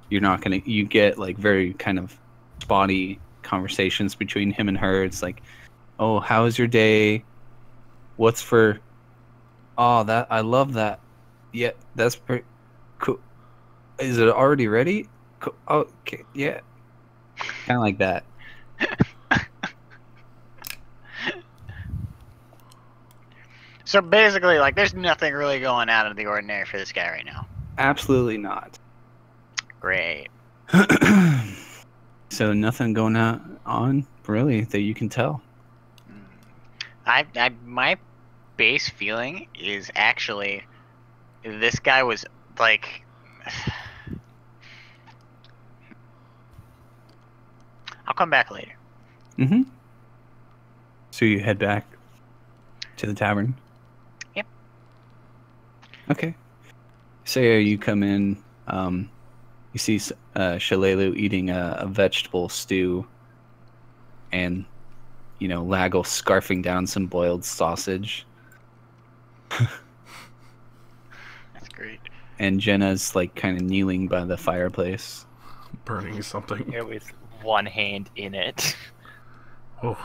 You're not gonna. You get like very kind of spotty conversations between him and her. It's like, "Oh, how was your day? What's for? Oh, that I love that. Yeah, that's pretty cool. Is it already ready? Cool. Oh, okay, yeah, kind of like that." So basically, like, there's nothing really going out of the ordinary for this guy right now. Absolutely not. Great. So nothing going on really that you can tell. My base feeling is actually this guy was like. I'll come back later. Mm-hmm. So you head back to the tavern? Yep. Okay. So you come in, you see Shalelu eating a vegetable stew, and, you know, Laggle scarfing down some boiled sausage. That's great. And Jenna's, like, kind of kneeling by the fireplace. Burning something. Yeah, with one hand in it. Oh.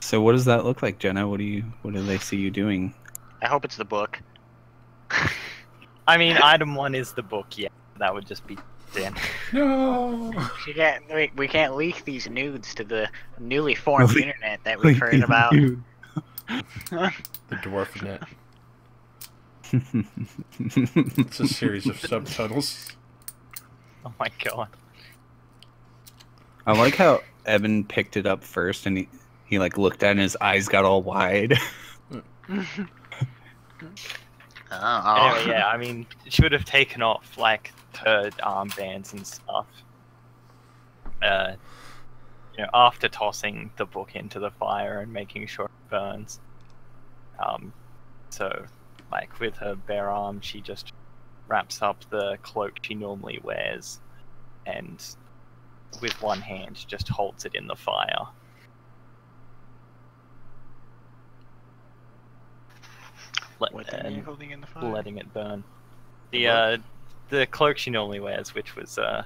So what does that look like, Jenna? What do they see you doing? I hope it's the book. I mean, item 1 is the book, yeah. That would just be Dan. No. We can't leak these nudes to the newly formed internet that we've heard about. The dwarf net. It's a series of subtitles. Oh my god. I like how Evan picked it up first, and he like looked at it and his eyes got all wide. Anyway, yeah, I mean, she would have taken off like her armbands and stuff. You know, after tossing the book into the fire and making sure it burns. So, like with her bare arm, she just wraps up the cloak she normally wears, and with one hand just holds it in the fire. What thing are you holding in the fire? Letting it burn. The cloak she normally wears, which was the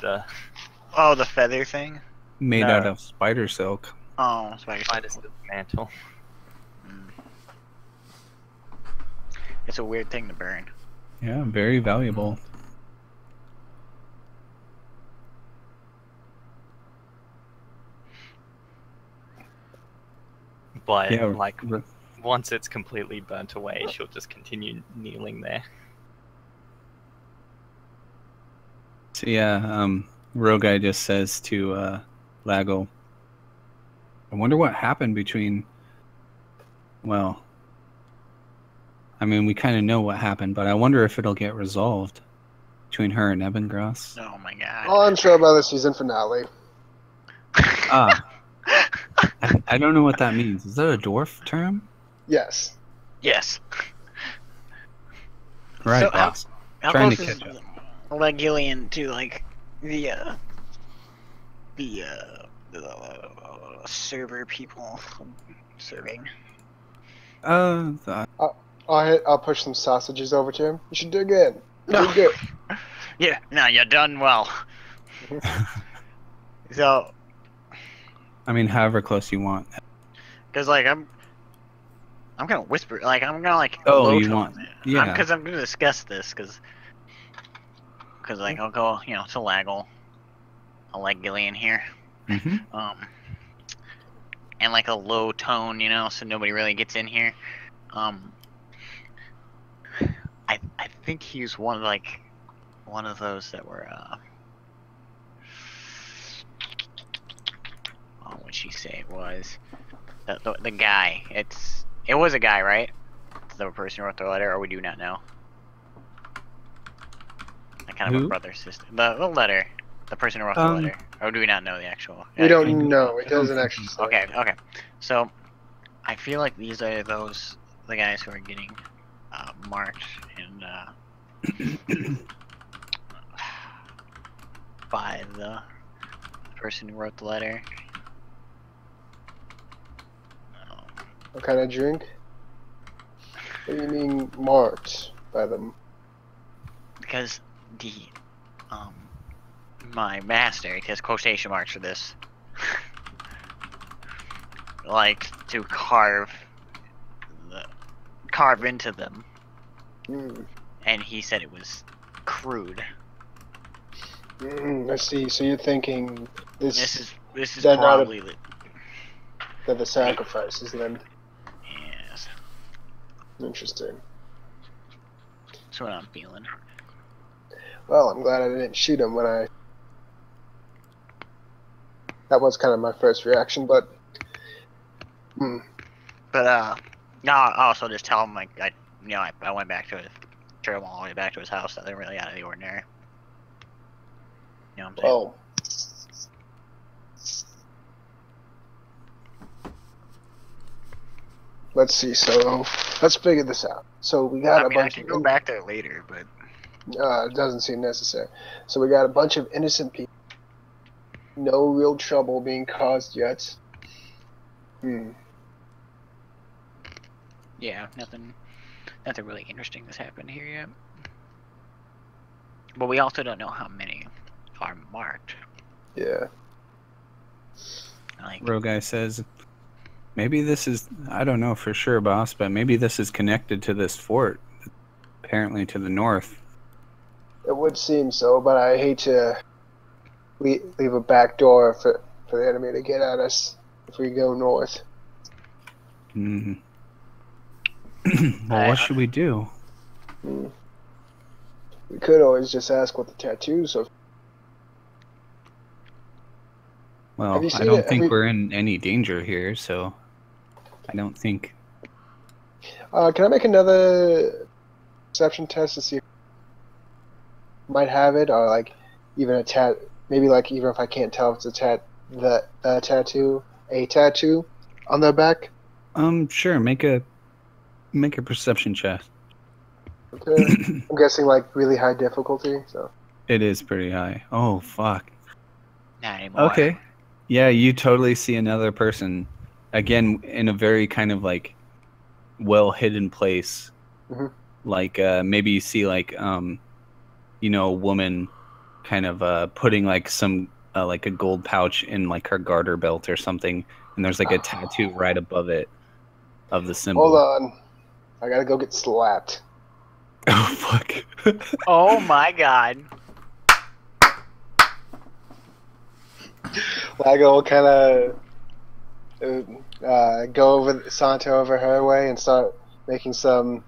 the feather thing. Made No. out of spider silk. Oh, spider silk mantle. It's a weird thing to burn. Yeah, very valuable. But Yeah, like once it's completely burnt away, she'll just continue kneeling there. So yeah, Rogai just says to Lago, I wonder what happened between, well, I mean, we kind of know what happened, but I wonder if it'll get resolved between her and Ebengrass. Oh my god. All I'm sure about the season finale. Ah. I don't know what that means. Is that a dwarf term? Yes. Yes. Right, So boss. How Trying to close is catch up. Legillian to like the server people serving? I'll push some sausages over to him. You should dig in. No. Dig good. Yeah, no, you're done well. So, I mean, however close you want. cause like I'm gonna whisper, like I'm gonna like. Oh, low you tone want? it. Yeah. Cause I'm gonna discuss this, cause like I'll go, you know, to Laggle. I'll let Gillian here. Mhm. And like a low tone, you know, so nobody really gets in here. I think he's one of those that were what'd she say it was? The guy. It was a guy, right? The person who wrote the letter, or we do not know. Like kind of Who? a brother sister. The letter. The person who wrote the letter. Or do we not know the actual? We don't know. It doesn't actually say. Okay. So I feel like these are those the guys who are getting marked and by the person who wrote the letter. What kind of drink? What do you mean marked by them? Because the my master, he has quotation marks for this, liked to carve into them, and he said it was crude. I see. So you're thinking This is they're not probably they're the sacrifices then. yes. Interesting. That's what I'm feeling. Well, I'm glad I didn't shoot him when I. That was kind of my first reaction, but. But no, I'll also just tell him like I went back to his, drove him all the way back to his house. Nothing really out of the ordinary. You know what I'm saying? Oh. Let's see. So let's figure this out. So we got a bunch I of. can go back there later, but It doesn't seem necessary. So we got a bunch of innocent people. No real trouble being caused yet. yeah, nothing really interesting has happened here yet. But we also don't know how many are marked. Yeah. Like, Roguy says, maybe this is, I don't know for sure, boss, but maybe this is connected to this fort, apparently to the north. It would seem so, but I hate to leave a back door for the enemy to get at us if we go north. Well, what should we do? We could always just ask what the tattoos are. Well, Have you I seen don't it? think we're in any danger here, so I don't think. Can I make another perception test to see if I might have it, or like even a maybe like even if I can't tell if it's a tattoo on their back? Sure. Make a perception check. Okay. I'm guessing like really high difficulty. So. It is pretty high. Oh fuck. not anymore. Okay. Yeah, you totally see another person, again in a very kind of like well hidden place. Like maybe you see like a woman kind of putting like some like a gold pouch in like her garter belt or something, and there's like a tattoo right above it of the symbol. Hold on, I gotta go get slapped. Oh fuck. Oh my god. Lago will kind of saunter over her way and start making some,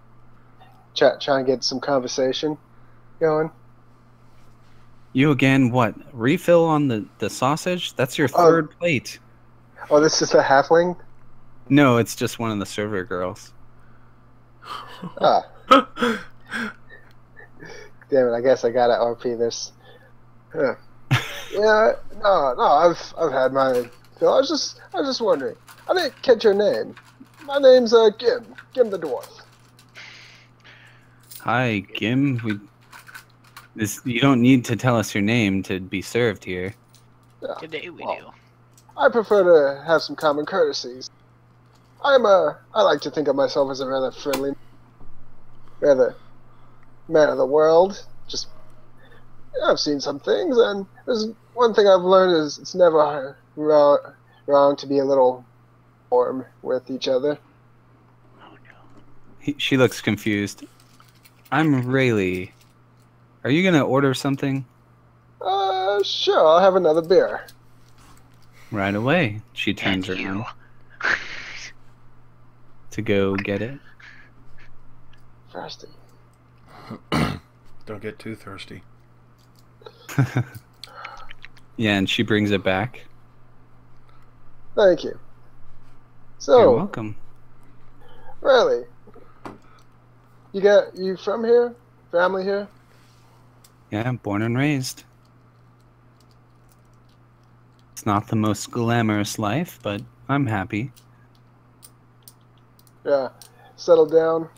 trying to get some conversation going. You again? What? Refill on the sausage? That's your third plate. Oh, this is a halfling? No, it's just one of the server girls. Ah. Damn it! I guess I gotta RP this. Huh. Yeah, no, I've had my fill. I was just wondering. I didn't catch your name. My name's Gim the dwarf. Hi, Gim. You don't need to tell us your name to be served here. Yeah. Today we do. I prefer to have some common courtesies. I like to think of myself as a rather friendly, rather man of the world. Just, I've seen some things, and there's one thing I've learned is it's never wrong to be a little warm with each other. Oh no. She looks confused. I'm Rayleigh. Are you gonna order something? Sure, I'll have another beer. Right away. She turns And around you. to go get it. Thirsty. Don't get too thirsty. Yeah, and she brings it back. Thank you. You're So, welcome. really, you from here? Family here? Yeah, I'm born and raised. It's not the most glamorous life, but I'm happy. Yeah. settled down?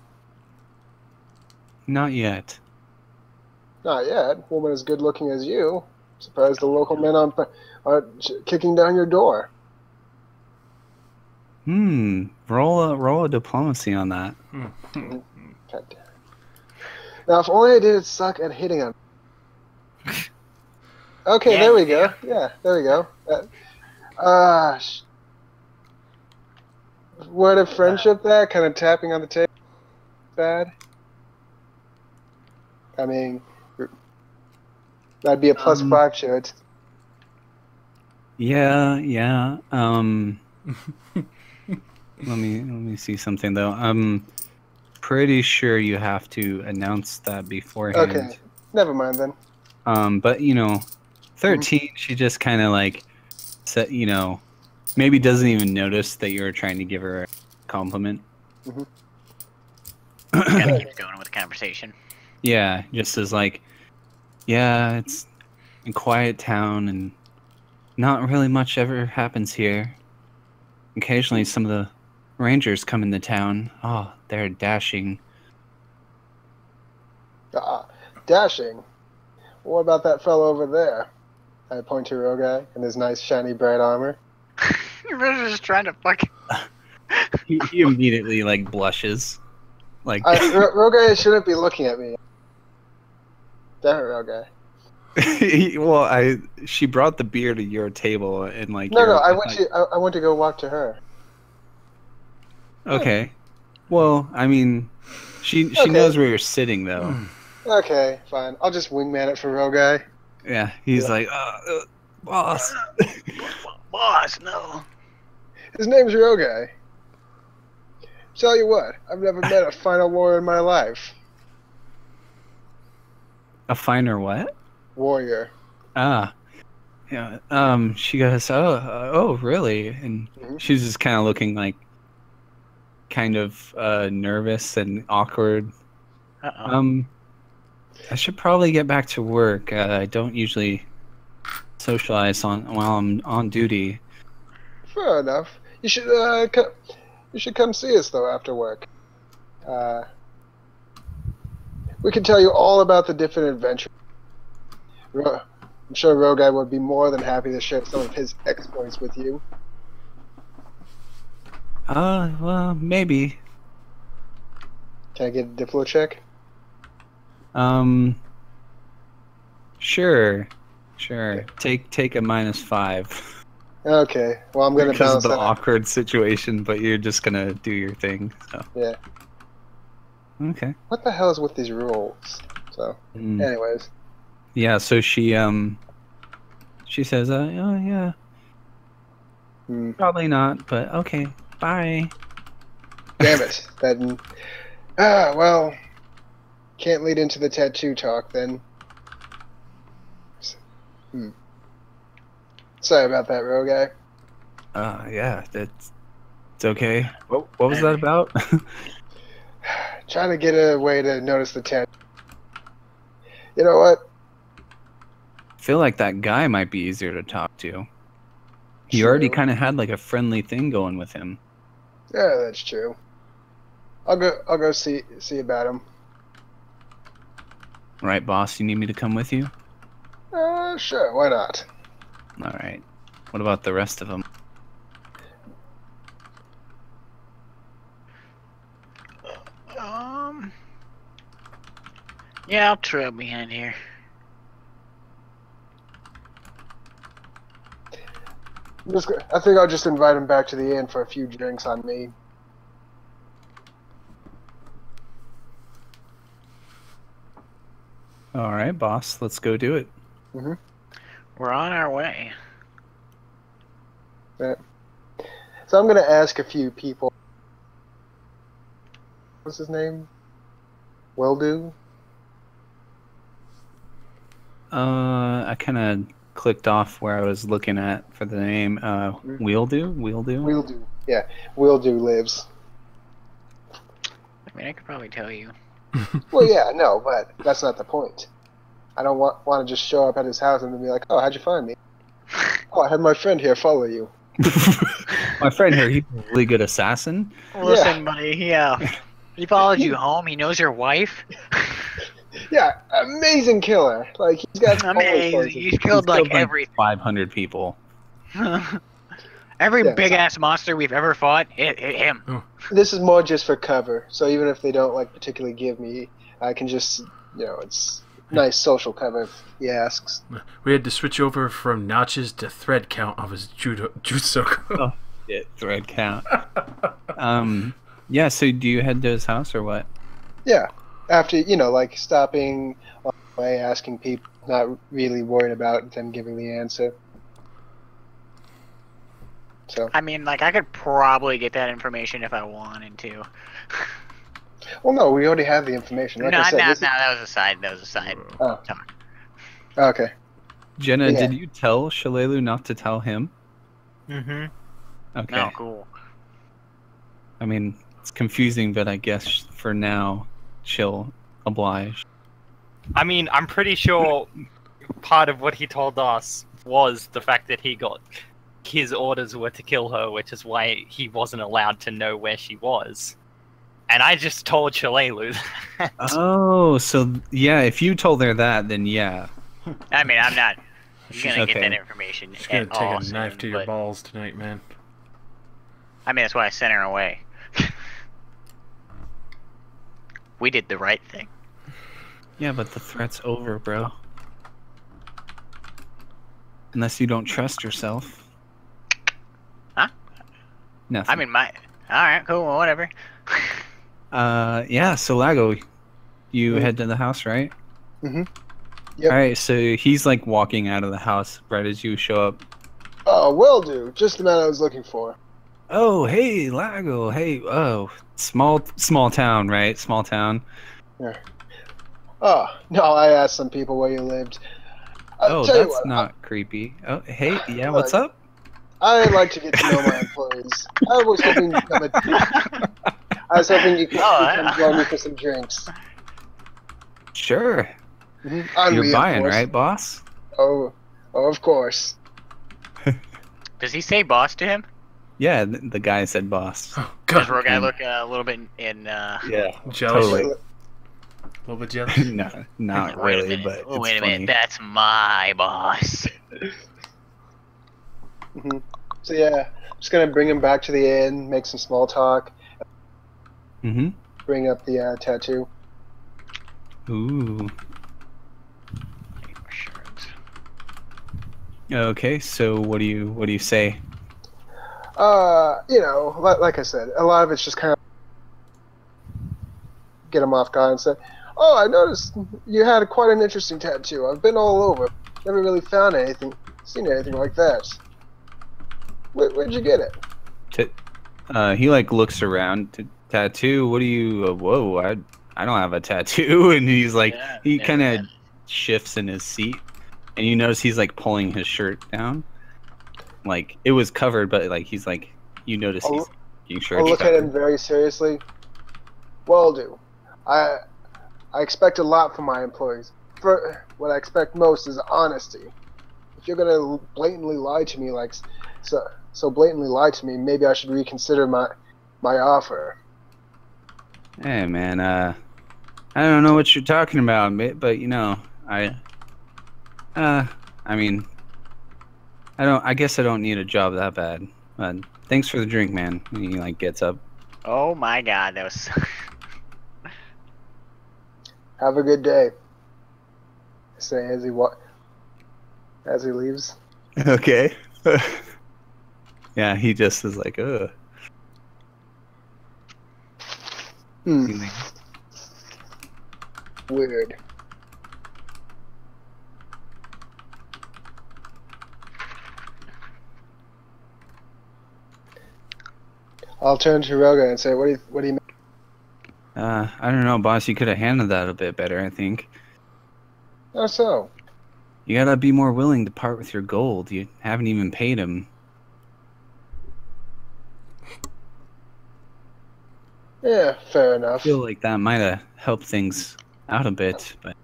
Not yet. Not yet. Woman as good looking as you. Surprised the local men are kicking down your door. Roll a diplomacy on that. God damn. Now, if only I didn't suck at hitting on. Okay, Yeah, there we go. Yeah, there we go. Word of friendship there, kind of tapping on the table. Bad. I mean, that'd be a +5 to it. Yeah. Let me see something though. I'm pretty sure you have to announce that beforehand. Okay, never mind then. But 13, she just kind of like said, maybe doesn't even notice that you're trying to give her a compliment. Kind of keeps going with the conversation. Yeah, just as like, yeah, it's a quiet town and not really much ever happens here. Occasionally some of the rangers come into town. Oh, they're dashing. Dashing? What about that fellow over there? I point to Rogai in his nice, shiny, bright armor. You're just trying to fucking... He immediately like blushes. Like Rogai shouldn't be looking at me. Damn it, Rogai. well, she brought the beer to your table and like No, I went to go walk to her. Okay. Well, I mean, she knows where you're sitting though. Okay, fine. I'll just wingman it for Rogai. Yeah, he's like, boss. Boss, no. His name's Rogai. Tell you what, I've never met a finer warrior in my life. A finer what? Warrior. Ah. Yeah. She goes, oh, really? And she's just kind of looking like, kind of nervous and awkward. Uh-oh. I should probably get back to work. I don't usually socialize while I'm on duty. Fair enough. You should come see us though after work. We can tell you all about the different adventures. I'm sure Rogai would be more than happy to share some of his exploits with you. Well, maybe. Can I get a Diplo check? Sure. Take a -5. Okay. Well, I'm gonna because balance of the that. awkward situation, but you're just gonna do your thing. So. Yeah. Okay. What the hell is with these rules? So, anyways. Yeah. So she says, oh yeah. Probably not, but okay. Bye. Damn it. Then. Well. Can't lead into the tattoo talk then. Sorry about that, Rogai. Yeah, it's okay. What was that about? Trying to get a way to notice the tattoo. You know what? I feel like that guy might be easier to talk to. You already kind of had like a friendly thing going with him. Yeah, that's true. I'll go see about him. Right, boss? You need me to come with you? Sure, why not? Alright. What about the rest of them? Yeah, I'll trail behind here. I think I'll just invite him back to the inn for a few drinks on me. Alright, boss. Let's go do it. We're on our way. Yeah. So I'm going to ask a few people. What's his name? Weldu? I kind of clicked off where I was looking at for the name. Weeldu? Weeldu. Yeah, Weeldu lives. I mean, I could probably tell you. Well, yeah, no, but that's not the point. I don't want to just show up at his house and then be like, oh, how'd you find me? Oh, I had my friend here follow you. My friend here, he's a really good assassin. Listen, buddy, yeah. He followed you home. He knows your wife. Yeah, amazing killer. Like he's got. Amazing. He's killed like every 500 people. every Yeah, big so- ass monster we've ever fought. Him. This is more just for cover. So even if they don't like particularly give me, I can just it's nice social cover if he asks. We had to switch over from notches to thread count of his jutsu. Oh, shit, thread count. Yeah, so do you head to his house or what? Yeah, after like stopping on the way, asking people, not really worried about them giving the answer. So I mean, like, I could probably get that information if I wanted to. well, no, we already have the information. Like no, I said, this is- that was a side. That was a side. Oh. talk. Okay. Jenna, Yeah. did you tell Shalelu not to tell him? Mm-hmm. Okay. No, cool. I mean, it's confusing, but I guess for now, she'll oblige. I mean, I'm pretty sure part of what he told us was the fact that his orders were to kill her, which is why he wasn't allowed to know where she was. And I just told Shalelu that. Oh, so yeah, if you told her that, then yeah. I mean, I'm not gonna okay. get that information She's gonna at take all a knife soon, to your but- balls tonight, man. I mean, that's why I sent her away. We did the right thing. Yeah, but the threat's over, bro. Unless you don't trust yourself. Huh? Nothing. I mean, alright, cool, well, whatever. Yeah, so Lago, you head to the house, right? Mhm. Yep. Alright, so he's like walking out of the house right as you show up. Oh, will do. Just the man I was looking for. Oh, hey, Lago, hey, oh, small town, right? Small town. Yeah. Oh no, I asked some people where you lived. Oh, Tell you that's what, not creepy. Oh, hey, yeah, what's up? I like to get to know my employees. I was hoping you could come join me for some drinks. Sure. On You're me, of buying, course. right, boss? Oh, of course. Does he say boss to him? Yeah, the guy said boss. Oh, Does God. Rogai look a little bit in Yeah, Jealous? totally. A little bit jealous? No, not wait a really, minute. but it's Wait a funny. minute, that's my boss. So yeah, just gonna bring him back to the inn, make some small talk, Mm-hmm. bring up the tattoo. Ooh. Okay, so what do you say? Like I said, a lot of it's just kind of get him off guard and say, "Oh, I noticed you had quite an interesting tattoo. I've been all over, never really seen anything like that. Where'd you get it?" He like looks around. Tattoo? What do you? Whoa! I don't have a tattoo. And he's like, Yeah, he never kind of had it. shifts in his seat, and you notice he's like pulling his shirt down. Like it was covered, but like he's like, you notice he's making sure I'll it's look at covered. him very seriously. Well, do I expect a lot from my employees. What I expect most is honesty. If you're gonna blatantly lie to me so blatantly lie to me, maybe I should reconsider my offer. Hey man, I don't know what you're talking about, but I mean, I guess I don't need a job that bad. But thanks for the drink, man. And he like gets up. Oh my god, that was. Have a good day. Say as he leaves. Okay. Yeah, he just is like, ugh. Weird. I'll turn to Roga and say, what do you make? I don't know, boss. You could have handled that a bit better, I think. How so? You gotta be more willing to part with your gold. You haven't even paid him. Yeah, fair I enough. feel like that might have helped things out a bit, but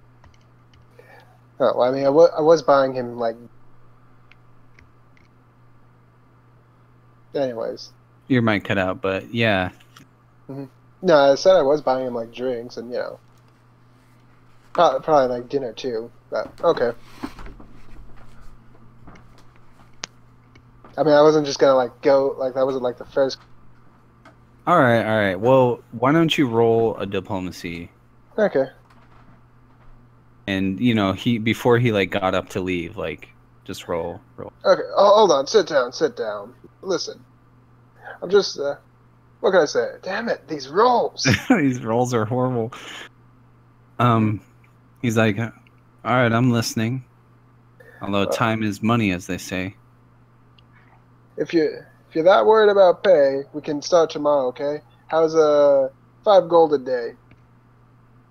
Oh, well, I mean, I was buying him, like... Anyways. your mic cut out. But yeah, Mhm. No, I said I was buying him like drinks and probably like dinner too. But okay. I mean, I wasn't just gonna like go like that wasn't like the first. All right. Well, why don't you roll a diplomacy? Okay. And he before he like got up to leave, like just roll. Okay. Oh, hold on. Sit down. Listen, I'm just. What can I say? Damn it! These rolls. These rolls are horrible. He's like, all right, I'm listening. Although time is money, as they say. If you're that worried about pay, we can start tomorrow. Okay? How's 5 gold a day?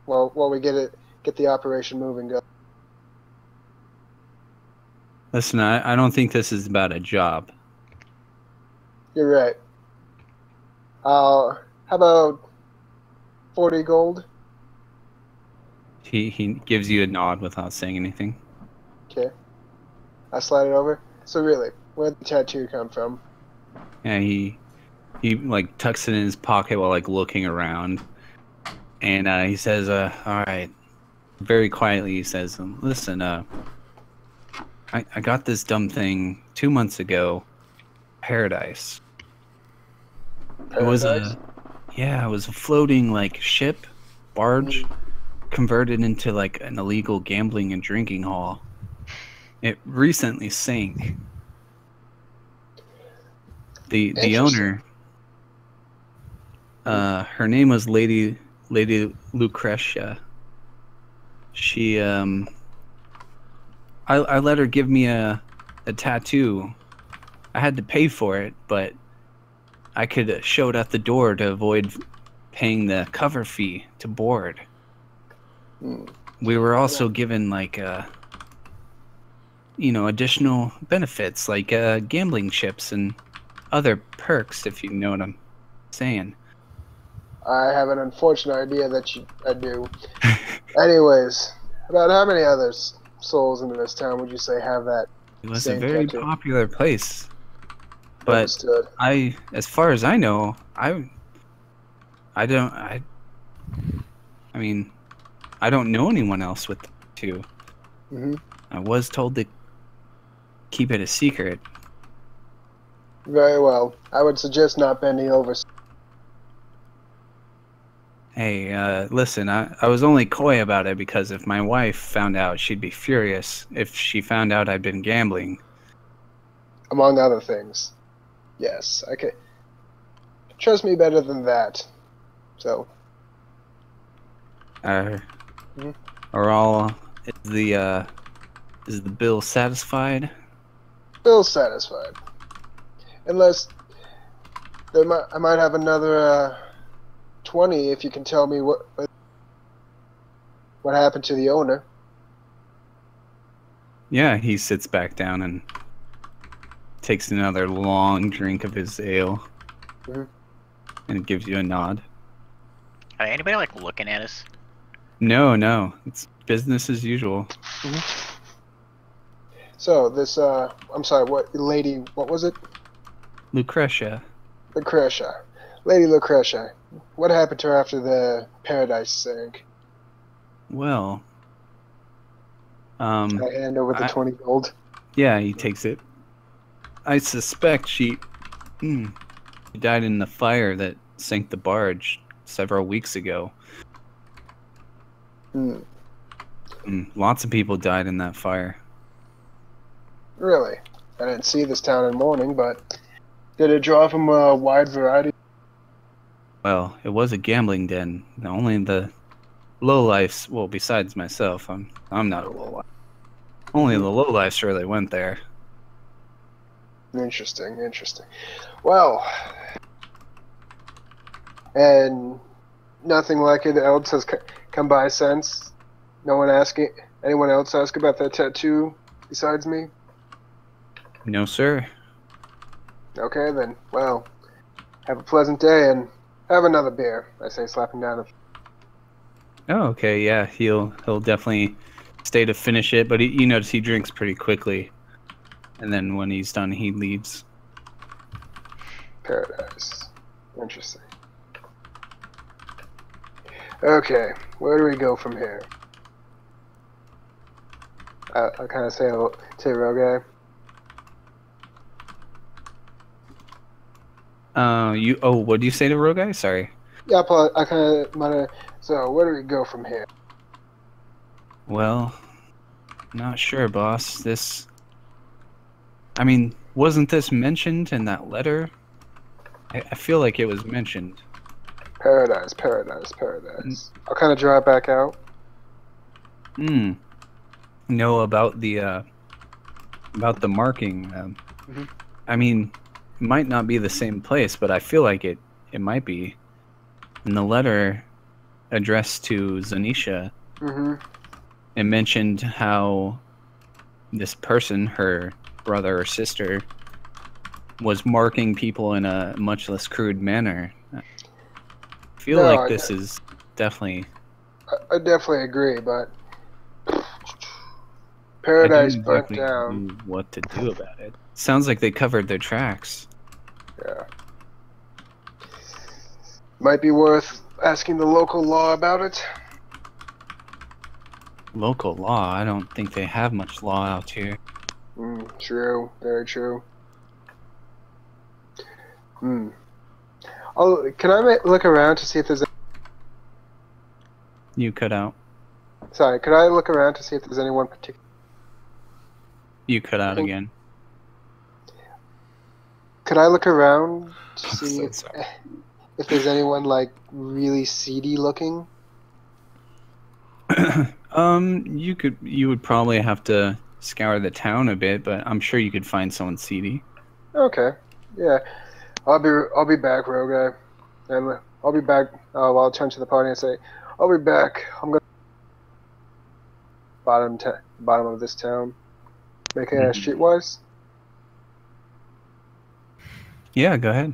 Well, while we get the operation moving. Go. Listen, I don't think this is about a job. You're right. How about 40 gold? He gives you a nod without saying anything. Okay. I slide it over. So really, where'd the tattoo come from? Yeah, he like tucks it in his pocket while like looking around, and he says, "All right." Very quietly, he says, "Listen, I got this dumb thing 2 months ago, Paradise. It was it was a floating like ship, barge, converted into like an illegal gambling and drinking hall. It recently sank. The owner, her name was Lady Lucretia. She I let her give me a tattoo. I had to pay for it, but I could show it at the door to avoid paying the cover fee to board. We were also given like additional benefits like gambling chips and other perks, if you know what I'm saying. I have an unfortunate idea that I do. Anyways, about how many other souls in this town would you say have that? It was a very popular place. But Understood. as far as I know, I don't know anyone else with two. I was told to keep it a secret. Very well. I would suggest not bending over. Hey, listen, I was only coy about it because if my wife found out, she'd be furious if she found out I'd been gambling. Among other things. Yes, okay. Trust me better than that. So. Are is the bill satisfied? Bill's satisfied. Unless I might have another 20 if you can tell me what happened to the owner. Yeah, he sits back down and takes another long drink of his ale and gives you a nod. Anybody like looking at us? No, it's business as usual. So this I'm sorry, what was it? Lucretia. Lady Lucretia. What happened to her after the Paradise sank? Well, I hand over the 20 gold. Yeah, he takes it. I suspect she died in the fire that sank the barge several weeks ago. Lots of people died in that fire. Really? I didn't see this town in mourning, but did it draw from a wide variety? Well, it was a gambling den. Only the lowlifes, well, besides myself, I'm not a lowlife. Only the lowlifes really went there. Interesting. Well, and nothing like it else has come by since? Anyone else ask about that tattoo besides me? No, sir. Okay, then. Well, have a pleasant day and have another beer, I say, slapping down Oh, okay, yeah, he'll definitely stay to finish it, but you notice he drinks pretty quickly. And then when he's done, he leaves. Paradise. Interesting. Okay, where do we go from here? I kind of say Rogai. What do you say to Rogai? Sorry. Yeah, I kind of might have. So where do we go from here? Well, not sure, boss. I mean, wasn't this mentioned in that letter? I feel like it was mentioned. Paradise. I'll kind of draw it back out. Know about the marking. I mean, it might not be the same place, but I feel like it might be. In the letter addressed to Zanisha, it mentioned how this person, her brother or sister, was marking people in a much less crude manner. I feel like this is definitely... I definitely agree, but Paradise burnt down. Know what to do about it. Sounds like they covered their tracks. Yeah. Might be worth asking the local law about it. Local law? I don't think they have much law out here. True. Very true. Can I look around to see if there's... You cut out. Sorry, could I look around to see if there's anyone particular? You cut out again. Could I look around to see if there's anyone like really seedy looking? You would probably have to scour the town a bit, but I'm sure you could find someone seedy. Okay. Yeah. I'll be back, Rogai. And I'll be back while I'll turn to the party and say, I'll be back. I'm gonna bottom of this town. Making it streetwise? Yeah, go ahead.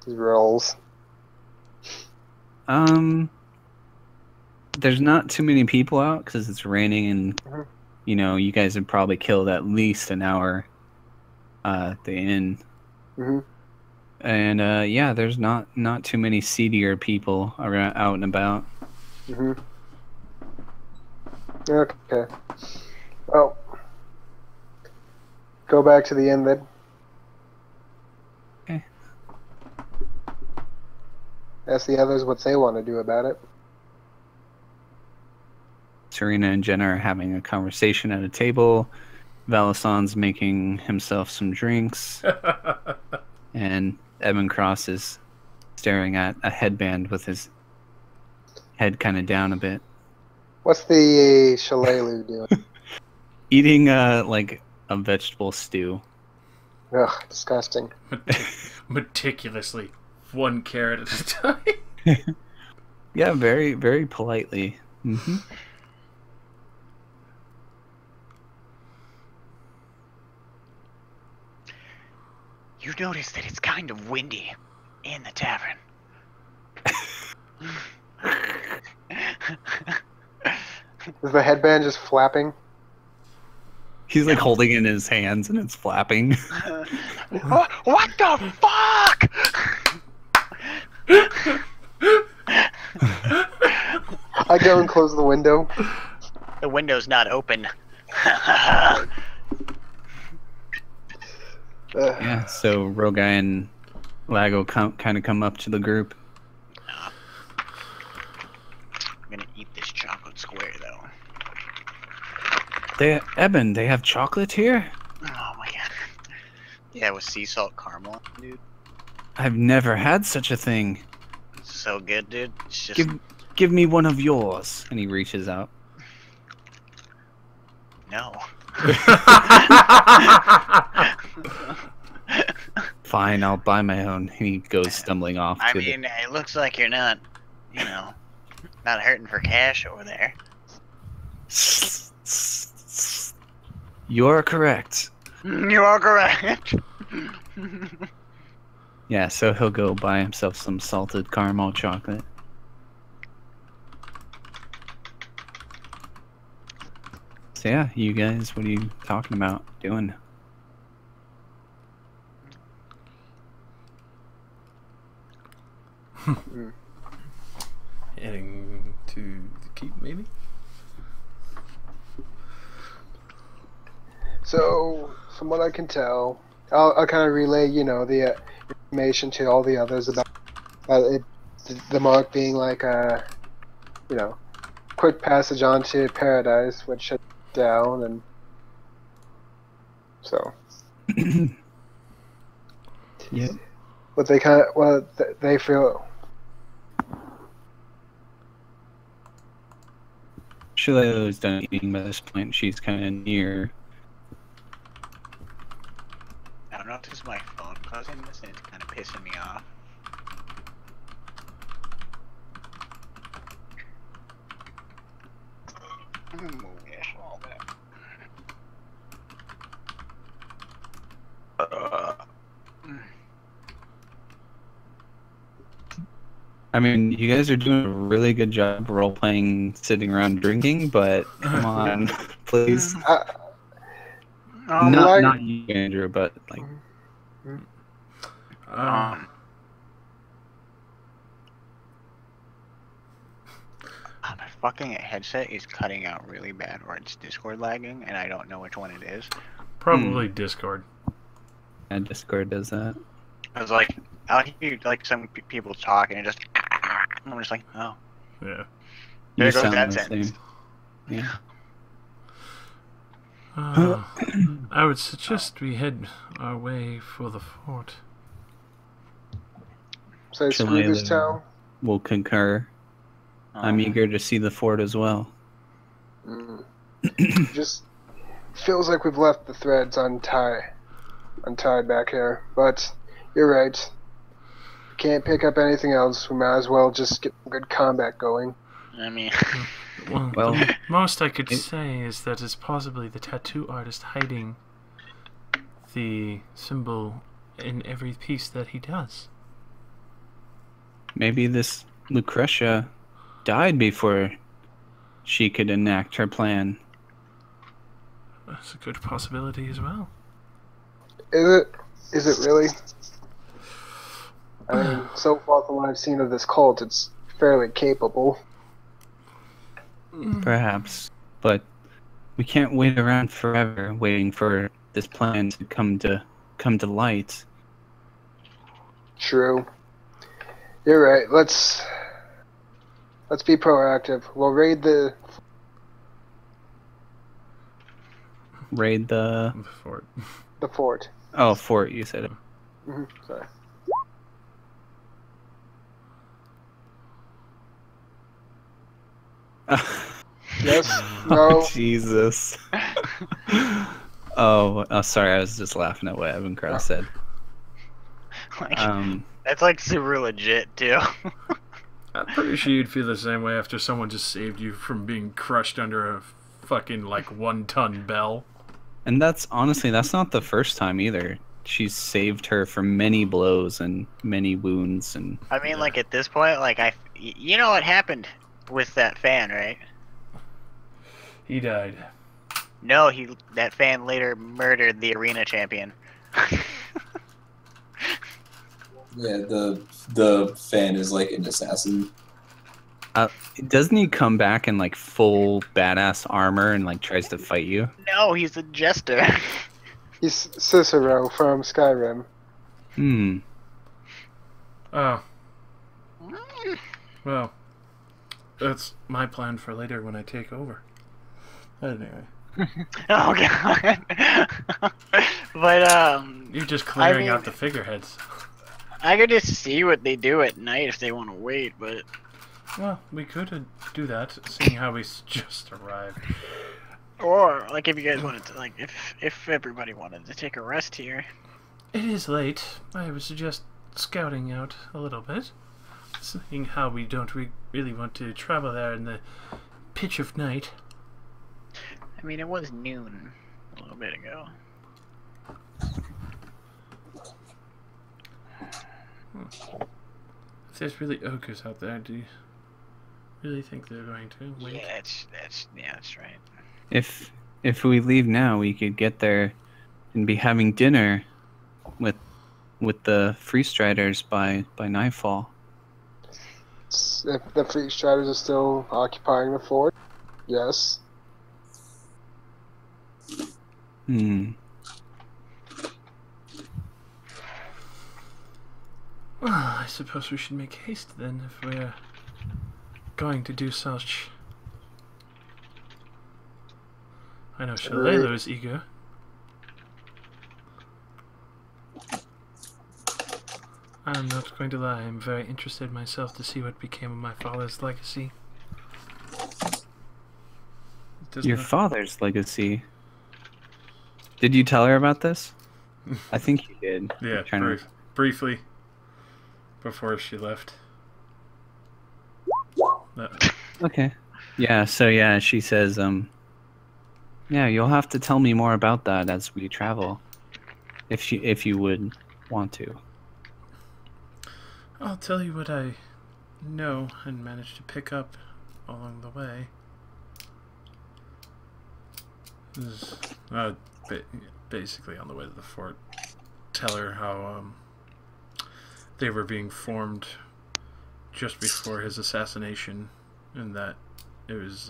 Rolls. There's not too many people out because it's raining, and you know, you guys have probably killed at least an hour at the inn. And yeah, there's not too many seedier people around, out and about. Okay. Well, go back to the inn then. Okay. Ask the others what they want to do about it. Serena and Jenna are having a conversation at a table. Valasan's making himself some drinks. And Evan Cross is staring at a headband with his head kind of down a bit. What's the Shalelu doing? Eating like a vegetable stew. Ugh, disgusting. Meticulously, one carrot at a time. Yeah, very, very politely. You notice that it's kind of windy in the tavern. Is the headband just flapping? He's like holding it in his hands and it's flapping. What the fuck? I go and close the window. The window's not open. Yeah, so Rogai and Lago kind of come up to the group. I'm gonna eat this chocolate square though. Eben, they have chocolate here? Oh my god. Yeah, with sea salt caramel, dude. I've never had such a thing. So good, dude. It's just... Give me one of yours. And he reaches out. No. Fine, I'll buy my own. He goes stumbling off. I mean, it looks like you're not, you know, not hurting for cash over there. You're correct. You are correct. Yeah, so he'll go buy himself some salted caramel chocolate. So yeah, you guys, what are you talking about doing? Heading to the keep, maybe? So, from what I can tell, I'll kind of relay, the information to all the others about the mark being like a, quick passage onto paradise, which shut down, and so. Yep. What they feel. Shillelagh is done eating by this point. She's kind of near. I don't know if this is my phone causing this, and it's kind of pissing me off. All that. I mean, you guys are doing a really good job role-playing sitting around drinking, but come on, please. Not you, Andrew, but like. My fucking headset is cutting out really bad, or it's Discord lagging, and I don't know which one it is. Probably Discord. And Discord does that. I was like, I'll hear like some people talk, and it just. I'm just like, oh. Yeah. There You goes sound that the sentence. same. Yeah. I would suggest we head our way for the fort. So screw this town. Will concur. I'm eager to see the fort as well. Just feels like we've left the threads untied back here. But you're right. We can't pick up anything else. We might as well just get good combat going. I mean, Well, the most I could say is that it's possibly the tattoo artist hiding the symbol in every piece that he does. Maybe this Lucretia died before she could enact her plan. That's a good possibility as well. Is it really? I mean, so far from what I've seen of this cult, it's fairly capable. Perhaps, but we can't wait around forever waiting for this plan to come to light. True. You're right. Let's be proactive. We'll raid the fort. The fort. Oh, fort, you said it. Sorry. Yes. No. Jesus. Oh, sorry. I was just laughing at what Evan Cross said. like, that's like super legit too. I'm pretty sure you'd feel the same way after someone just saved you from being crushed under a fucking like 1-ton bell. And that's not the first time either. She's saved her from many blows and many wounds, and I mean, like at this point, like you know what happened with that fan, right? He died. No, that fan later murdered the arena champion. Yeah, the fan is like an assassin. Doesn't he come back in like full badass armor and like tries to fight you? No, he's a jester. He's Cicero from Skyrim. Oh. Well, that's my plan for later when I take over. Anyway. Oh god. But You're just clearing out the figureheads. I could just see what they do at night if they want to wait, but well, we could do that, seeing how we just arrived. Or like if you guys wanted to, like if everybody wanted to take a rest here. It is late. I would suggest scouting out a little bit, seeing how we don't really want to travel there in the pitch of night. I mean, it was noon a little bit ago. If there's really ogres out there, do you really think they're going to wait? Yeah, that's right. If we leave now, we could get there and be having dinner with the Free Striders by nightfall. If the Free Striders are still occupying the fort, yes. Well, I suppose we should make haste then if we're going to do such. I know Shalala is eager. I'm not going to lie, I'm very interested myself to see what became of my father's legacy. Your father's legacy? Did you tell her about this? I think you did. Yeah, briefly. Before she left. Okay. Yeah, so yeah, she says, yeah, you'll have to tell me more about that as we travel. If you would want to. I'll tell you what I know and managed to pick up along the way. This is, basically on the way to the fort. Tell her how they were being formed just before his assassination, and that it was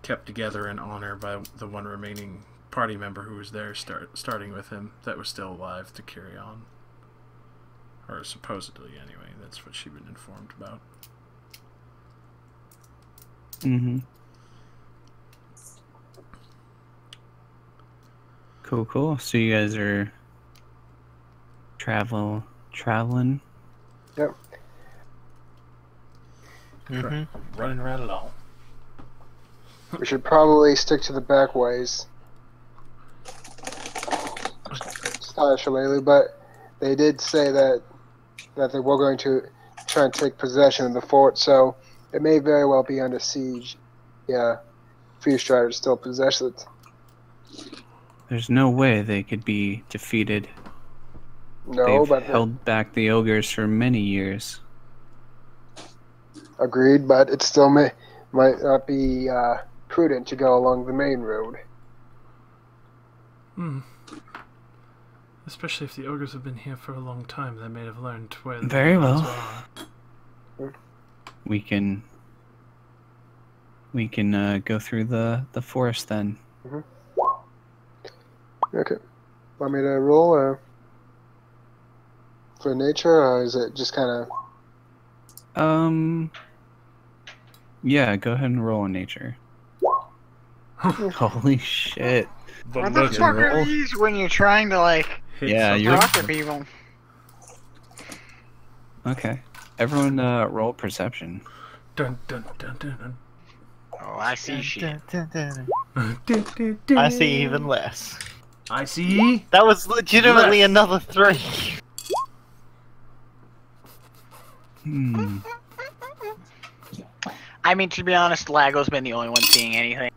kept together in honor by the one remaining party member who was there starting with him that was still alive to carry on. Or supposedly, anyway. That's what she'd been informed about. Mm-hmm. Cool. So you guys are traveling? Yep. Running right along. We should probably stick to the back ways. Sorry, Shalala, but they did say that they were going to try and take possession of the fort, so it may very well be under siege. Yeah, Free Striders still possess it. There's no way they could be defeated. No, They've but held back the ogres for many years. Agreed, but it still might not be prudent to go along the main road. Especially if the ogres have been here for a long time, they may have learned where the Very well. are. We can go through the forest then. Okay. Want me to roll for nature, or is it just kind of... Yeah, go ahead and roll in nature. Holy shit. What the fuck are these when you're trying to, like, talk to people? Okay. Everyone roll perception. Dun dun dun dun dun. Oh, I see shit. I see even less. I see. That was legitimately another 3. I mean, to be honest, Lago's been the only one seeing anything.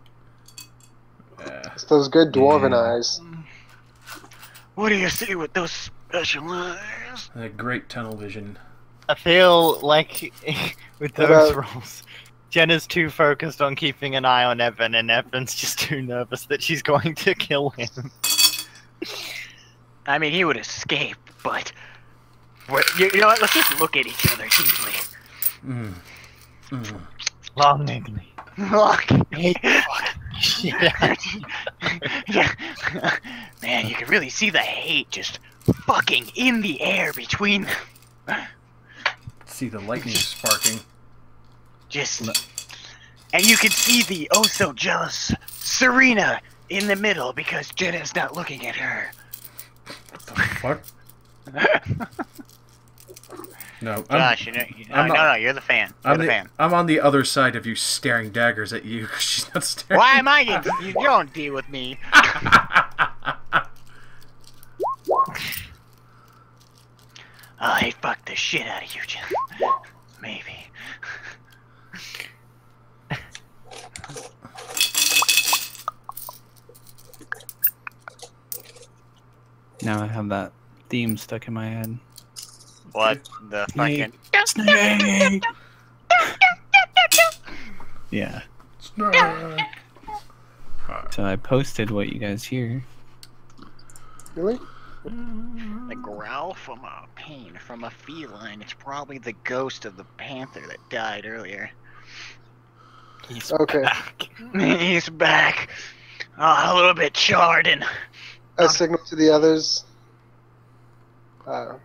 it's those good dwarven eyes? What do you see with those special eyes? Great tunnel vision. I feel like with those rolls, Jenna's too focused on keeping an eye on Evan, and Evan's just too nervous that she's going to kill him. I mean, he would escape, but you know what? Let's just look at each other deeply. Longingly. Look. Yeah. Man, you can really see the hate just fucking in the air between them. See the lightning sparking. And you can see the oh so jealous Serena in the middle because Jenna's not looking at her. What the fuck? No, Josh, no, you're the fan. You're the fan. I'm on the other side of you, staring daggers at you. She's not staring. Why am I? You don't deal with me. I fucked the shit out of you, Jen. Maybe. Now I have that theme stuck in my head. What the fucking Snake! Yeah. Snake. So I posted what you guys hear. Really? The growl from a pain from a feline. It's probably the ghost of the panther that died earlier. He's Okay. back. He's back. A little bit charred and I signal to the others. An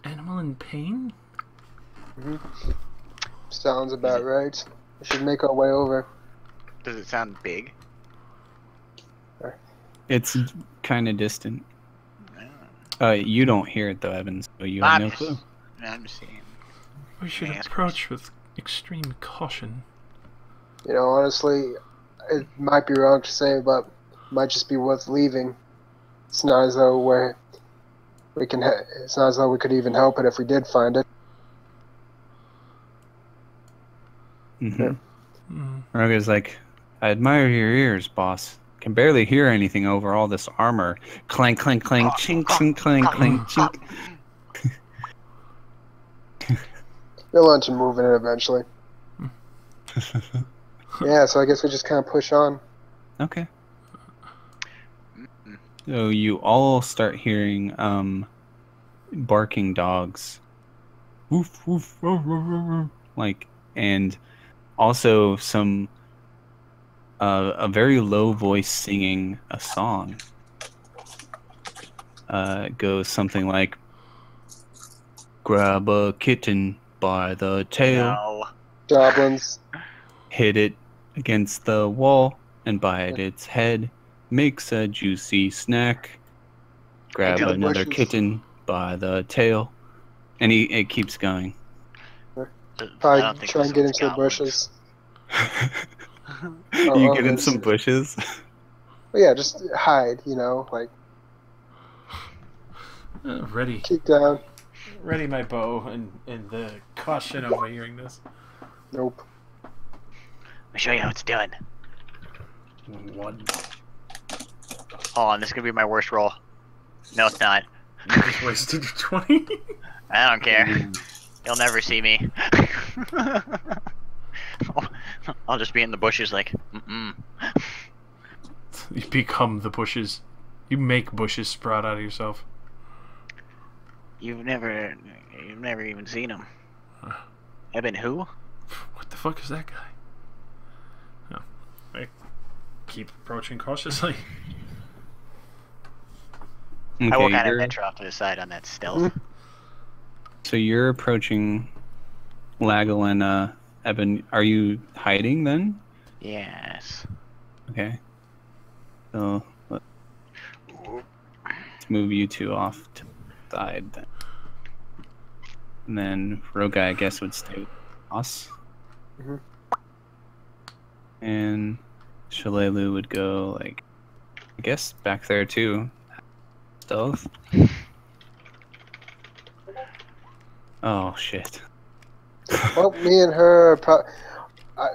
animal in pain? Sounds about right. We should make our way over. does it sound big? It's kind of distant. You don't hear it though, Evans, so you have no clue. I'm just saying. We should approach with extreme caution. You know, honestly, it might be wrong to say, but it might just be worth leaving. It's not as though it's not as though we could even help it if we did find it. Roga's like, I admire your ears, boss. Can barely hear anything over all this armor. Clank, clank, clank, chink, chink, clank, clank, chink. You'll learn to move in it eventually. Yeah, so I guess we just kind of push on. Okay. So you all start hearing barking dogs. Woof, woof, woof, woof, woof, woof. Like, and also some a very low voice singing a song. It goes something like, grab a kitten by the tail, No. Goblins. hit it against the wall, and bite its head, makes a juicy snack. Grab Into the another bushes. kitten by the tail. And it keeps going. I don't Probably think try this and get one's into the goblins. bushes. You get in some bushes. But yeah, just hide, you know, like Ready keep down. my bow and the caution of hearing this. Nope. Let me show you how it's done. One. Hold on, this is gonna be my worst roll. No, it's not. You just wasted your 20. I don't care. You'll never see me. I'll just be in the bushes like, You become the bushes. You make bushes sprout out of yourself. You've never even seen him. Eben who? What the fuck is that guy? No. I keep approaching cautiously. I will Okay, kind of you're- venture off to the side on that stealth. so you're approaching Laggle and Eben. Are you hiding then? Yes. Okay. So let's move you two off to the side then. And then Rogai, I guess, would stay with us. Mhm. And Shalelu would go, like, I guess, back there too. Stealth. Oh, shit. Well, me and her,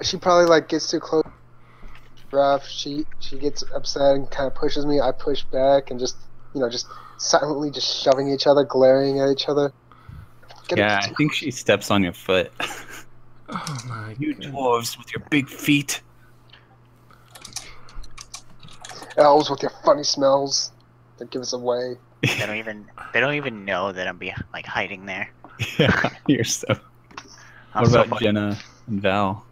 she probably like gets too close. Rough. She gets upset and kind of pushes me. I push back and just silently just shoving each other, glaring at each other. Yeah, I think she steps on your foot. Oh my You god. dwarves with your big feet. Elves with your funny smells that give us away. They don't even know that I'm like hiding there. Yeah, you're so. I'm What so about fucking- Jenna and Val?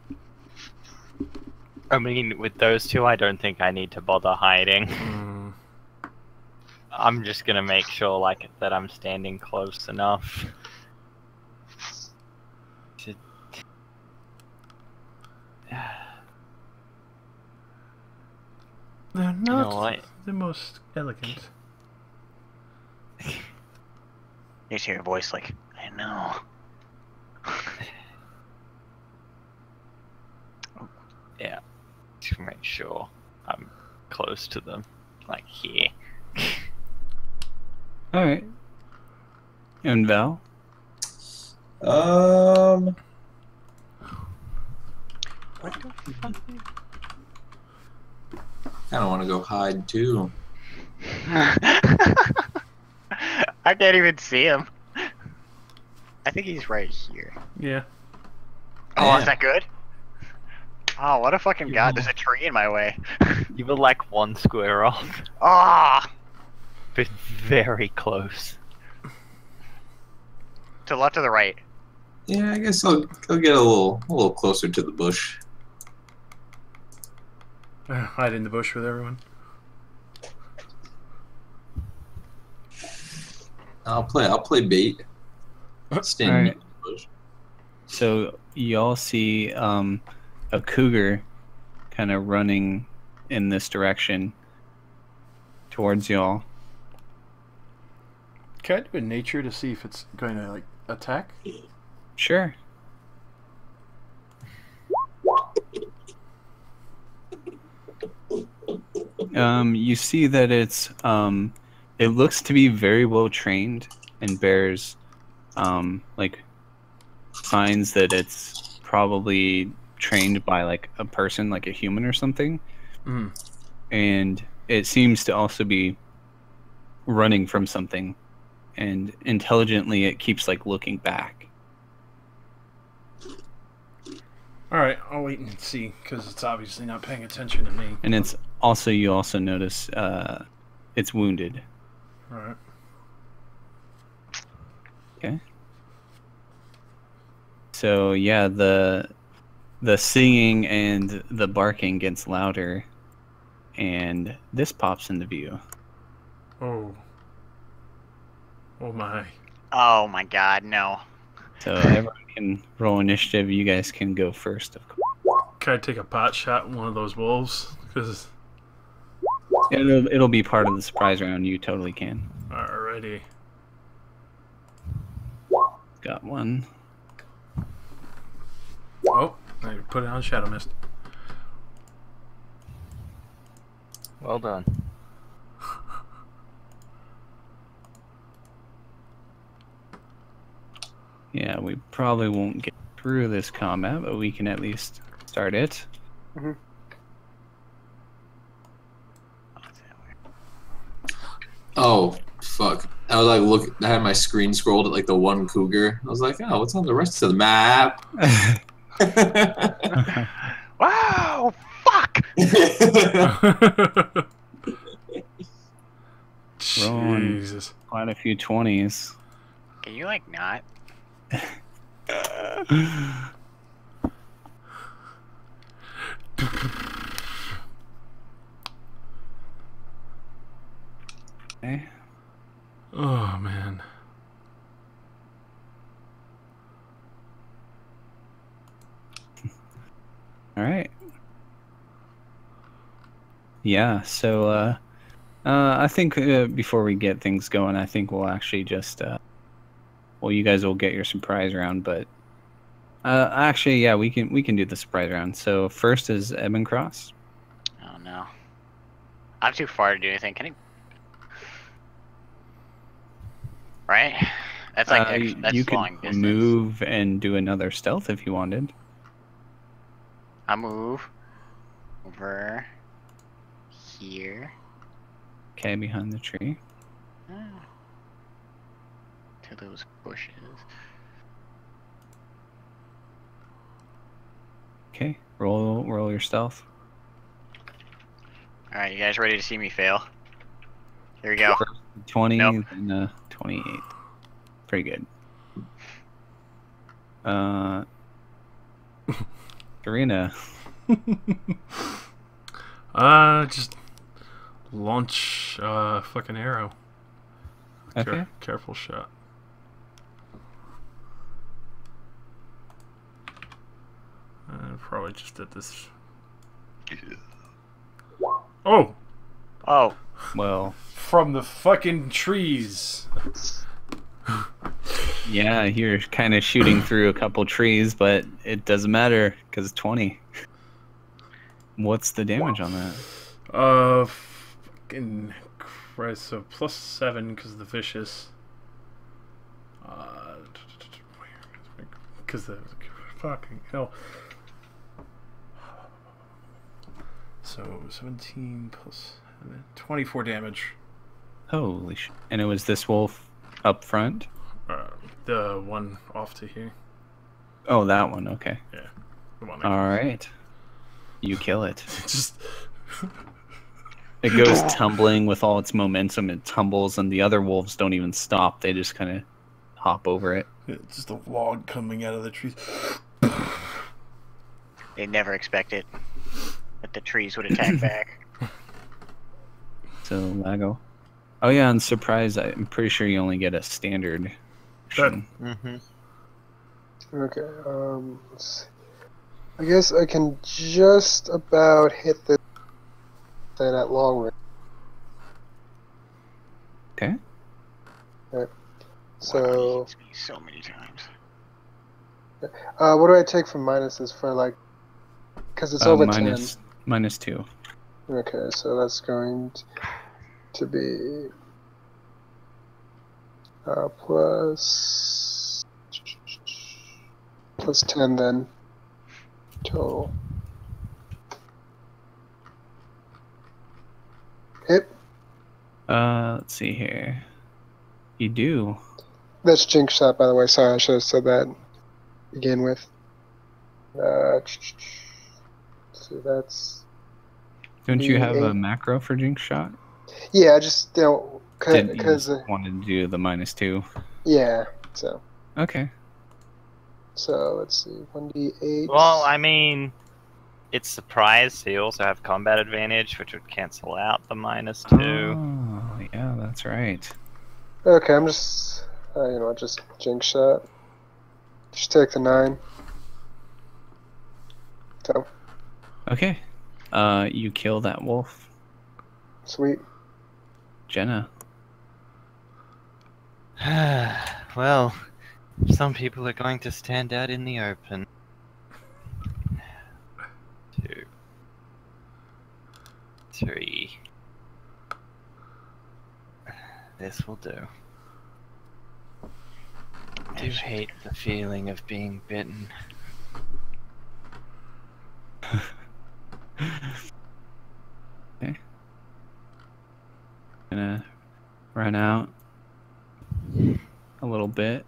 I mean, with those two, I don't think I need to bother hiding. Mm, I'm just gonna make sure, like, that I'm standing close enough. To... they're You know not what? the most elegant. You just hear a voice like, I know. Yeah, to make sure I'm close to them, like here. Alright. And Val? I don't want to go hide too. I can't even see him. I think he's right here. Yeah. Oh, Yeah. is that good? Oh, what a fucking god. There's a tree in my way. You were like one square off. Ah! been very close. To the left or the right? Yeah, I guess I'll get a little closer to the bush. Hide in the bush with everyone. I'll play bait. Stand Alright. next to the bush. So y'all see a cougar kind of running in this direction towards y'all. Can I do a nature to see if it's going to like attack? Sure. You see that it's it looks to be very well trained and bears like signs that it's probably trained by like a person, like a human or something. Mm. And it seems to also be running from something, and intelligently it keeps like looking back. All right, I'll wait and see because it's obviously not paying attention to me. And it's also, you also notice it's wounded. All right. Okay. So yeah, the singing and the barking gets louder, and this pops into view. Oh. Oh my. Oh my god, no. So everyone can roll initiative. You guys can go first, of course. Can I take a pot shot at one of those wolves? Because. It'll be part of the surprise round. You totally can. Alrighty. Got one. Oh, I put it on Shadow Mist. Well done. Yeah, we probably won't get through this combat, but we can at least start it. Oh fuck! I was like, I had my screen scrolled at like the one cougar. I was like, oh, what's on the rest of the map? Wow! Fuck! Rolling Jesus. quite a few 20s. Can you like not? Okay. Oh man. All right. Yeah, so I think before we get things going, I think we'll actually just well, you guys will get your surprise round, but actually, yeah, we can do the surprise round. So first is Eben Cross. Oh no. I'm too far to do anything. Can he? Right? That's like that's you long could distance. move and do another stealth if you wanted. I move over here. Okay, behind the tree. To those bushes. Okay, roll your stealth. Alright, you guys ready to see me fail? Here we go. 20 Nope. and 28. Pretty good. Karina. Just launch fucking arrow. Okay. Careful shot. Probably just did this. Oh! Oh. Well, From the fucking trees. yeah, you're kind of shooting through a couple trees, but it doesn't matter because 20. What's the damage on that? Fucking Christ. So +7 because of the vicious. Because the fucking hell. So 17 plus 24 damage. Holy shit. And it was this wolf up front? The one off to here. Oh, that one. Okay. Yeah. The one All right. You kill it. Just It goes tumbling with all its momentum. It tumbles, and the other wolves don't even stop. They just kind of hop over it. It's just a log coming out of the trees. They never expected that the trees would attack back. So, Lago. Oh, yeah, and surprise, I'm pretty sure you only get a standard. Mm-hmm. Okay, let's see. I guess I can just about hit the thing at long range. Okay. Okay. Wow, So, he hits me so many times. what do I take from minuses for, like, because it's over 10. Minus 2. Okay, so that's going to be plus 10 then total. Hit. Let's see here. You do. That's Jinx shot, by the way. Sorry, I should have said that to begin with. So that's. Don't you have a 8. macro for Jinx shot? Yeah, I just don't Didn't because you wanted to do the minus 2? yeah. So Okay. let's see, 1d8. Well, I mean, it's surprise, so you also have combat advantage, which would cancel out the minus 2. Oh, yeah, that's right. Okay, I'm just just Jinx shot. Just take the 9. So Okay. You kill that wolf. sweet. Jenna. Well, some people are going to stand out in the open. 2, 3. This will do. I do hate the feeling of being bitten. Okay. Gonna run out a little bit.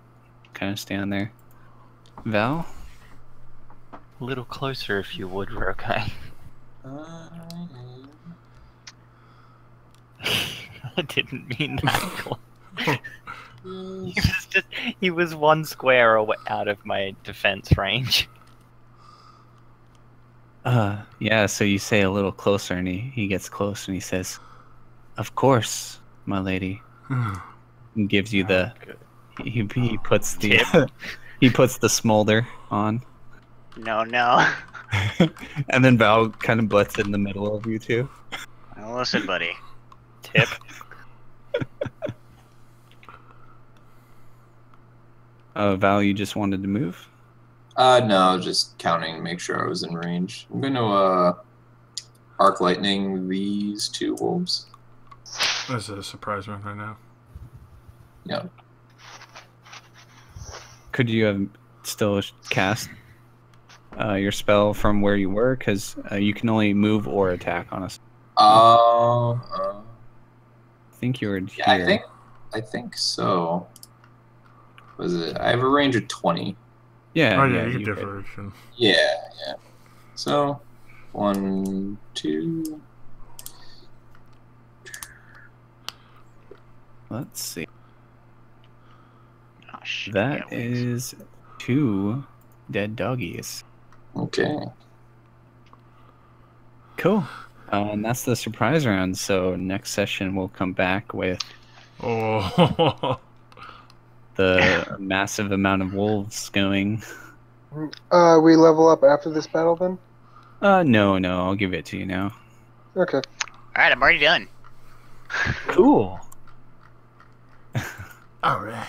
Kind of stand there. Val? A little closer if you would, Rokai. I didn't mean that. He was one square away out of my defense range. Yeah, so you say a little closer, and he gets close, and he says, "Of course, my lady." And gives you the... He puts the... he puts the smolder on. No. And then Val kind of butts in the middle of you two. Now listen, buddy. Tip. Val, you just wanted to move? No, just counting to make sure I was in range. I'm gonna arc lightning these 2 wolves. That's a surprise one right now. Yeah. Could you have still cast your spell from where you were? Because you can only move or attack on us. I think you were here. Yeah, I think so. Was it? I have a range of 20. Yeah. Oh yeah, you you could. diversion. Yeah. So, 1, 2. Let's see. Oh, shit. That yeah, wings. is 2 dead doggies. Okay. Cool. And that's the surprise round. So next session we'll come back with Oh. the massive amount of wolves going. We level up after this battle then? No, I'll give it to you now. Okay. Alright, I'm already done. Cool. All right.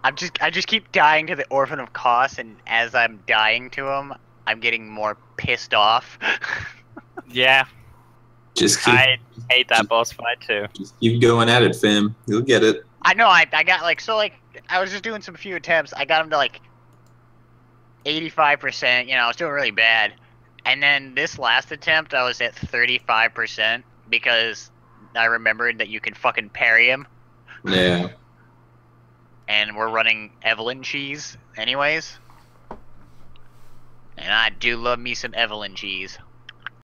I just keep dying to the Orphan of Kos, and as I'm dying to him, I'm getting more pissed off. Yeah, Just keep, I hate that boss fight too. just keep going at it, fam. You'll get it. I know, I got I was just doing some few attempts. I got him to 85%, I was doing really bad. And then this last attempt, I was at 35% because I remembered that you can fucking parry him. Yeah. And we're running Evelyn cheese anyways. And I do love me some Evelyn cheese.